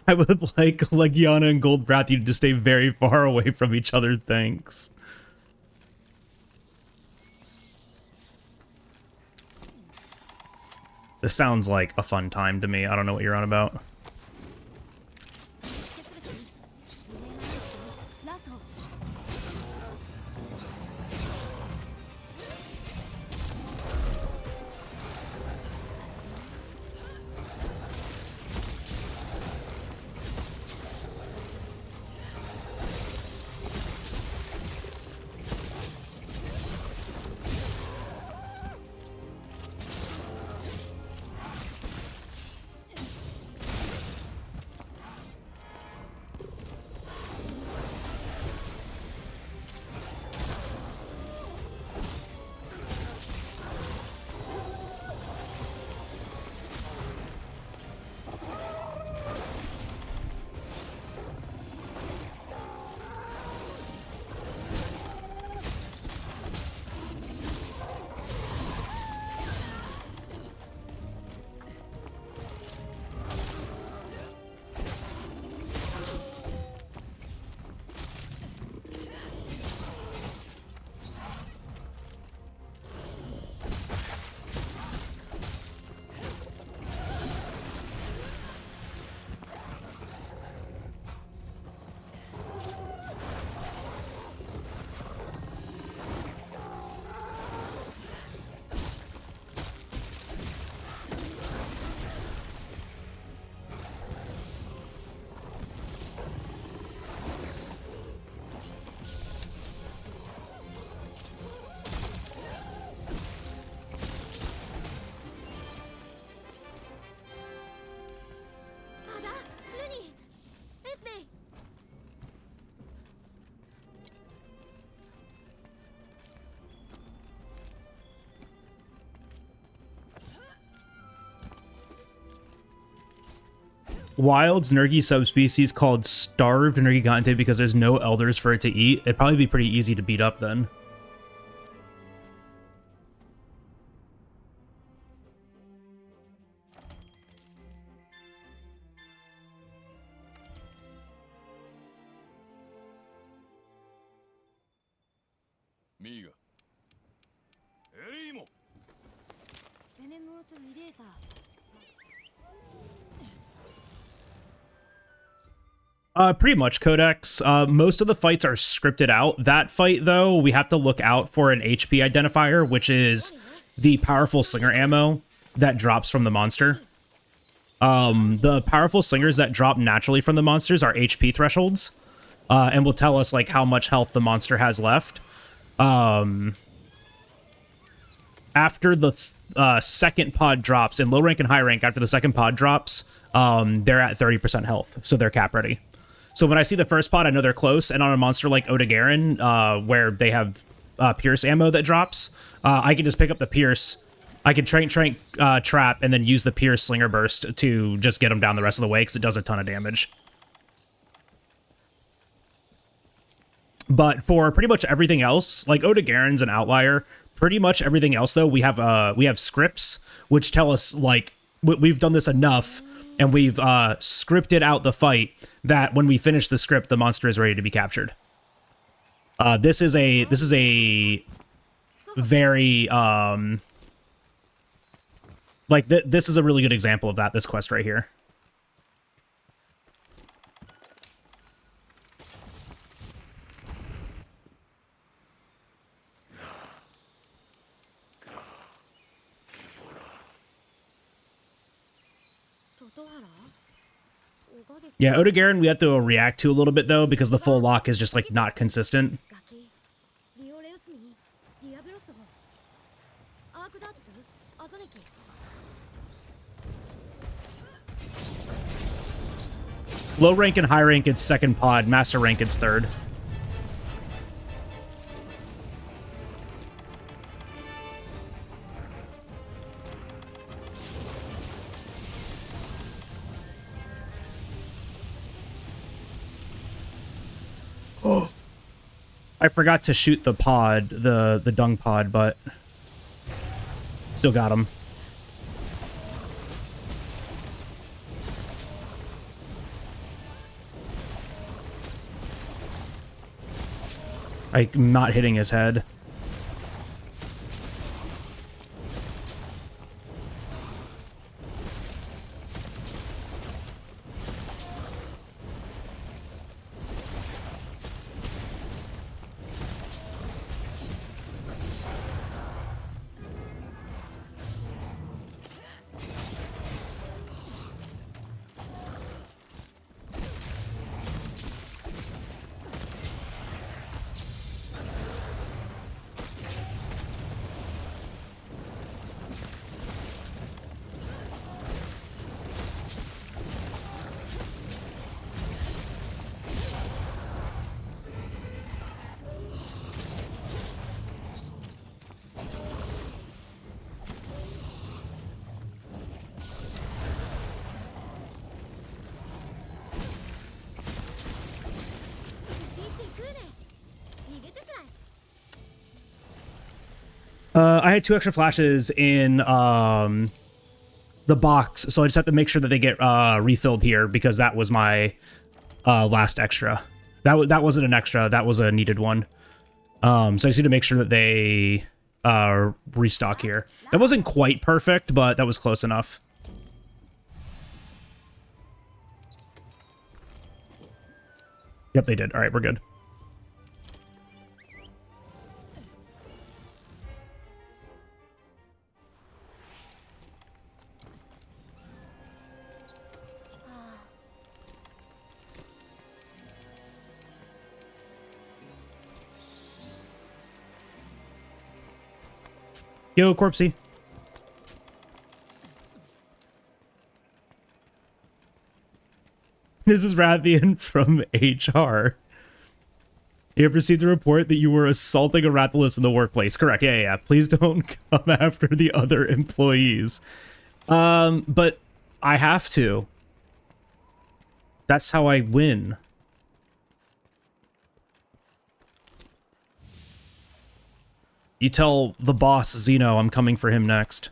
I would like Legiana and Gold Brathy to stay very far away from each other, thanks. This sounds like a fun time to me. I don't know what you're on about. Wild's Nergi subspecies called Starved Nergigante because there's no elders for it to eat. It'd probably be pretty easy to beat up then. Pretty much, Codex. Most of the fights are scripted out. That fight, though, we have to look out for an HP identifier, which is the powerful slinger ammo that drops from the monster. The powerful slingers that drop naturally from the monsters are HP thresholds, and will tell us, like, how much health the monster has left. After the second pod drops, in low rank and high rank, after the second pod drops, they're at 30% health, so they're cap ready. So when I see the first pod, I know they're close, and on a monster like Odegarin, where they have Pierce ammo that drops, I can just pick up the Pierce. I can trap, and then use the Pierce Slinger Burst to just get them down the rest of the way, because it does a ton of damage. But for pretty much everything else, like Odegarin's an outlier, pretty much everything else, though, we have scripts, which tell us, like, we've done this enough, and we've scripted out the fight that when we finish the script, the monster is ready to be captured. This is a very this is a really good example of that. This quest right here. Yeah, Odegarin we have to react to a little bit, though, because the full lock is just, like, not consistent. Low rank and high rank, it's second pod. Master rank, it's third. Oh, I forgot to shoot the pod, the dung pod, but still got him. I'm not hitting his head. I had 2 extra flashes in the box, so I just have to make sure that they get refilled here, because that was my last extra. That wasn't an extra, that was a needed one. So I just need to make sure that they restock here. That wasn't quite perfect, but that was close enough. Yep, they did. All right, we're good. Yo, Corpsey. This is Rathian from HR. You have received a report that you were assaulting a Rathalos in the workplace. Correct. Yeah. Please don't come after the other employees. But I have to. That's how I win. You tell the boss Zeno I'm coming for him next.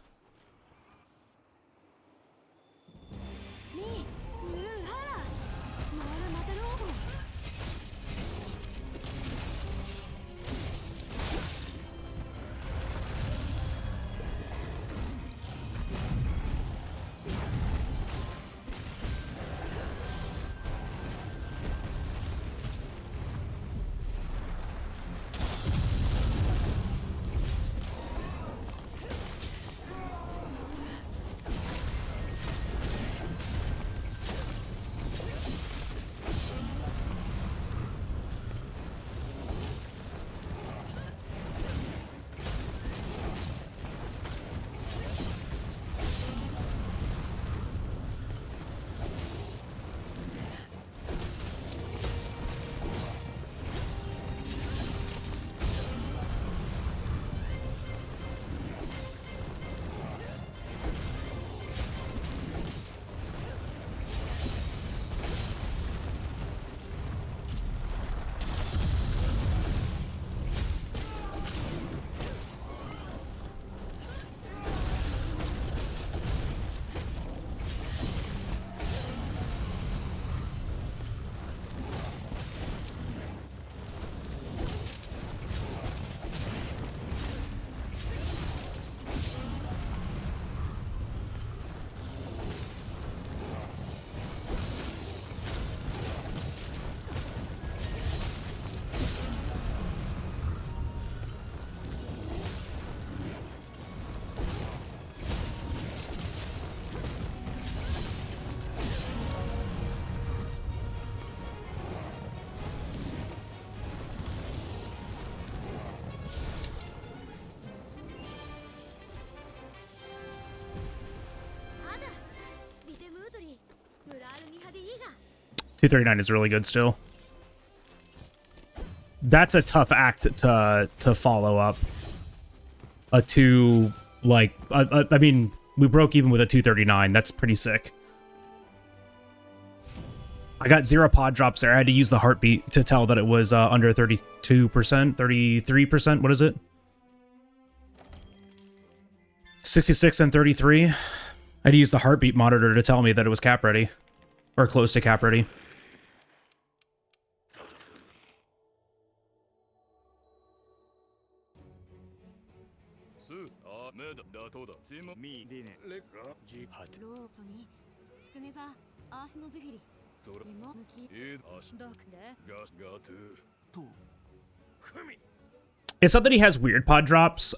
$239 is really good still. That's a tough act to follow up. A 2, like, I mean, we broke even with a 239. That's pretty sick. I got 0 pod drops there. I had to use the heartbeat to tell that it was under 32%, 33%. What is it? 66 and 33. I had to use the heartbeat monitor to tell me that it was cap ready. Or close to cap ready. It's not that he has weird pod drops.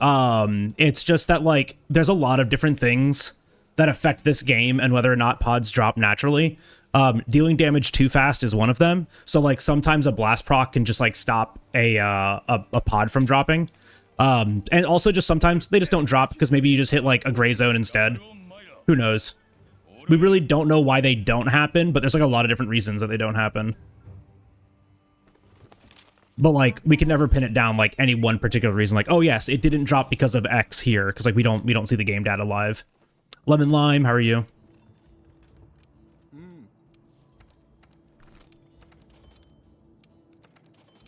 It's just that, like, there's a lot of different things that affect this game and whether or not pods drop naturally. Dealing damage too fast is one of them. So, like, sometimes a blast proc can just, like, stop a pod from dropping. And also just sometimes they just don't drop because maybe you just hit, like, a gray zone instead. Who knows? We really don't know why they don't happen, but there's, like, a lot of different reasons that they don't happen. But, like, we can never pin it down, like, any one particular reason. Like, oh, yes, it didn't drop because of X here. Because, like, we don't see the game data live. Lemon Lime, how are you?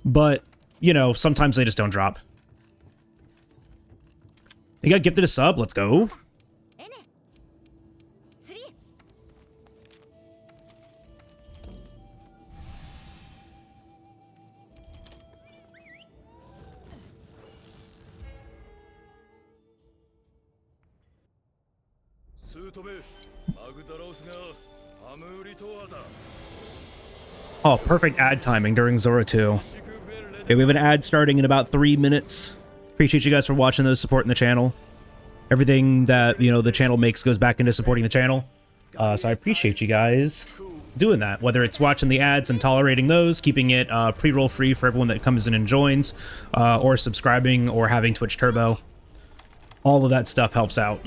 But, you know, sometimes they just don't drop. You got gifted a sub? Let's go. Oh, perfect ad timing during Zora 2. Okay, we have an ad starting in about 3 minutes. Appreciate you guys for watching those, supporting the channel. Everything that, you know, the channel makes goes back into supporting the channel. So I appreciate you guys doing that, whether it's watching the ads and tolerating those, keeping it pre-roll free for everyone that comes in and joins, or subscribing or having Twitch Turbo. All of that stuff helps out.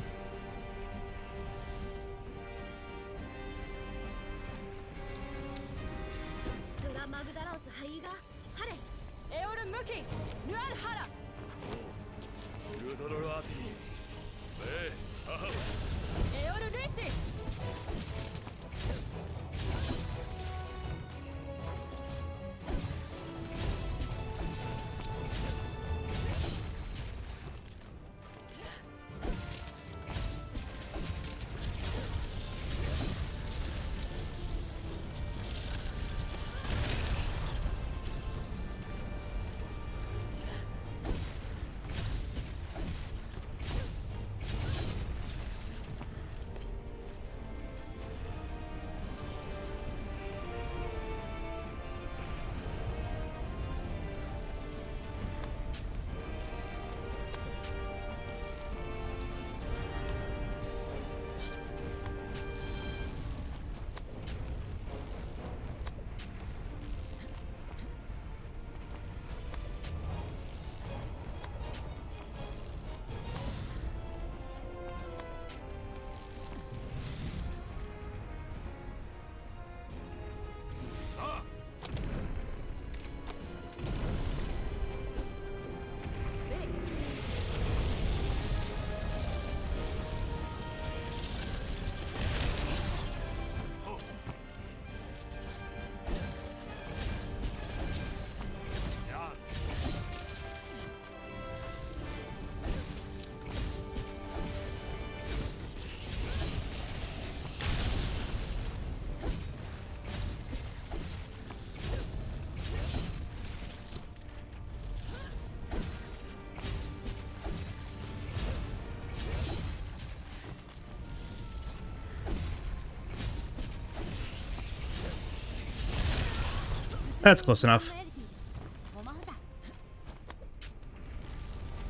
That's close enough.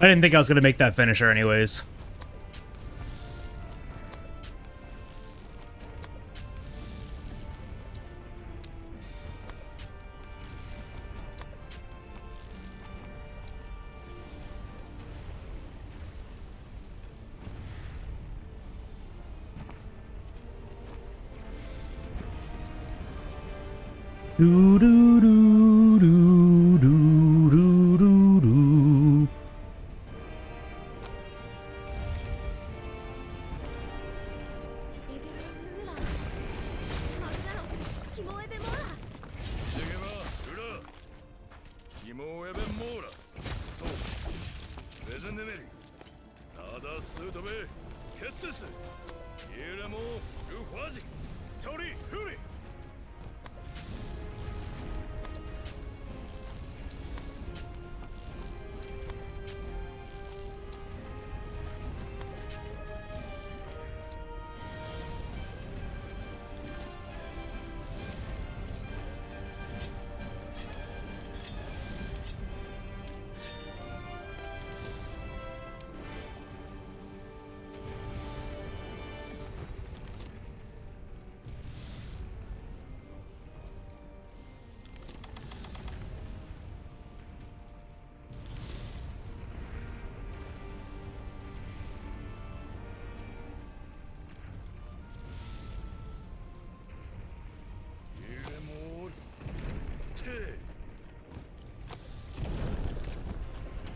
I didn't think I was going to make that finisher anyways. Do do do do do do do do.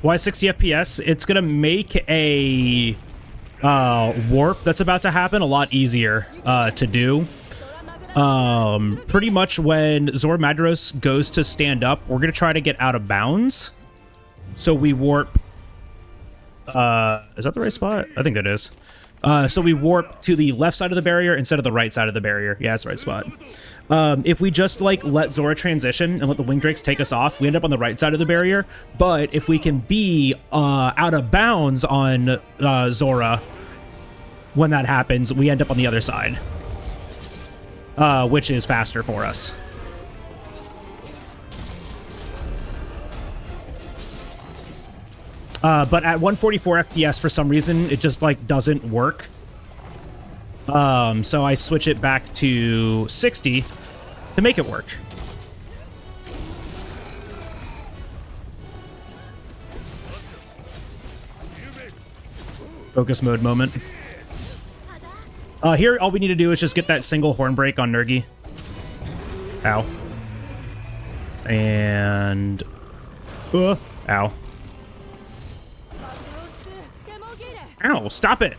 Why 60 FPS? It's gonna make a warp that's about to happen a lot easier to do. Pretty much when Zora MADRINAS goes to stand up, we're gonna try to get out of bounds. So we warp. Is that the right spot? I think that is. So we warp to the left side of the barrier instead of the right side of the barrier. Yeah, that's the right spot. If we just like let Zora transition and let the wing drakes take us off, we end up on the right side of the barrier. But if we can be out of bounds on Zora when that happens, we end up on the other side, which is faster for us. But at 144 FPS, for some reason, it just like doesn't work. So I switch it back to 60 to make it work. Focus mode moment. Here, all we need to do is just get that single horn break on Nergi. Ow. And... ow. Ow, stop it!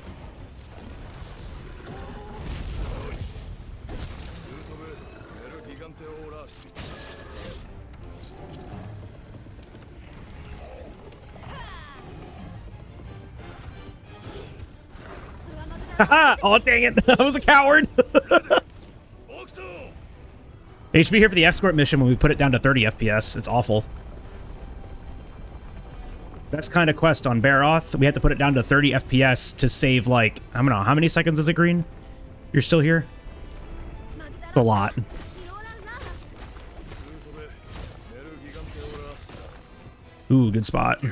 Haha! Oh, dang it! I was a coward! They should be here for the escort mission when we put it down to 30 FPS. It's awful. Best kind of quest on Baroth. We had to put it down to 30 FPS to save, like, I don't know, how many seconds is it, Green? You're still here? It's a lot. Ooh, good spot.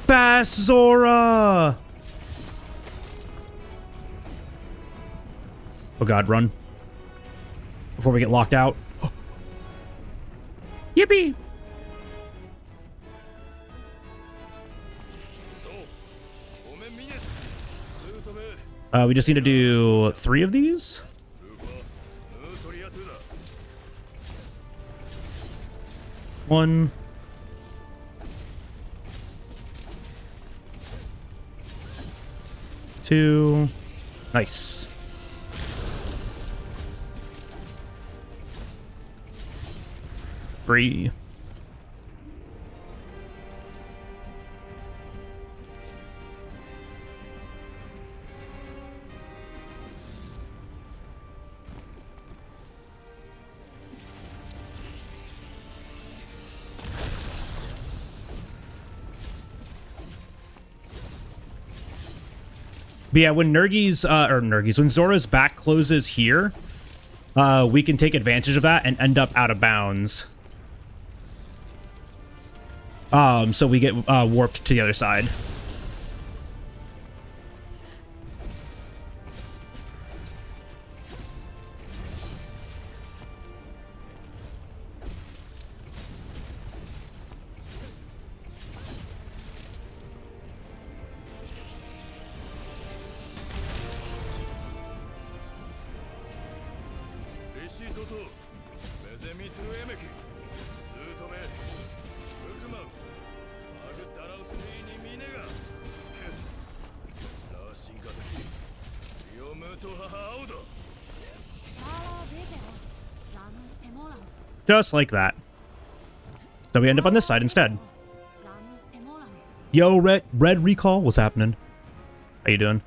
Fast Zora! Oh god, run. Before we get locked out. Yippee! We just need to do 3 of these. One. 2. Nice. Three. But yeah, when when Zora's back closes here, we can take advantage of that and end up out of bounds. So we get warped to the other side. Just like that. So we end up on this side instead. Yo, Red Recall, what's happening? How you doing?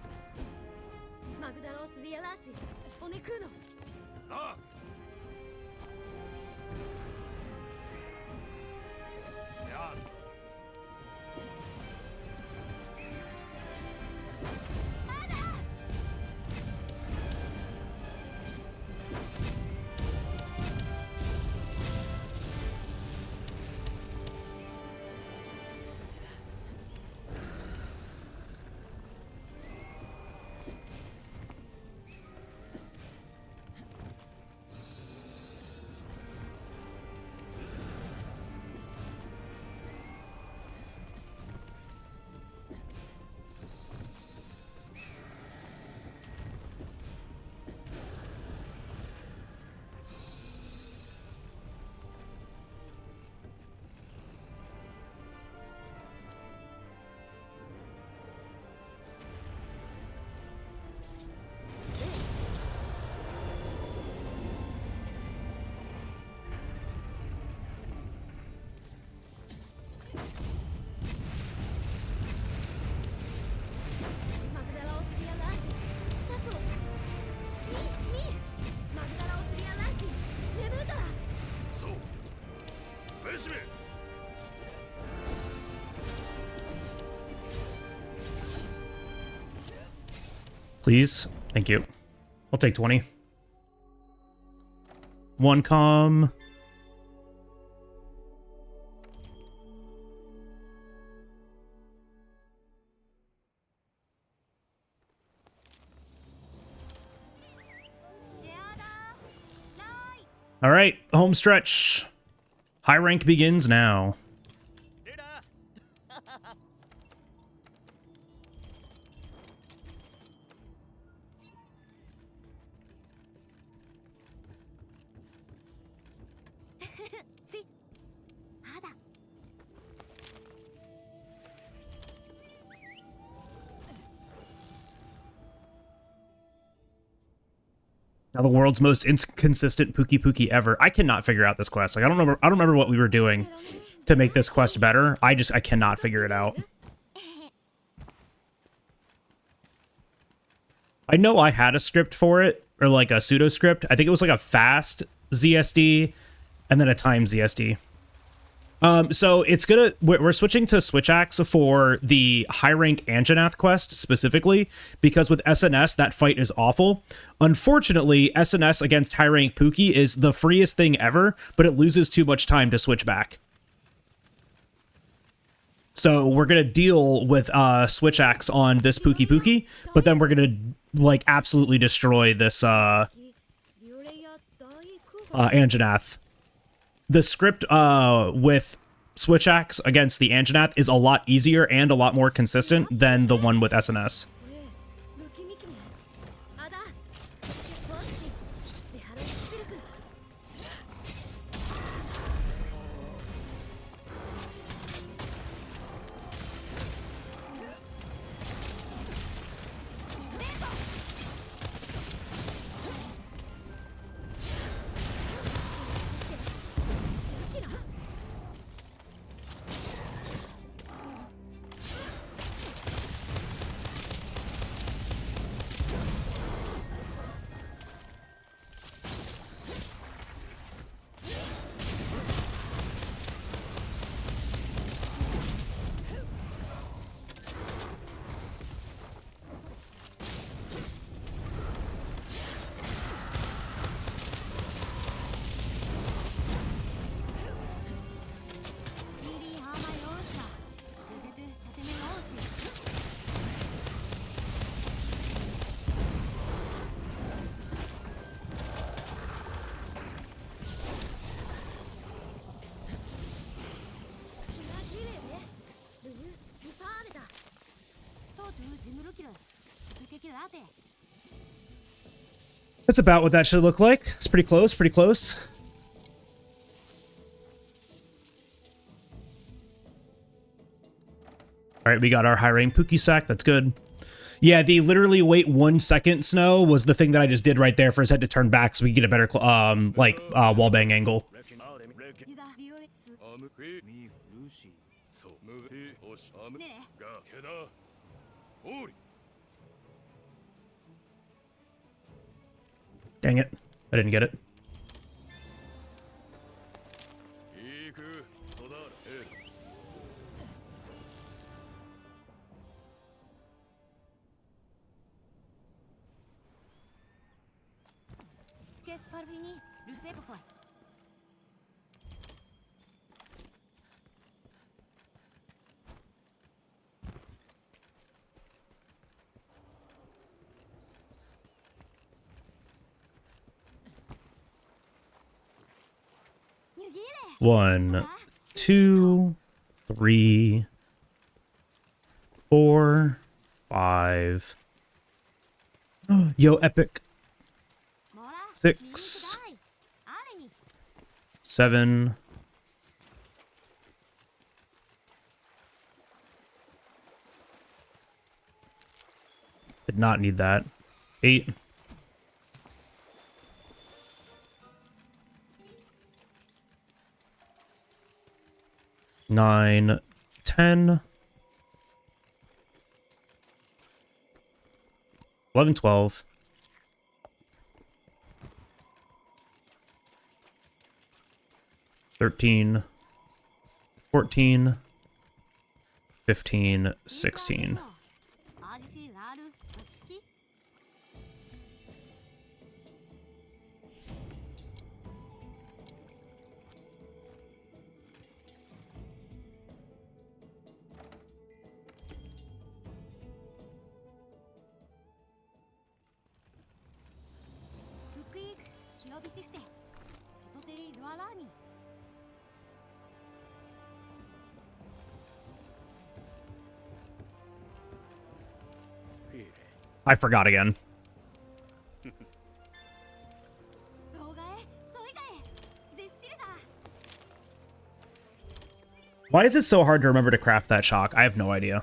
Please. Thank you. I'll take 20. One comm. All right, home stretch. High rank begins now. Now the world's most inconsistent Pookie ever. I cannot figure out this quest. Like I don't remember what we were doing to make this quest better. I cannot figure it out. I know I had a script for it, or like a pseudo script. I think it was like a fast ZSD and then a time ZSD. So it's we're switching to Switch Axe for the high rank Anjanath quest specifically, because with SNS, that fight is awful. Unfortunately, SNS against high rank Pookie is the freest thing ever, but it loses too much time to switch back. So we're going to deal with Switch Axe on this Pookie, but then we're going to like absolutely destroy this Anjanath. The script with Switch Axe against the Anjanath is a lot easier and a lot more consistent than the one with SNS. That's about what that should look like. It's pretty close, pretty close. All right, we got our high rank Pookie sack. That's good. Yeah, the literally wait 1 second snow was the thing that I just did right there for his head to turn back so we get a better wall bang angle. Dang it. I didn't get it. One, 2, 3, 4, 5. Yo, epic. 6, 7. Did not need that. 8. 9, 10, 11, 12, 13, 14, 15, 16. I forgot again. Why is it so hard to remember to craft that chalk? I have no idea.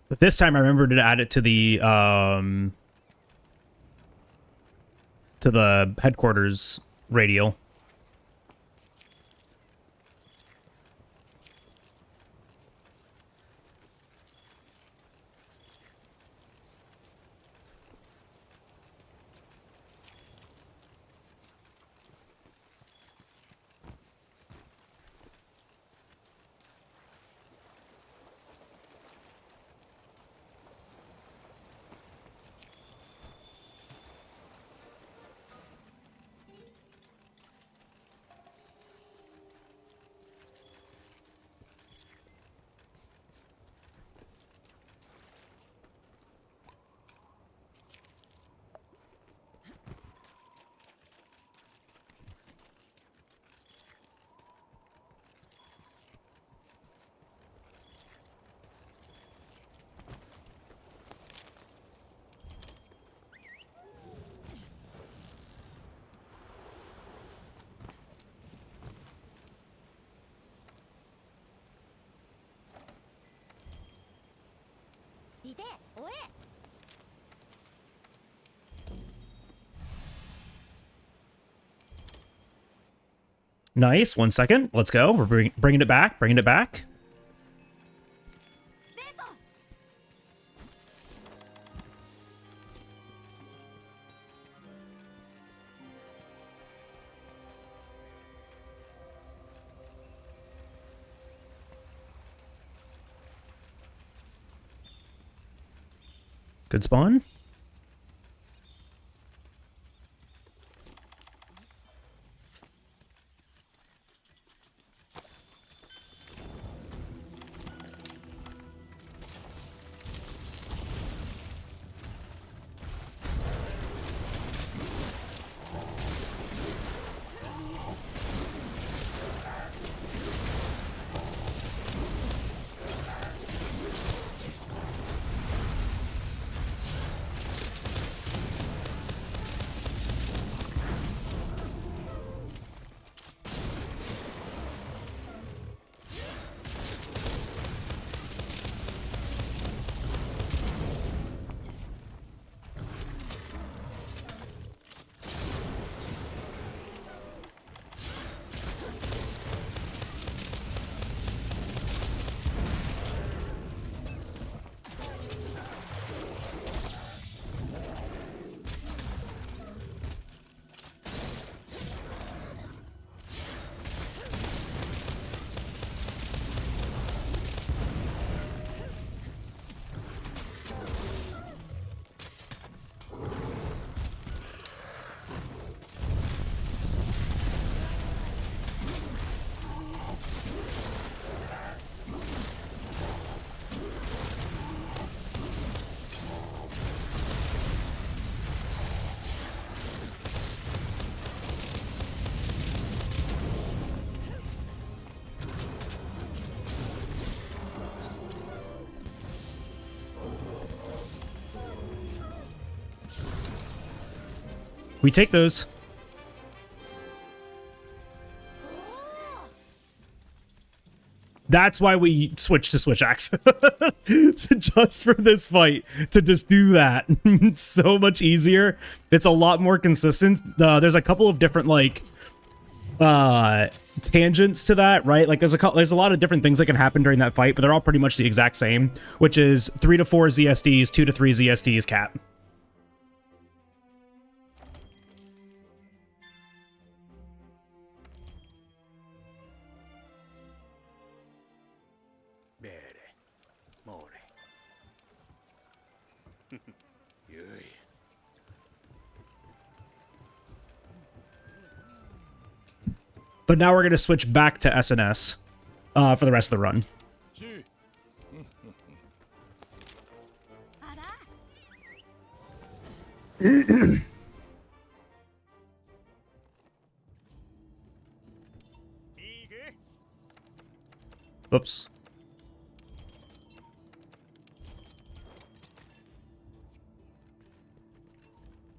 But this time I remembered to add it to the headquarters radial. Nice. 1 second. Let's go. We're bringing it back. Bringing it back. Good spawn. We take those. That's why we switched to Switch Axe. So just for this fight, to just do that. It's so much easier. It's a lot more consistent. There's a couple of different, like, tangents to that, right? Like, there's a lot of different things that can happen during that fight, but they're all pretty much the exact same, which is 3 to 4 ZSDs, 2 to 3 ZSDs, cat. But now we're going to switch back to SNS for the rest of the run. Oops.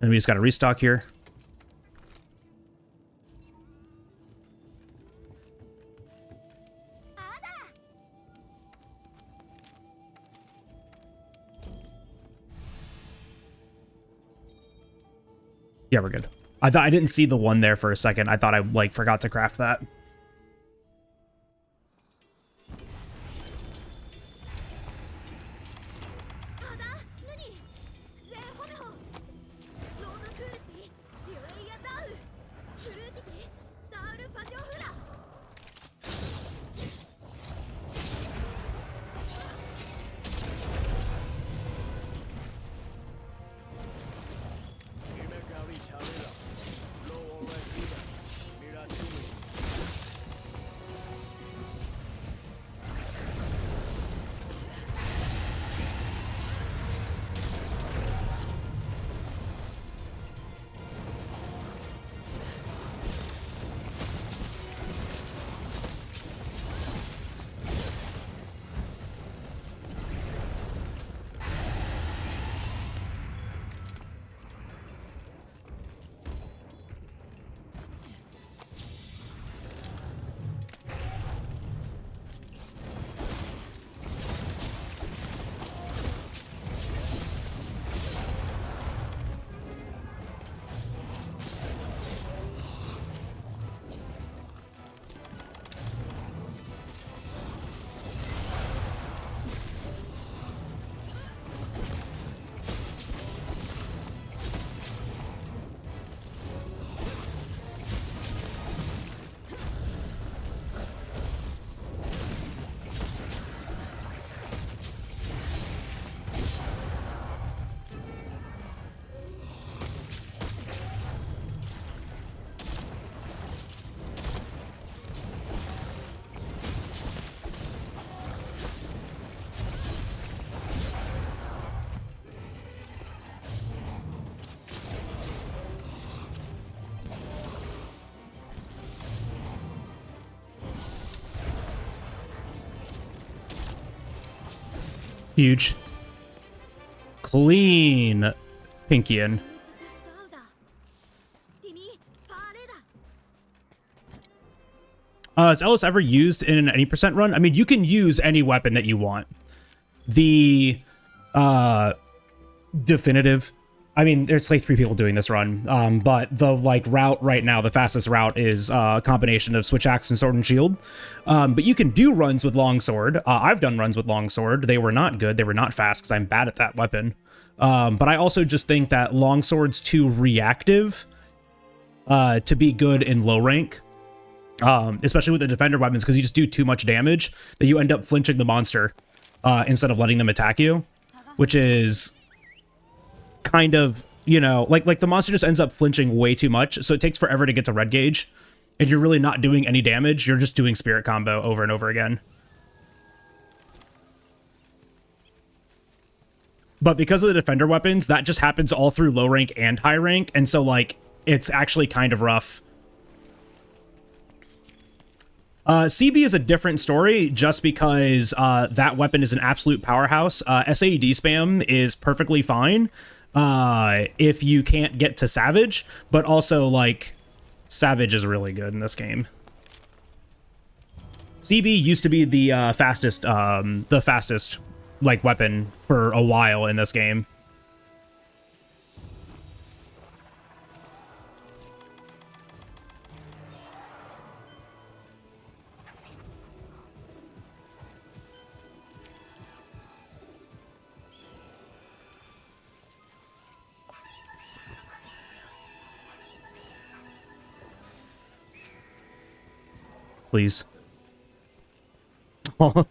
And we just got to restock here. Yeah, we're good. I thought I didn't see the one there for a second. I thought I, like, forgot to craft that. Huge. Clean Pinkian. Is Ellis ever used in an any percent run? I mean, you can use any weapon that you want. The definitive, I mean, there's like 3 people doing this run, but the like route right now, the fastest route is a combination of Switch Axe and Sword and Shield. But you can do runs with Longsword. I've done runs with Longsword. They were not good. They were not fast because I'm bad at that weapon. But I also just think that Longsword's too reactive to be good in low rank. Especially with the defender weapons, because you just do too much damage that you end up flinching the monster instead of letting them attack you, which is kind of, you know, like the monster just ends up flinching way too much, so it takes forever to get to red gauge, and you're really not doing any damage. You're just doing spirit combo over and over again. But because of the defender weapons, that just happens all through low rank and high rank, and so like it's actually kind of rough. CB is a different story just because that weapon is an absolute powerhouse. SAED spam is perfectly fine, if you can't get to Savage, but also like Savage is really good in this game. CB used to be the fastest like weapon for a while in this game. Please. All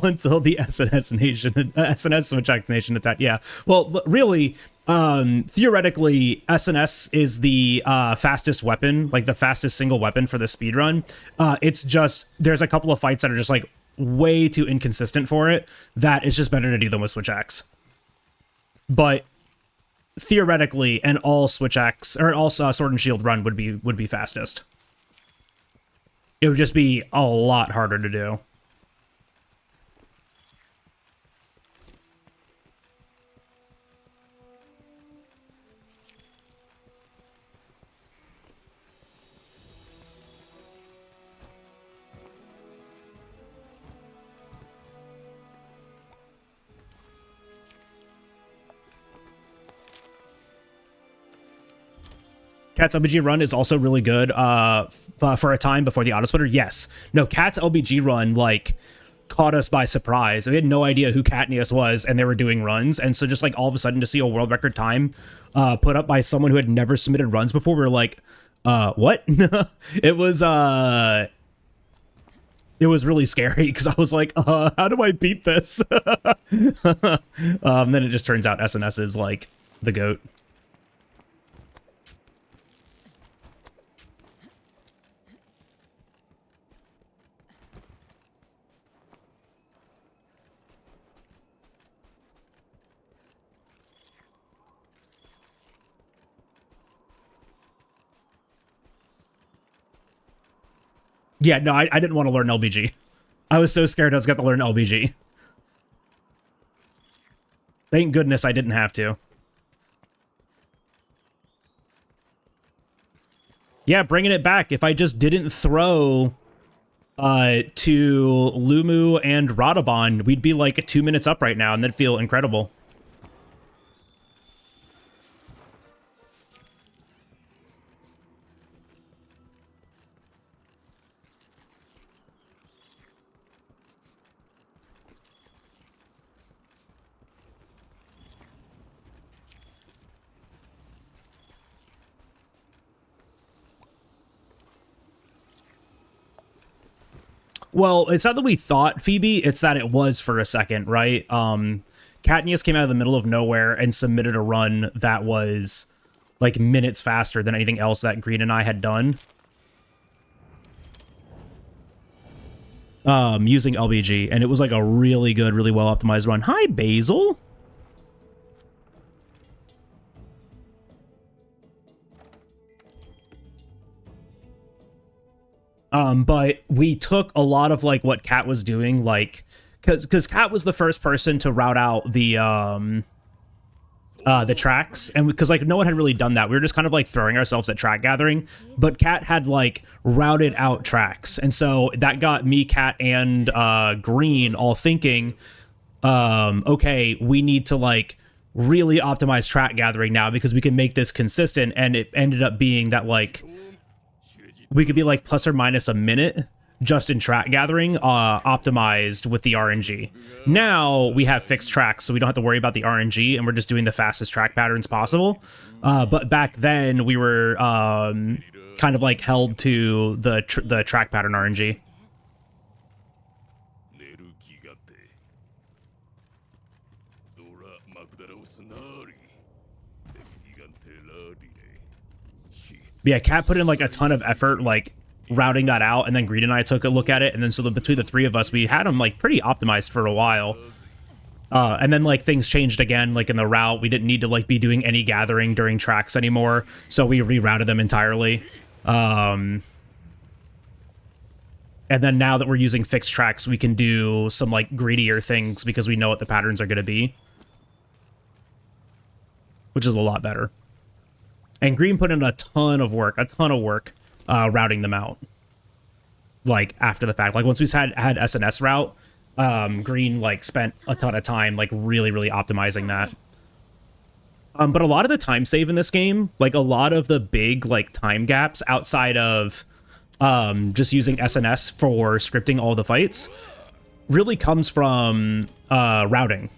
until the SNS Switch Nation attack. Yeah. Well, really, theoretically, SNS is the fastest weapon, like the fastest single weapon for the speedrun. It's just, there's a couple of fights that are just like way too inconsistent for it, that it's just better to do them with Switch Axe. But theoretically, an all Switch Axe, or all Sword and Shield run would be fastest. It would just be a lot harder to do. Cat's LBG run is also really good for a time before the auto splitter. Yes. No, Cat's LBG run, like, caught us by surprise. We had no idea who Katniss was, and they were doing runs. And so just, like, all of a sudden to see a world record time put up by someone who had never submitted runs before, we were like, what? It was really scary, because I was like, how do I beat this? Then it just turns out SNS is, like, the GOAT. Yeah, no, I didn't want to learn LBG. I was so scared I was going to learn LBG. Thank goodness I didn't have to. Yeah, bringing it back. If I just didn't throw to Lumu and Radobon, we'd be like 2 minutes up right now, and that'd feel incredible. Well, it's not that we thought Phoebe, it's that it was for a second, right? Katniss came out of the middle of nowhere and submitted a run that was like minutes faster than anything else that Green and I had done. Using LBG, and it was like a really good, really well optimized run. Hi, Basil. But we took a lot of like what Kat was doing, like, because Kat was the first person to route out the tracks, and because like no one had really done that, we were just kind of like throwing ourselves at track gathering. But Kat had like routed out tracks, and so that got me, Kat, and Green all thinking, okay, we need to like really optimize track gathering now because we can make this consistent. And it ended up being that like we could be like plus or minus a minute just in track gathering, optimized with the RNG. Now we have fixed tracks, so we don't have to worry about the RNG, and we're just doing the fastest track patterns possible. But back then we were kind of like held to the track pattern RNG. Yeah, Kat put in like a ton of effort, like routing that out, and then Green and I took a look at it, and then so between the three of us, we had them like pretty optimized for a while. And then like things changed again, like in the route, we didn't need to like be doing any gathering during tracks anymore, so we rerouted them entirely. And then now that we're using fixed tracks, we can do some like greedier things because we know what the patterns are going to be. which is a lot better. And Green put in a ton of work routing them out. Like after the fact, like once we had SNS route, Green like spent a ton of time like really optimizing that. But a lot of the time save in this game, like a lot of the big like time gaps outside of just using SNS for scripting all the fights, really comes from routing.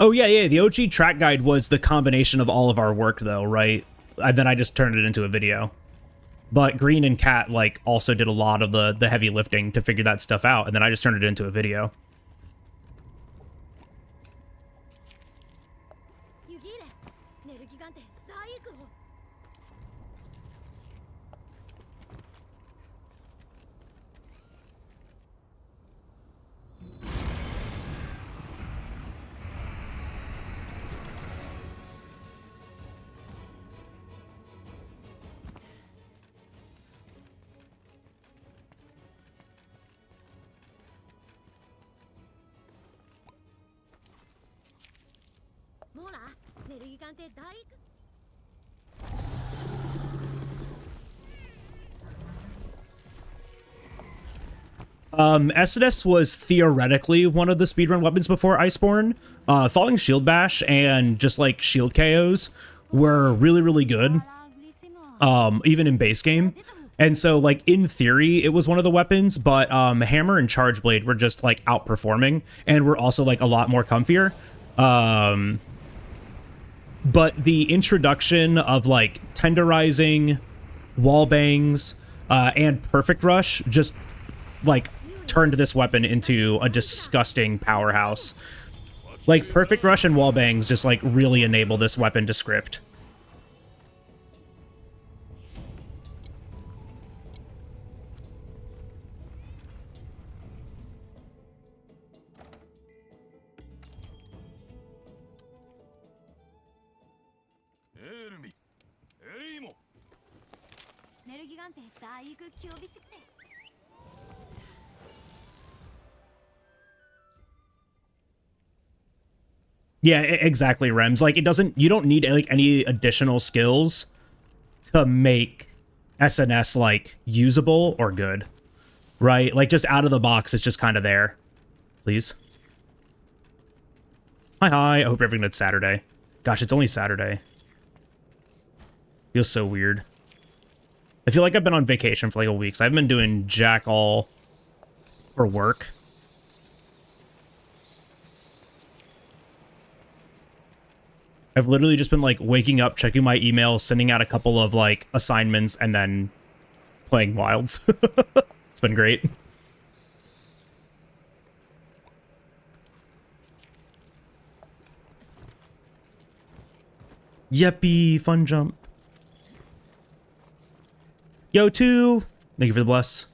Oh, yeah, the OG track guide was the combination of all of our work, though, right? And then I just turned it into a video. But Green and Cat, like, also did a lot of the heavy lifting to figure that stuff out, and then I just turned it into a video. SNS was theoretically one of the speedrun weapons before Iceborne. Falling Shield Bash and just like shield KOs were really good, even in base game. And so like in theory it was one of the weapons, but Hammer and Charge Blade were just like outperforming and were also like a lot more comfier. But the introduction of like tenderizing, wall bangs, and perfect rush just like turned this weapon into a disgusting powerhouse. Like perfect rush and wall bangs just like really enable this weapon to script. Yeah, exactly, Rems. Like, you don't need, like, any additional skills to make SNS, like, usable or good, right? Like, just out of the box, it's just kind of there. Please. Hi. I hope you're having a good Saturday. Gosh, it's only Saturday. Feels so weird. I feel like I've been on vacation for, like, a week, so I haven't been doing jack all for work. I've literally just been, like, waking up, checking my email, sending out a couple of, like, assignments, and then playing Wilds. It's been great. Yeppy, fun jump. Yo, too. Thank you for the bless.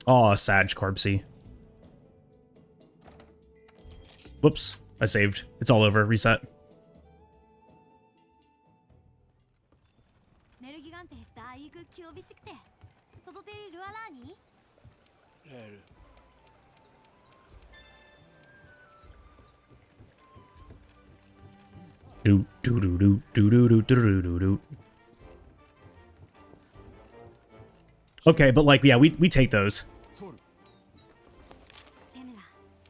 Oh, Sag Corpsey. Whoops, I saved. It's all over. Reset. Okay, but like, yeah, we take those.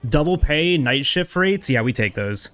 Double pay night shift rates? Yeah, we take those.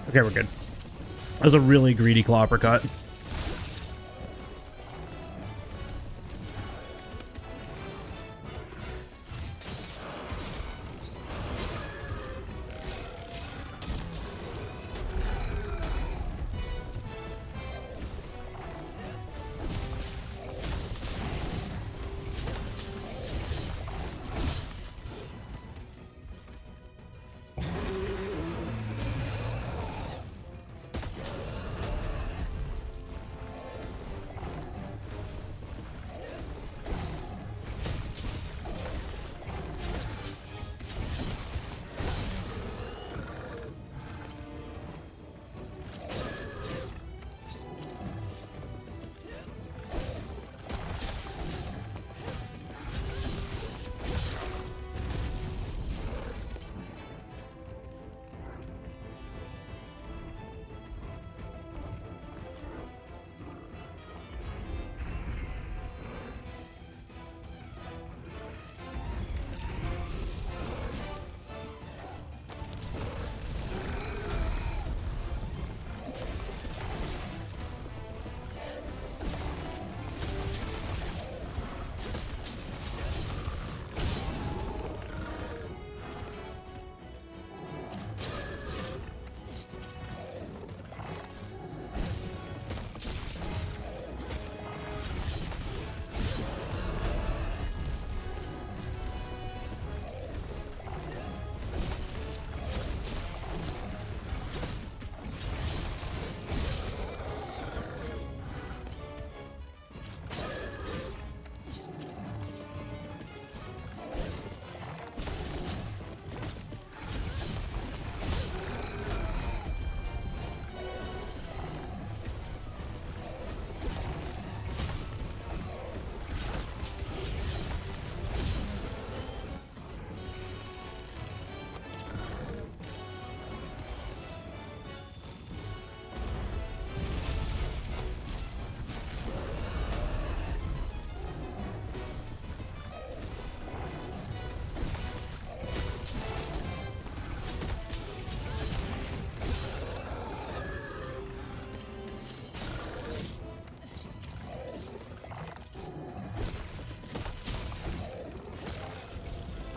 Okay, we're good. That was a really greedy claw uppercut.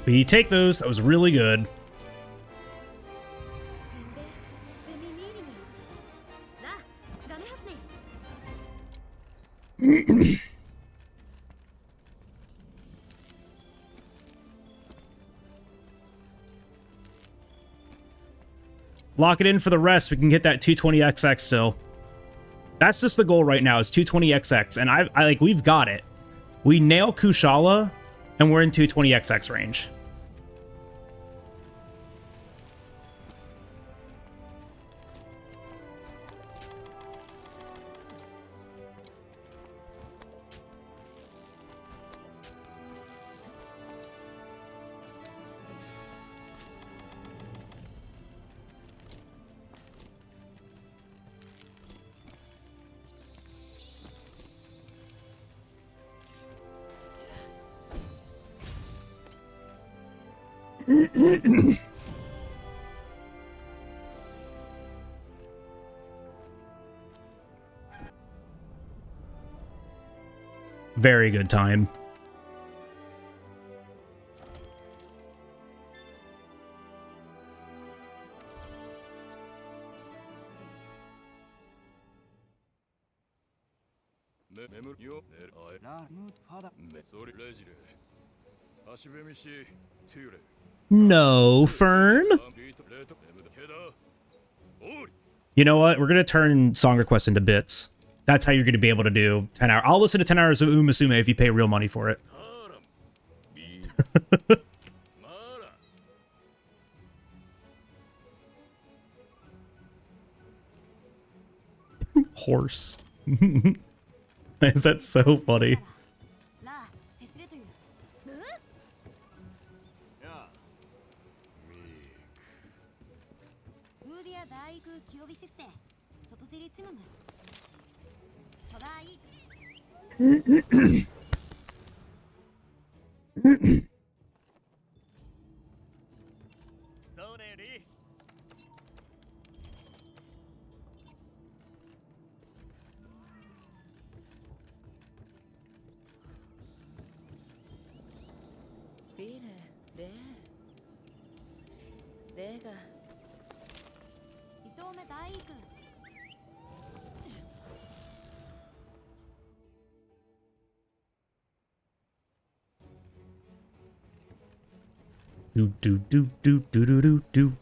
We take those. That was really good. Lock it in for the rest. We can get that 220XX still. That's just the goal right now, is 220XX, and I like, we've got it. We nail Kushala, and we're in 220XX range. Very good time. No, Fern. You know what? We're going to turn song requests into bits. That's how you're going to be able to do 10 hours. I'll listen to 10 hours of Umasume if you pay real money for it. Horse. Is that so funny? Do do do do do do do do.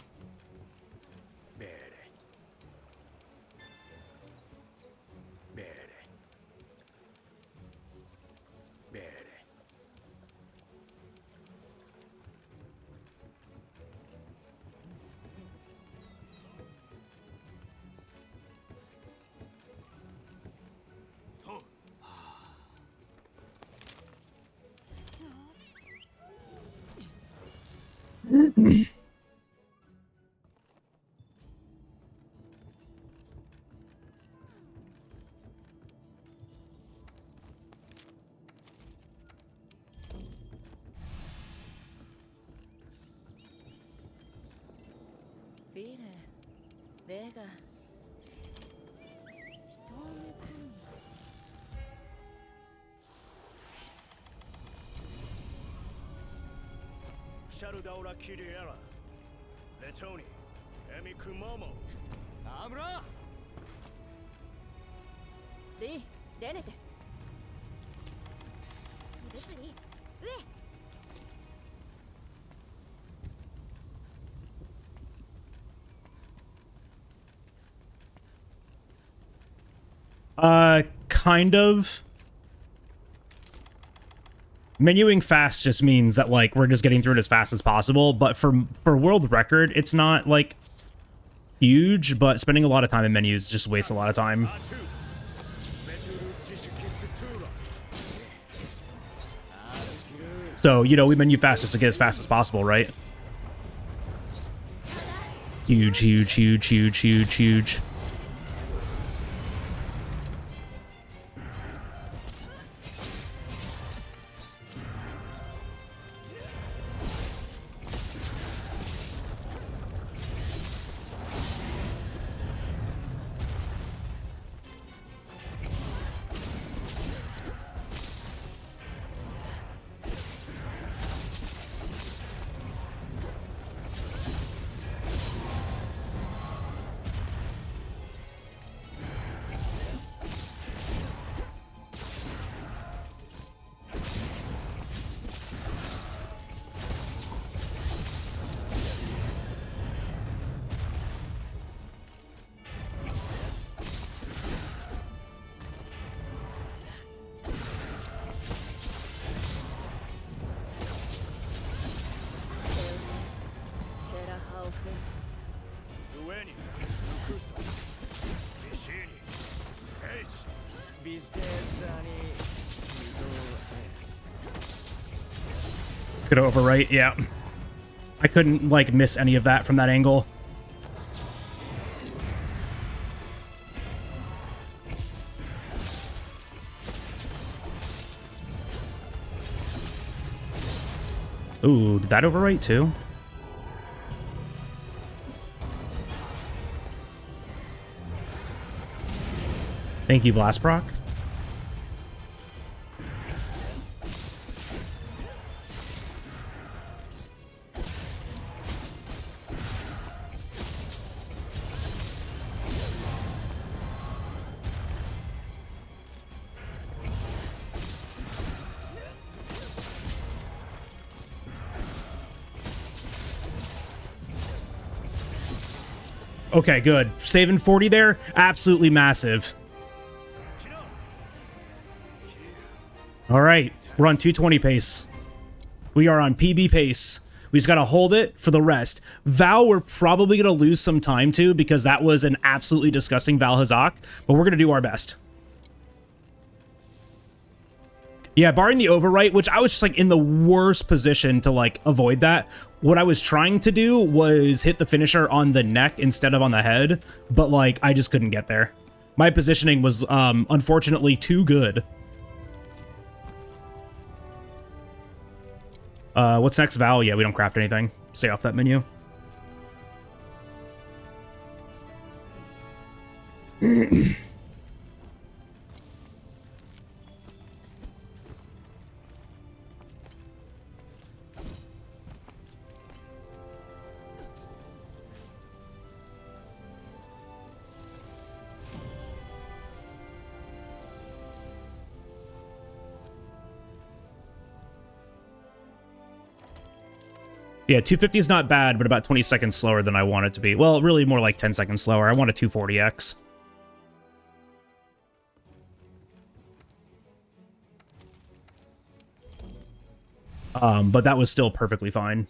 Kind of. Menuing fast just means that, like, we're just getting through it as fast as possible, but for world record, it's not, like, huge, but spending a lot of time in menus just wastes a lot of time. So, you know, we menu fast just to get as fast as possible, right? Huge, huge, huge, huge, huge, huge. It's gonna overwrite, yeah. I couldn't, like, miss any of that from that angle. Ooh, did that overwrite too? Thank you, Blast Proc. Okay, good. Saving 40 there, absolutely massive. All right, we're on 220 pace. We are on PB pace. We just got to hold it for the rest. Val, we're probably going to lose some time to because that was an absolutely disgusting Val Hazak, but we're going to do our best. Yeah, barring the overwrite, which I was just like in the worst position to like avoid that. What I was trying to do was hit the finisher on the neck instead of on the head, but like I just couldn't get there. My positioning was unfortunately too good. What's next, Val? Yeah, we don't craft anything. Stay off that menu. Yeah, 250 is not bad, but about 20 seconds slower than I want it to be. Well, really more like 10 seconds slower. I want a 240x. But that was still perfectly fine.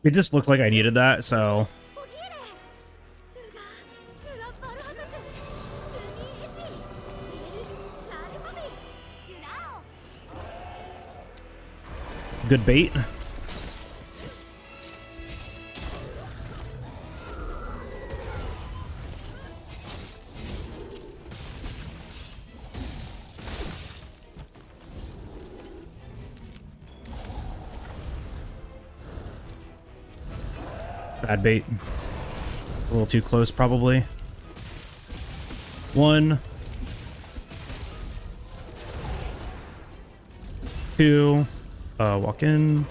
It just looked like I needed that, so... Good bait. Bad bait. It's a little too close, probably. 1, 2. Walk in.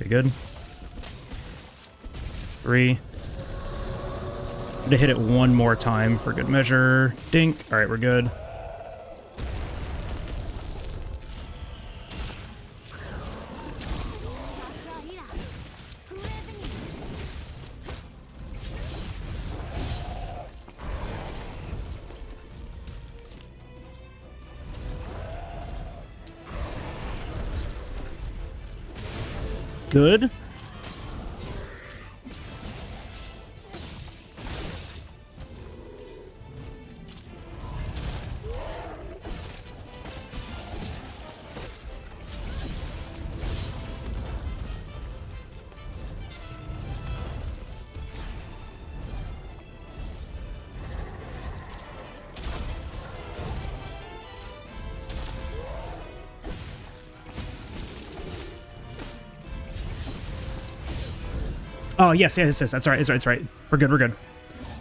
Okay, good. 3. I'm gonna hit it one more time for good measure. Dink. All right, we're good. Good. Oh, yes, yes, yes, that's right, that's right, that's right. We're good, we're good.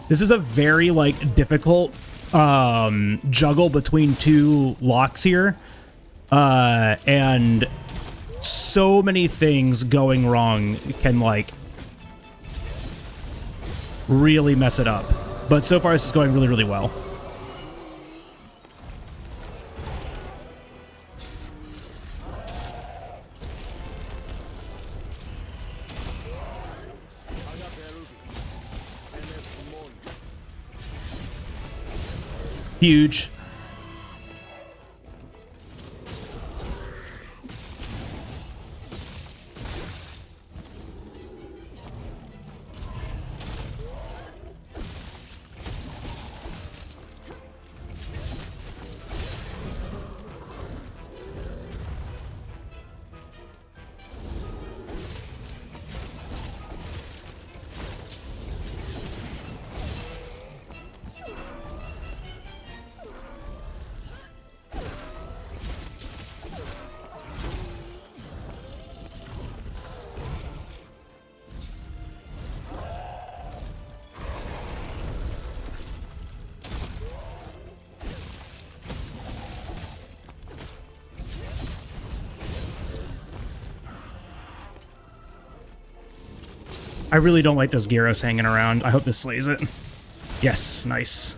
This is a very, like, difficult juggle between two locks here. And so many things going wrong can, like, really mess it up. But so far, this is going really, really well. Huge. I really don't like this Gyros hanging around. I hope this slays it. Yes, nice.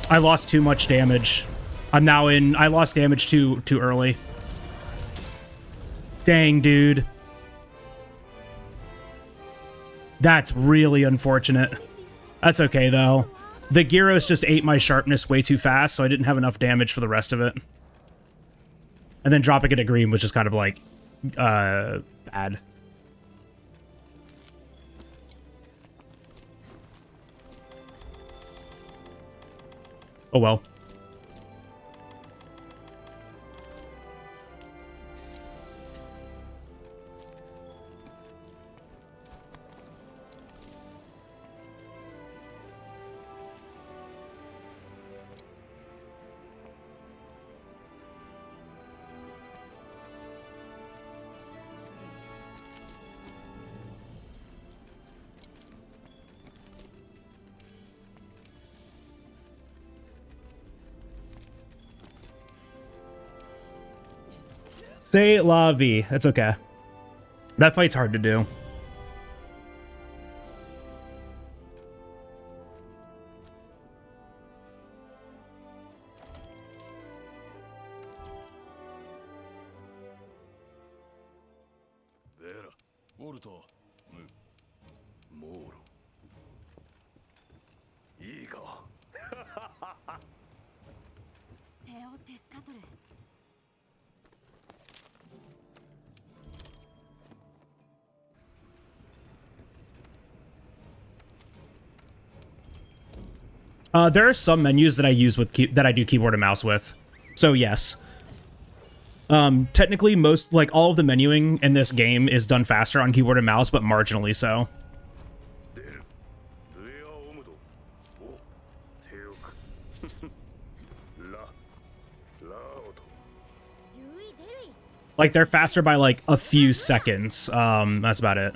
I lost too much damage. I'm now in... I lost damage too early. Dang, dude. That's really unfortunate. That's okay, though. The Gyros just ate my sharpness way too fast, so I didn't have enough damage for the rest of it. And then dropping it at green was just kind of like... bad. Oh well. Say la vie. It's okay. That fight's hard to do. There are some menus that I use with that I do keyboard and mouse with. So yes. Technically most, like all of the menuing in this game is done faster on keyboard and mouse, but marginally so. Like they're faster by like a few seconds. That's about it.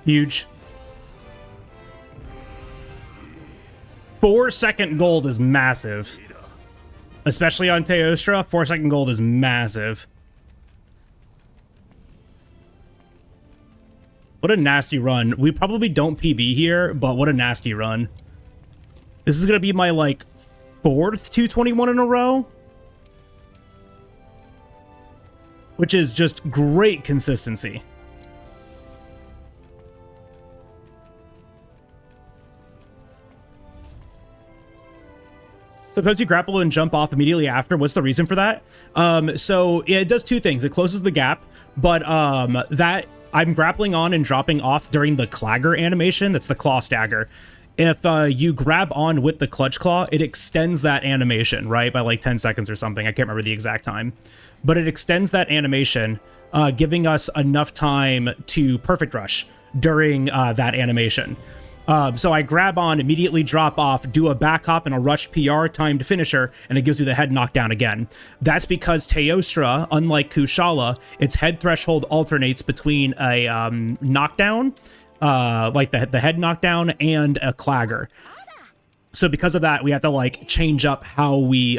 Huge. 4-second gold is massive. Especially on Teostra, 4-second gold is massive. What a nasty run. We probably don't PB here, but what a nasty run. This is going to be my, like, 4th 221 in a row. Which is just great consistency. Suppose you grapple and jump off immediately after. What's the reason for that? So it does two things. It closes the gap, but that I'm grappling on and dropping off during the clagger animation. That's the claw stagger. If you grab on with the clutch claw, it extends that animation, right? By like 10 seconds or something. I can't remember the exact time. But it extends that animation, giving us enough time to perfect rush during that animation. So I grab on, immediately drop off, do a back hop and a rush PR timed finisher, and it gives me the head knockdown again. That's because Teostra, unlike Kushala, its head threshold alternates between a knockdown, like the head knockdown, and a clagger. So because of that, we have to like change up how we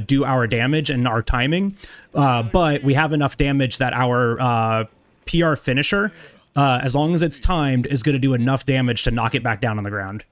do our damage and our timing. But we have enough damage that our PR finisher, as long as it's timed, is going to do enough damage to knock it back down on the ground.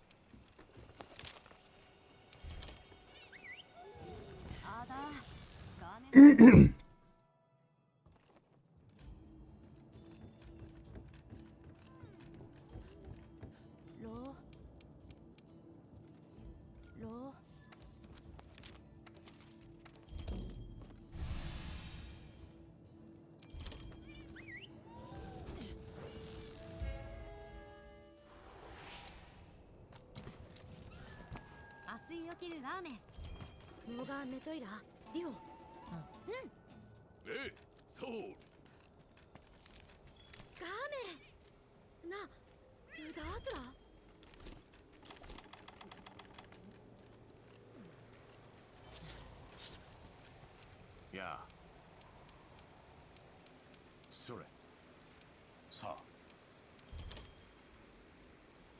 Yeah. それ。さあ。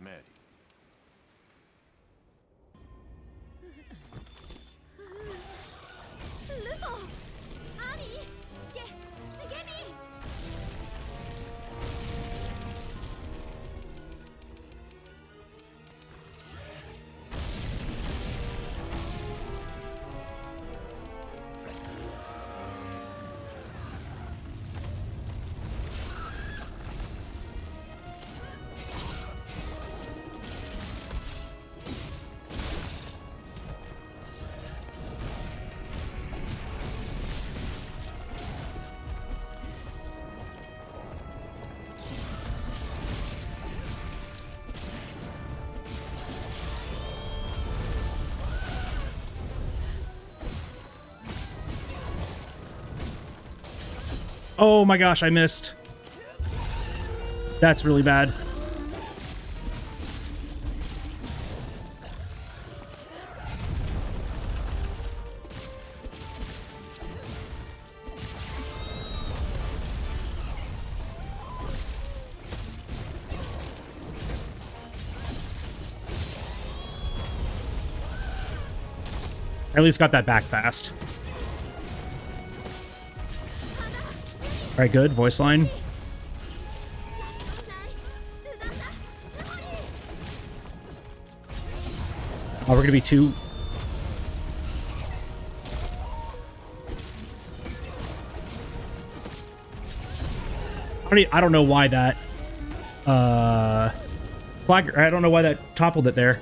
メリー。Oh my gosh, I missed. That's really bad. I at least got that back fast. All right, good. Voice line. Oh, we're going to be two. I don't know why that flag, I don't know why that toppled it there.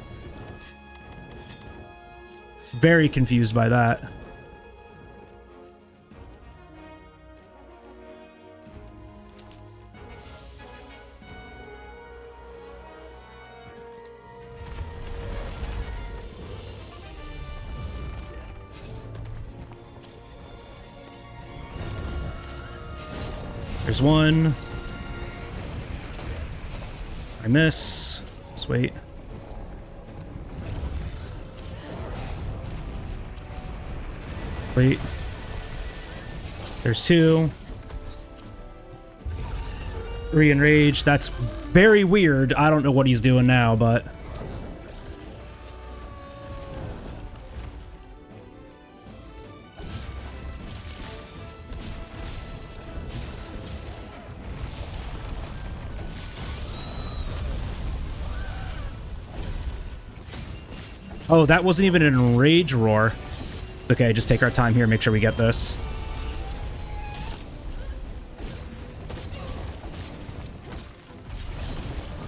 Very confused by that. There's one. I miss. Just wait. Wait. There's two. 3 enraged. That's Very weird. I don't know what he's doing now, but... Oh, that wasn't even an Rage Roar. It's okay, just take our time here, make sure we get this.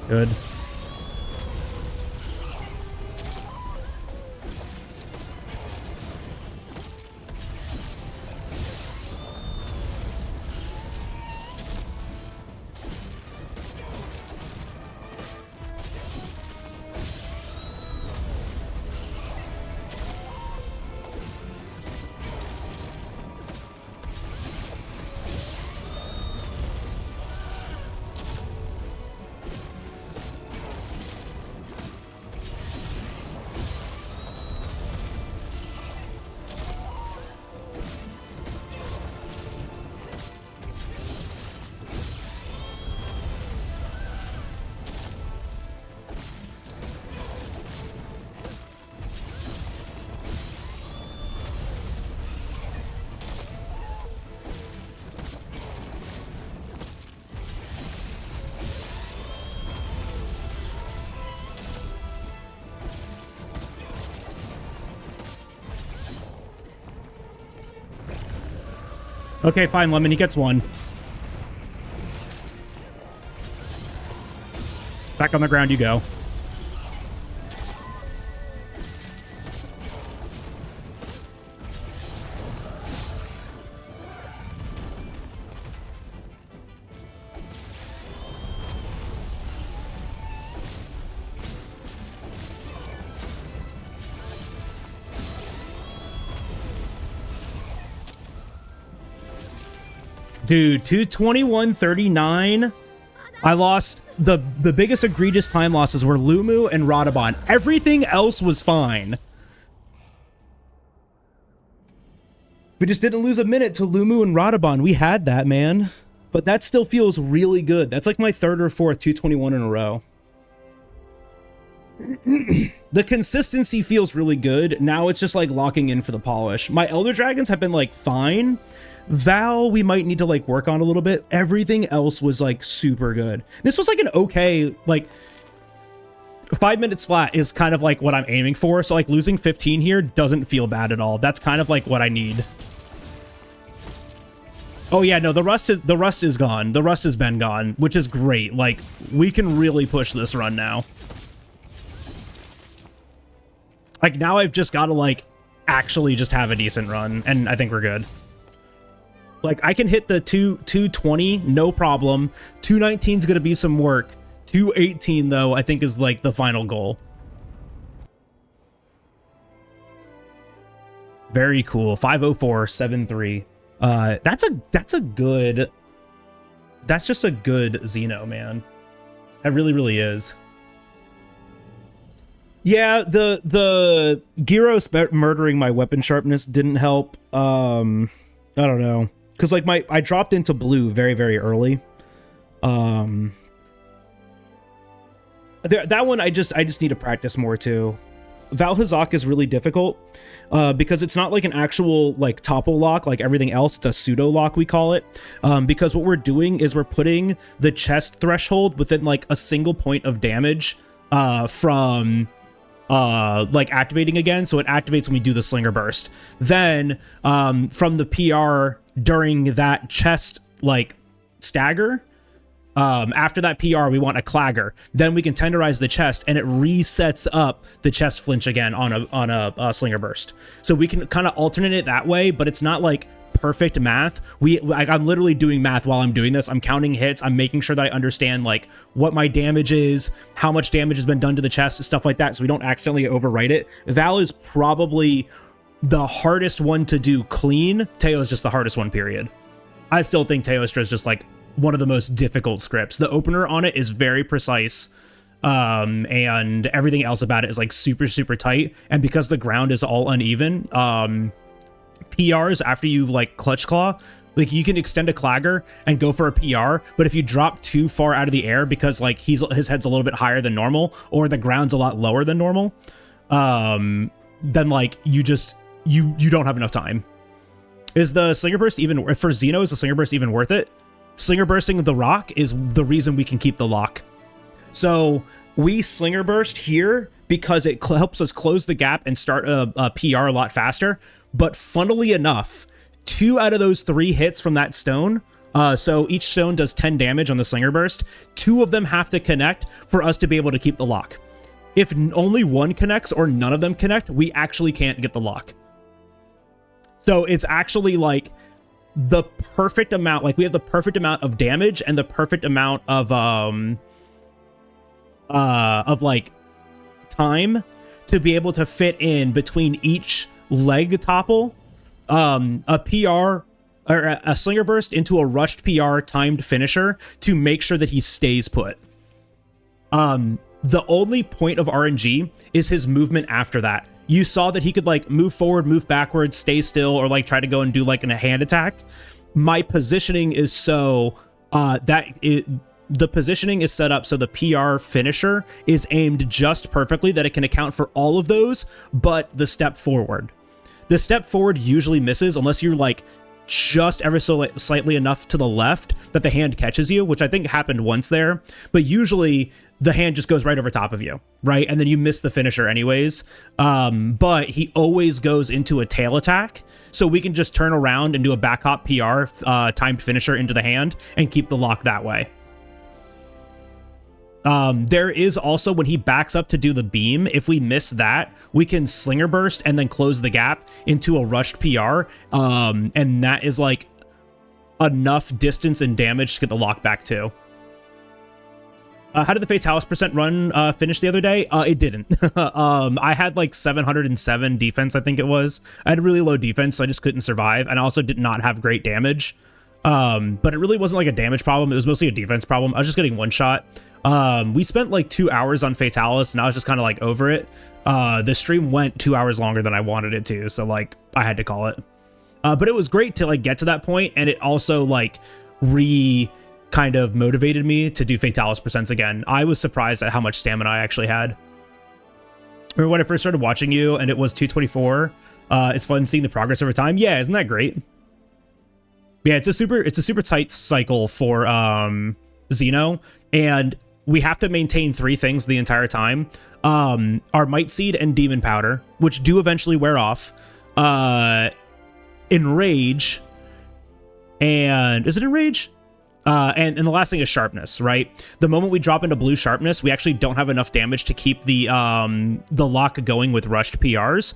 Good. Okay, fine, Lemon, he gets one. Back on the ground you go. Dude, 221.39. I lost the biggest egregious time losses were Lumu and Radabon. Everything else was fine. We just didn't lose a minute to Lumu and Radabon. We had that, man. But that still feels really good. That's like my third or fourth 221 in a row. The consistency feels really good. Now it's just like locking in for the polish. My Elder Dragons have been like fine. Val, we might need to like work on a little bit. Everything else was like super good. This was like an okay, like 5 minutes flat is kind of like what I'm aiming for. So like losing 15 here doesn't feel bad at all. That's kind of like what I need. Oh yeah, no, the rust is gone. The rust has been gone, which is great. Like we can really push this run now. Like now I've just got to like actually just have a decent run and I think we're good. Like, I can hit the 220, no problem. 219 is going to be some work. 218, though, I think is, like, the final goal. Very cool. 504.73. That's a good... That's just a good Xeno, man. That really, really is. Yeah, the Gyros murdering my weapon sharpness didn't help. I don't know. Because like I dropped into blue very, very early. That one I just need to practice more too. Val Hazak is really difficult because it's not like an actual like topple lock like everything else. It's a pseudo lock, we call it. Because what we're doing is we're putting the chest threshold within like a single point of damage from like activating again. So it activates when we do the Slinger Burst. Then from the PR during that chest like stagger, after that PR we want a clagger. Then we can tenderize the chest and it resets up the chest flinch again on a Slinger Burst. So we can kind of alternate it that way, but it's not like perfect math. I'm literally doing math while I'm doing this. I'm counting hits. I'm making sure that I understand like what my damage is, how much damage has been done to the chest, stuff like that, so we don't accidentally overwrite it. Val is probably the hardest one to do clean. Teo is just the hardest one, period. I still think Teostra is just like one of the most difficult scripts. The opener on it is very precise, and everything else about it is like super, super tight. And because the ground is all uneven, PRs after you like clutch claw. Like you can extend a clagger and go for a PR, but if you drop too far out of the air because like his head's a little bit higher than normal or the ground's a lot lower than normal, then like you don't have enough time. Is the Slinger Burst even for Xeno? Is the Slinger Burst even worth it? Slinger Bursting the rock is the reason we can keep the lock. So we Slinger Burst here because it helps us close the gap and start a PR a lot faster. But funnily enough, 2 out of those 3 hits from that stone, so each stone does 10 damage on the Slinger Burst, 2 of them have to connect for us to be able to keep the lock. If only 1 connects or none of them connect, we actually can't get the lock. So it's actually like the perfect amount, like we have the perfect amount of damage and the perfect amount of like time to be able to fit in between each leg topple, a PR or a Slinger Burst into a rushed PR timed finisher to make sure that he stays put. The only point of RNG is his movement after that. You saw that he could like move forward, move backwards, stay still, or like try to go and do like a hand attack. My positioning is so the positioning is set up so the PR finisher is aimed just perfectly that it can account for all of those, but the step forward. The step forward usually misses unless you're like just ever so slightly enough to the left that the hand catches you, which I think happened once there, but usually the hand just goes right over top of you, right? And then you miss the finisher anyways. But he always goes into a tail attack, so we can just turn around and do a back hop PR timed finisher into the hand and keep the lock that way. There is also when he backs up to do the beam, if we miss that, we can Slinger Burst and then close the gap into a rushed PR. And that is like enough distance and damage to get the lock back too. How did the Fatalis % run finish the other day? It didn't. I had like 707 defense, I think it was. I had really low defense, so I just couldn't survive. And I also did not have great damage. But it really wasn't like a damage problem. It was mostly a defense problem. I was just getting one shot. We spent like 2 hours on Fatalis, and I was just kind of like over it. The stream went 2 hours longer than I wanted it to, so like I had to call it. But it was great to like get to that point, and it also like kind of motivated me to do Fatalis % again. I was surprised at how much stamina I actually had. Remember when I first started watching you and it was 224? It's fun seeing the progress over time. Yeah, isn't that great? Yeah, it's a super tight cycle for Xeno, and we have to maintain 3 things the entire time. Our Might Seed and Demon Powder, which do eventually wear off. Enrage, and is it Enrage? And the last thing is Sharpness, right? The moment we drop into blue Sharpness, we actually don't have enough damage to keep the lock going with rushed PRs.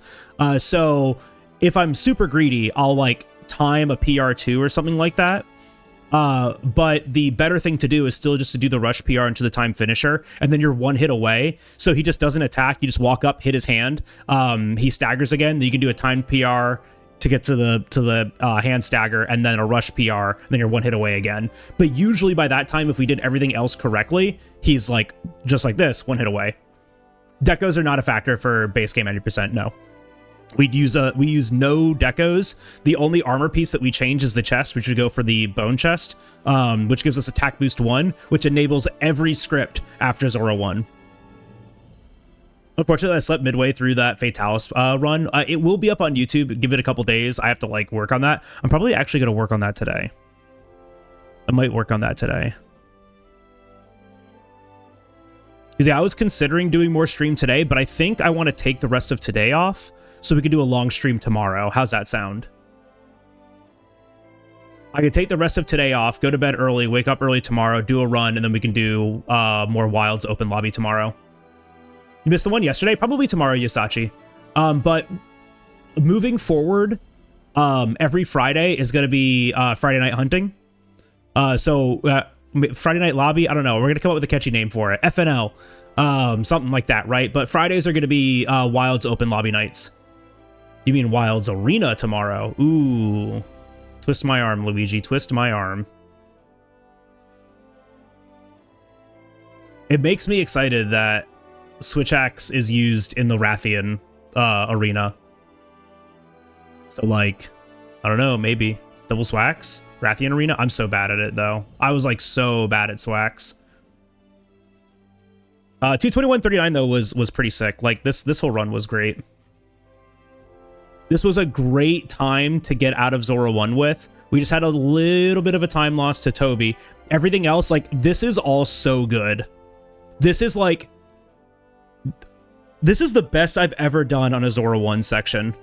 So if I'm super greedy, I'll like time a PR2 or something like that. But the better thing to do is still just to do the rush PR into the time finisher, and then you're 1 hit away. So he just doesn't attack. You just walk up, hit his hand. He staggers again. Then you can do a timed PR to get to the hand stagger, and then a rush PR, and then you're 1 hit away again. But usually by that time, if we did everything else correctly, he's like just like this, 1 hit away. Decos are not a factor for base game 90%. No. We use no decos. The only armor piece that we change is the chest, which would go for the bone chest, which gives us attack boost 1, which enables every script after Zora 1. Unfortunately, I slept midway through that Fatalis run. It will be up on YouTube. Give it a couple days. I have to like work on that. I'm probably actually going to work on that today. I might work on that today. Because yeah, I was considering doing more stream today, but I think I want to take the rest of today off so we can do a long stream tomorrow. How's that sound? I could take the rest of today off, go to bed early, wake up early tomorrow, do a run, and then we can do more Wilds open lobby tomorrow. You missed the one yesterday? Probably tomorrow, Yasachi. But moving forward, every Friday is going to be Friday Night Hunting. So Friday Night Lobby, I don't know. We're going to come up with a catchy name for it. FNL. Something like that, right? But Fridays are going to be Wilds open lobby nights. You mean Wilds Arena tomorrow? Ooh. Twist my arm, Luigi. Twist my arm. It makes me excited that Switch Axe is used in the Rathian arena. So, like, I don't know, maybe. Double Swax? Rathian Arena? I'm so bad at it, though. I was, like, so bad at Swax. 221.39, though, was pretty sick. Like, this whole run was great. This was a great time to get out of Zora 1 with. We just had a little bit of a time loss to Toby. Everything else, like, this is all so good. This is, like... This is the best I've ever done on a Zora 1 section.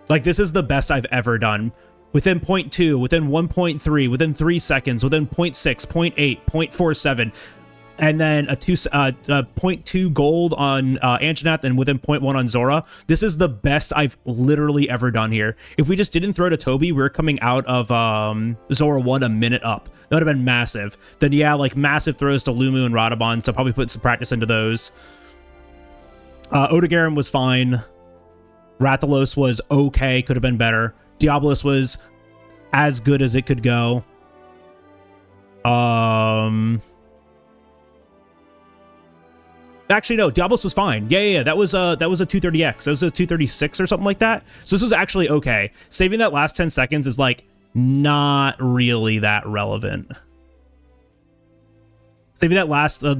Like, this is the best I've ever done. Within 0.2, within 1.3, within 3 seconds, within 0.6, 0.8, 0.47, and then a 0.2 gold on Anjanath and within 0.1 on Zora. This is the best I've literally ever done here. If we just didn't throw to Toby, we were coming out of Zora 1 a minute up. That would have been massive. Then, yeah, like, massive throws to Lumu and Radabon, so probably put some practice into those. Odogaron was fine. Rathalos was okay, could have been better. Diabolus was as good as it could go. Actually, no, Diabolus was fine. Yeah. That was a 230X. That was a 236 or something like that. So this was actually okay. Saving that last 10 seconds is, like, not really that relevant. Saving that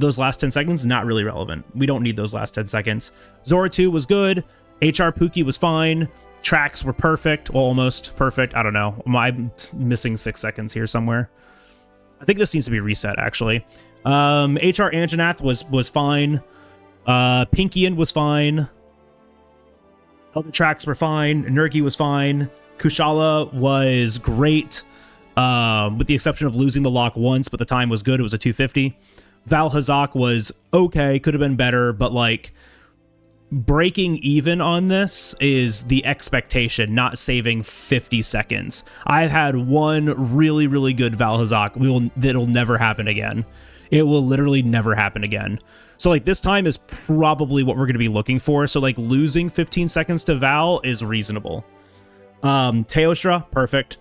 those last 10 seconds, not really relevant. We don't need those last 10 seconds. Zora 2 was good. HR Pookie was fine. Tracks were perfect. Well, almost perfect. I don't know. I'm missing 6 seconds here somewhere. I think this needs to be reset, actually. HR Anjanath was fine. Pinkian was fine. Other tracks were fine. Nurgi was fine. Kushala was great. With the exception of losing the lock once, but the time was good. It was a 250. Val Hazak was okay. Could have been better, but, like, breaking even on this is the expectation, not saving 50 seconds. I've had one really, really good Val Hazak. That'll never happen again. It will literally never happen again. So, like, this time is probably what we're going to be looking for. So, like, losing 15 seconds to Val is reasonable. Teostra, perfect.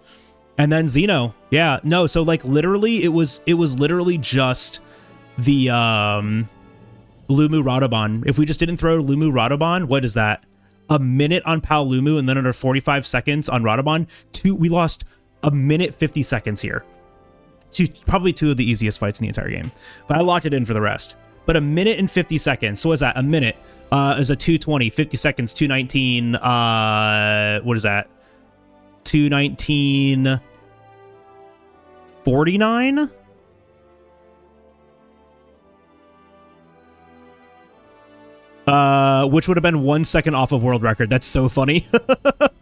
And then Xeno. Yeah, no, so, like, literally, it was literally just the, Lumu Radobon. If we just didn't throw Lumu Radobon, what is that? A minute on Pal Lumu and then under 45 seconds on Radobon. We lost a minute 50 seconds here. Probably two of the easiest fights in the entire game. But I locked it in for the rest. But a minute and 50 seconds. So what is that? A minute is a 220. 50 seconds, 219. What is that? 219.49? Which would have been 1 second off of world record. That's so funny.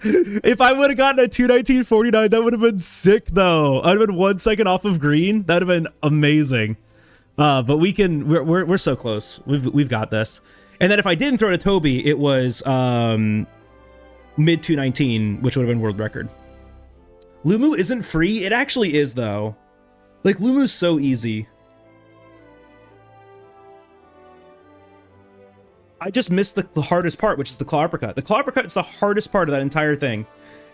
If I would have gotten a 219.49, that would have been sick, though. I'd have been 1 second off of green. That would have been amazing. But we're so close. We've got this. And then if I didn't throw to Toby, it was mid 219, which would have been world record. Lumu isn't free. It actually is, though. Like, Lumu's so easy. I just missed the hardest part, which is the claw uppercut. The claw uppercut is the hardest part of that entire thing.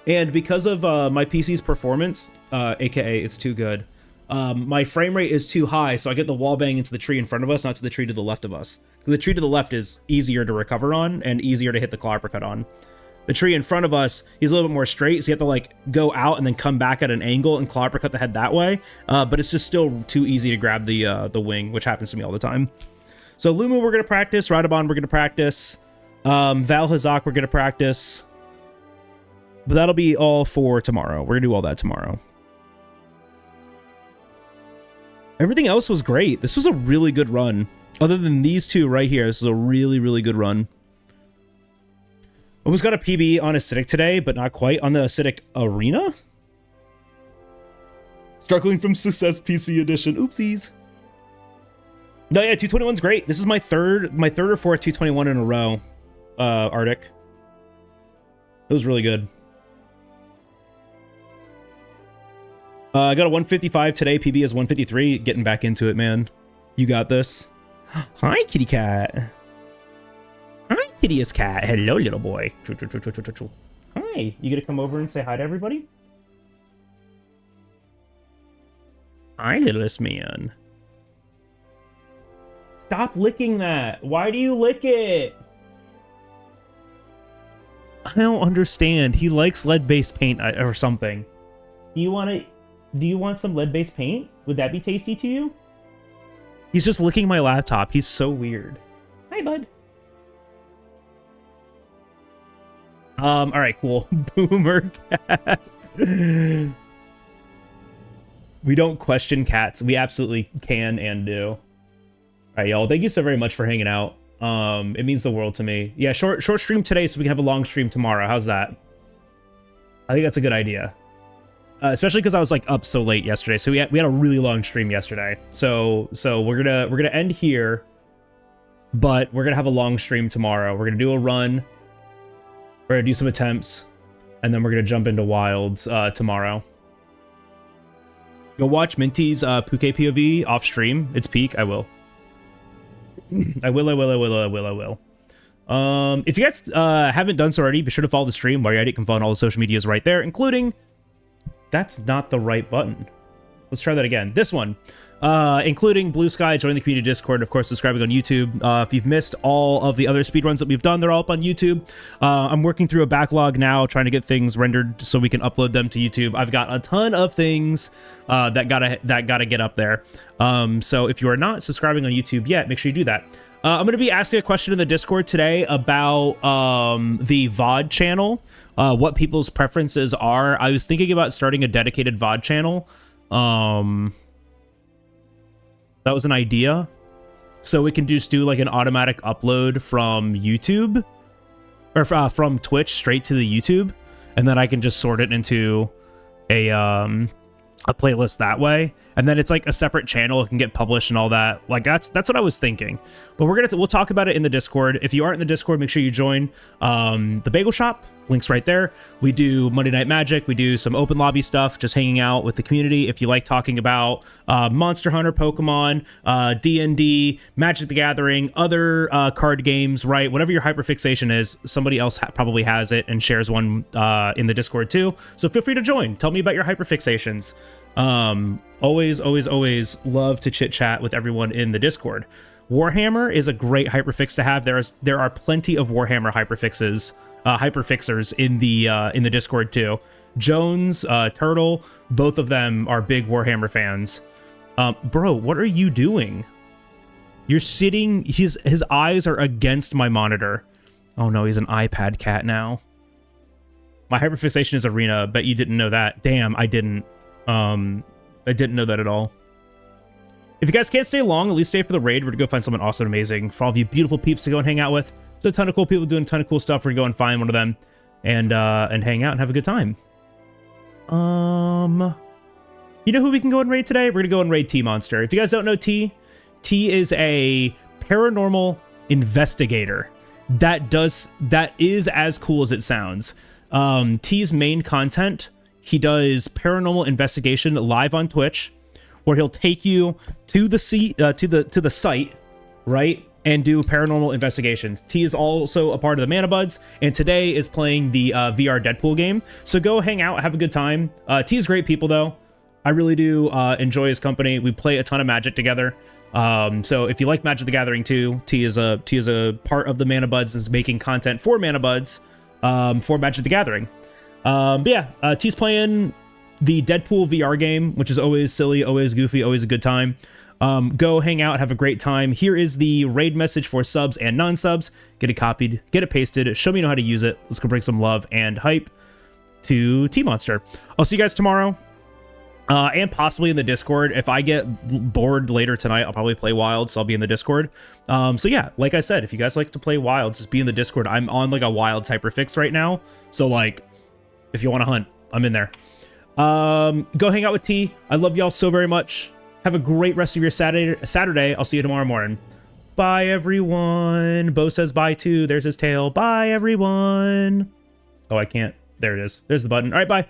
And because of my PC's performance, aka it's too good, my frame rate is too high, so I get the wall bang into the tree in front of us, not to the tree to the left of us. The tree to the left is easier to recover on and easier to hit the claw uppercut on. The tree in front of us, he's a little bit more straight, so you have to, like, go out and then come back at an angle and claw uppercut the head that way. But it's just still too easy to grab the wing, which happens to me all the time. So Lumu, we're going to practice. Radobon, we're going to practice. Val Hazak, we're going to practice. But that'll be all for tomorrow. We're going to do all that tomorrow. Everything else was great. This was a really good run. Other than these two right here, this is a really, really good run. Almost got a PB on Acidic today, but not quite. On the Acidic Arena? Struggling from Success PC Edition. Oopsies. No, yeah, 221's great. This is my third or fourth 221 in a row, Arctic. It was really good. I got a 155 today. PB is 153. Getting back into it, man. You got this. Hi, kitty cat. Hi, hideous cat. Hello, little boy. Hi. You gonna come over and say hi to everybody? Hi, littlest man. Stop licking that. Why do you lick it? don't understand. He likes lead-based paint or something. Do you want some lead-based paint? Would that be tasty to you? He's just licking my laptop. He's so weird. Hi, bud. All right, cool. Boomer cat. We don't question cats. We absolutely can and do. All right, y'all. Thank you so very much for hanging out. It means the world to me. Yeah, short stream today so we can have a long stream tomorrow. How's that? I think that's a good idea. Especially because I was like up so late yesterday. So we had a really long stream yesterday. So we're gonna end here, but we're gonna have a long stream tomorrow. We're gonna do a run. We're gonna do some attempts, and then we're gonna jump into wilds tomorrow. Go watch Minty's Puke POV off stream. It's peak. I will. I will. If you guys haven't done so already, be sure to follow the stream. While you're at it, you can follow all the social medias right there, including... That's not the right button. Let's try that again. This one. Including Blue Sky, join the community Discord, of course, subscribing on YouTube. If you've missed all of the other speedruns that we've done, they're all up on YouTube. I'm working through a backlog now, trying to get things rendered so we can upload them to YouTube. I've got a ton of things that gotta get up there. So if you are not subscribing on YouTube yet, make sure you do that. I'm going to be asking a question in the Discord today about the VOD channel, what people's preferences are. I was thinking about starting a dedicated VOD channel. That was an idea. So we can just do like an automatic upload from YouTube or from Twitch straight to the YouTube. And then I can just sort it into a playlist that way. And then it's like a separate channel. It can get published and all that. Like that's what I was thinking. But we'll talk about it in the Discord. If you aren't in the Discord, make sure you join the Bagel Shop. Links right there. We do Monday Night Magic. We do some open lobby stuff, just hanging out with the community. If you like talking about Monster Hunter, Pokemon, D&D, Magic the Gathering, other card games, right? Whatever your hyperfixation is, somebody else probably has it and shares one in the Discord too. So feel free to join. Tell me about your hyperfixations. Always love to chit chat with everyone in the Discord. Warhammer is a great hyperfix to have. There are plenty of Warhammer hyperfixers in the Discord too. Jones, Turtle, both of them are big Warhammer fans. Bro, what are you doing? You're sitting. His eyes are against my monitor. Oh no, he's an iPad cat now. My hyperfixation is Arena. Bet you didn't know that. Damn, I didn't. I didn't know that at all. If you guys can't stay long, at least stay for the raid. We're gonna go find someone awesome and amazing for all of you beautiful peeps to go and hang out with. There's a ton of cool people doing a ton of cool stuff. We're gonna go and find one of them and hang out and have a good time. You know who we can go and raid today? We're gonna go and raid T-Monster. If you guys don't know T is a paranormal investigator that is as cool as it sounds. T's main content, he does paranormal investigation live on Twitch, where he'll take you to the site, right, and do paranormal investigations. T is also a part of the Mana Buds, and today is playing the VR Deadpool game. So go hang out, have a good time. T is great people, though. I really do enjoy his company. We play a ton of Magic together. So if you like Magic the Gathering too, T is a part of the Mana Buds, is making content for Mana Buds for Magic the Gathering. But yeah, T's playing the Deadpool VR game, which is always silly, always goofy, always a good time. Go hang out, have a great time. Here is the raid message for subs and non-subs. Get it copied, get it pasted, show me you know how to use it. Let's go bring some love and hype to T-Monster. I'll see you guys tomorrow. And possibly in the Discord. If I get bored later tonight, I'll probably play Wilds, so I'll be in the Discord. So yeah, like I said, if you guys like to play Wilds, just be in the Discord. I'm on like a Wilds hyperfix right now. So like, if you want to hunt, I'm in there. Go hang out with T. I love y'all so very much. Have a great rest of your Saturday. I'll see you tomorrow morning. Bye, everyone. Bo says bye, too. There's his tail. Bye, everyone. Oh, I can't. There it is. There's the button. All right, bye.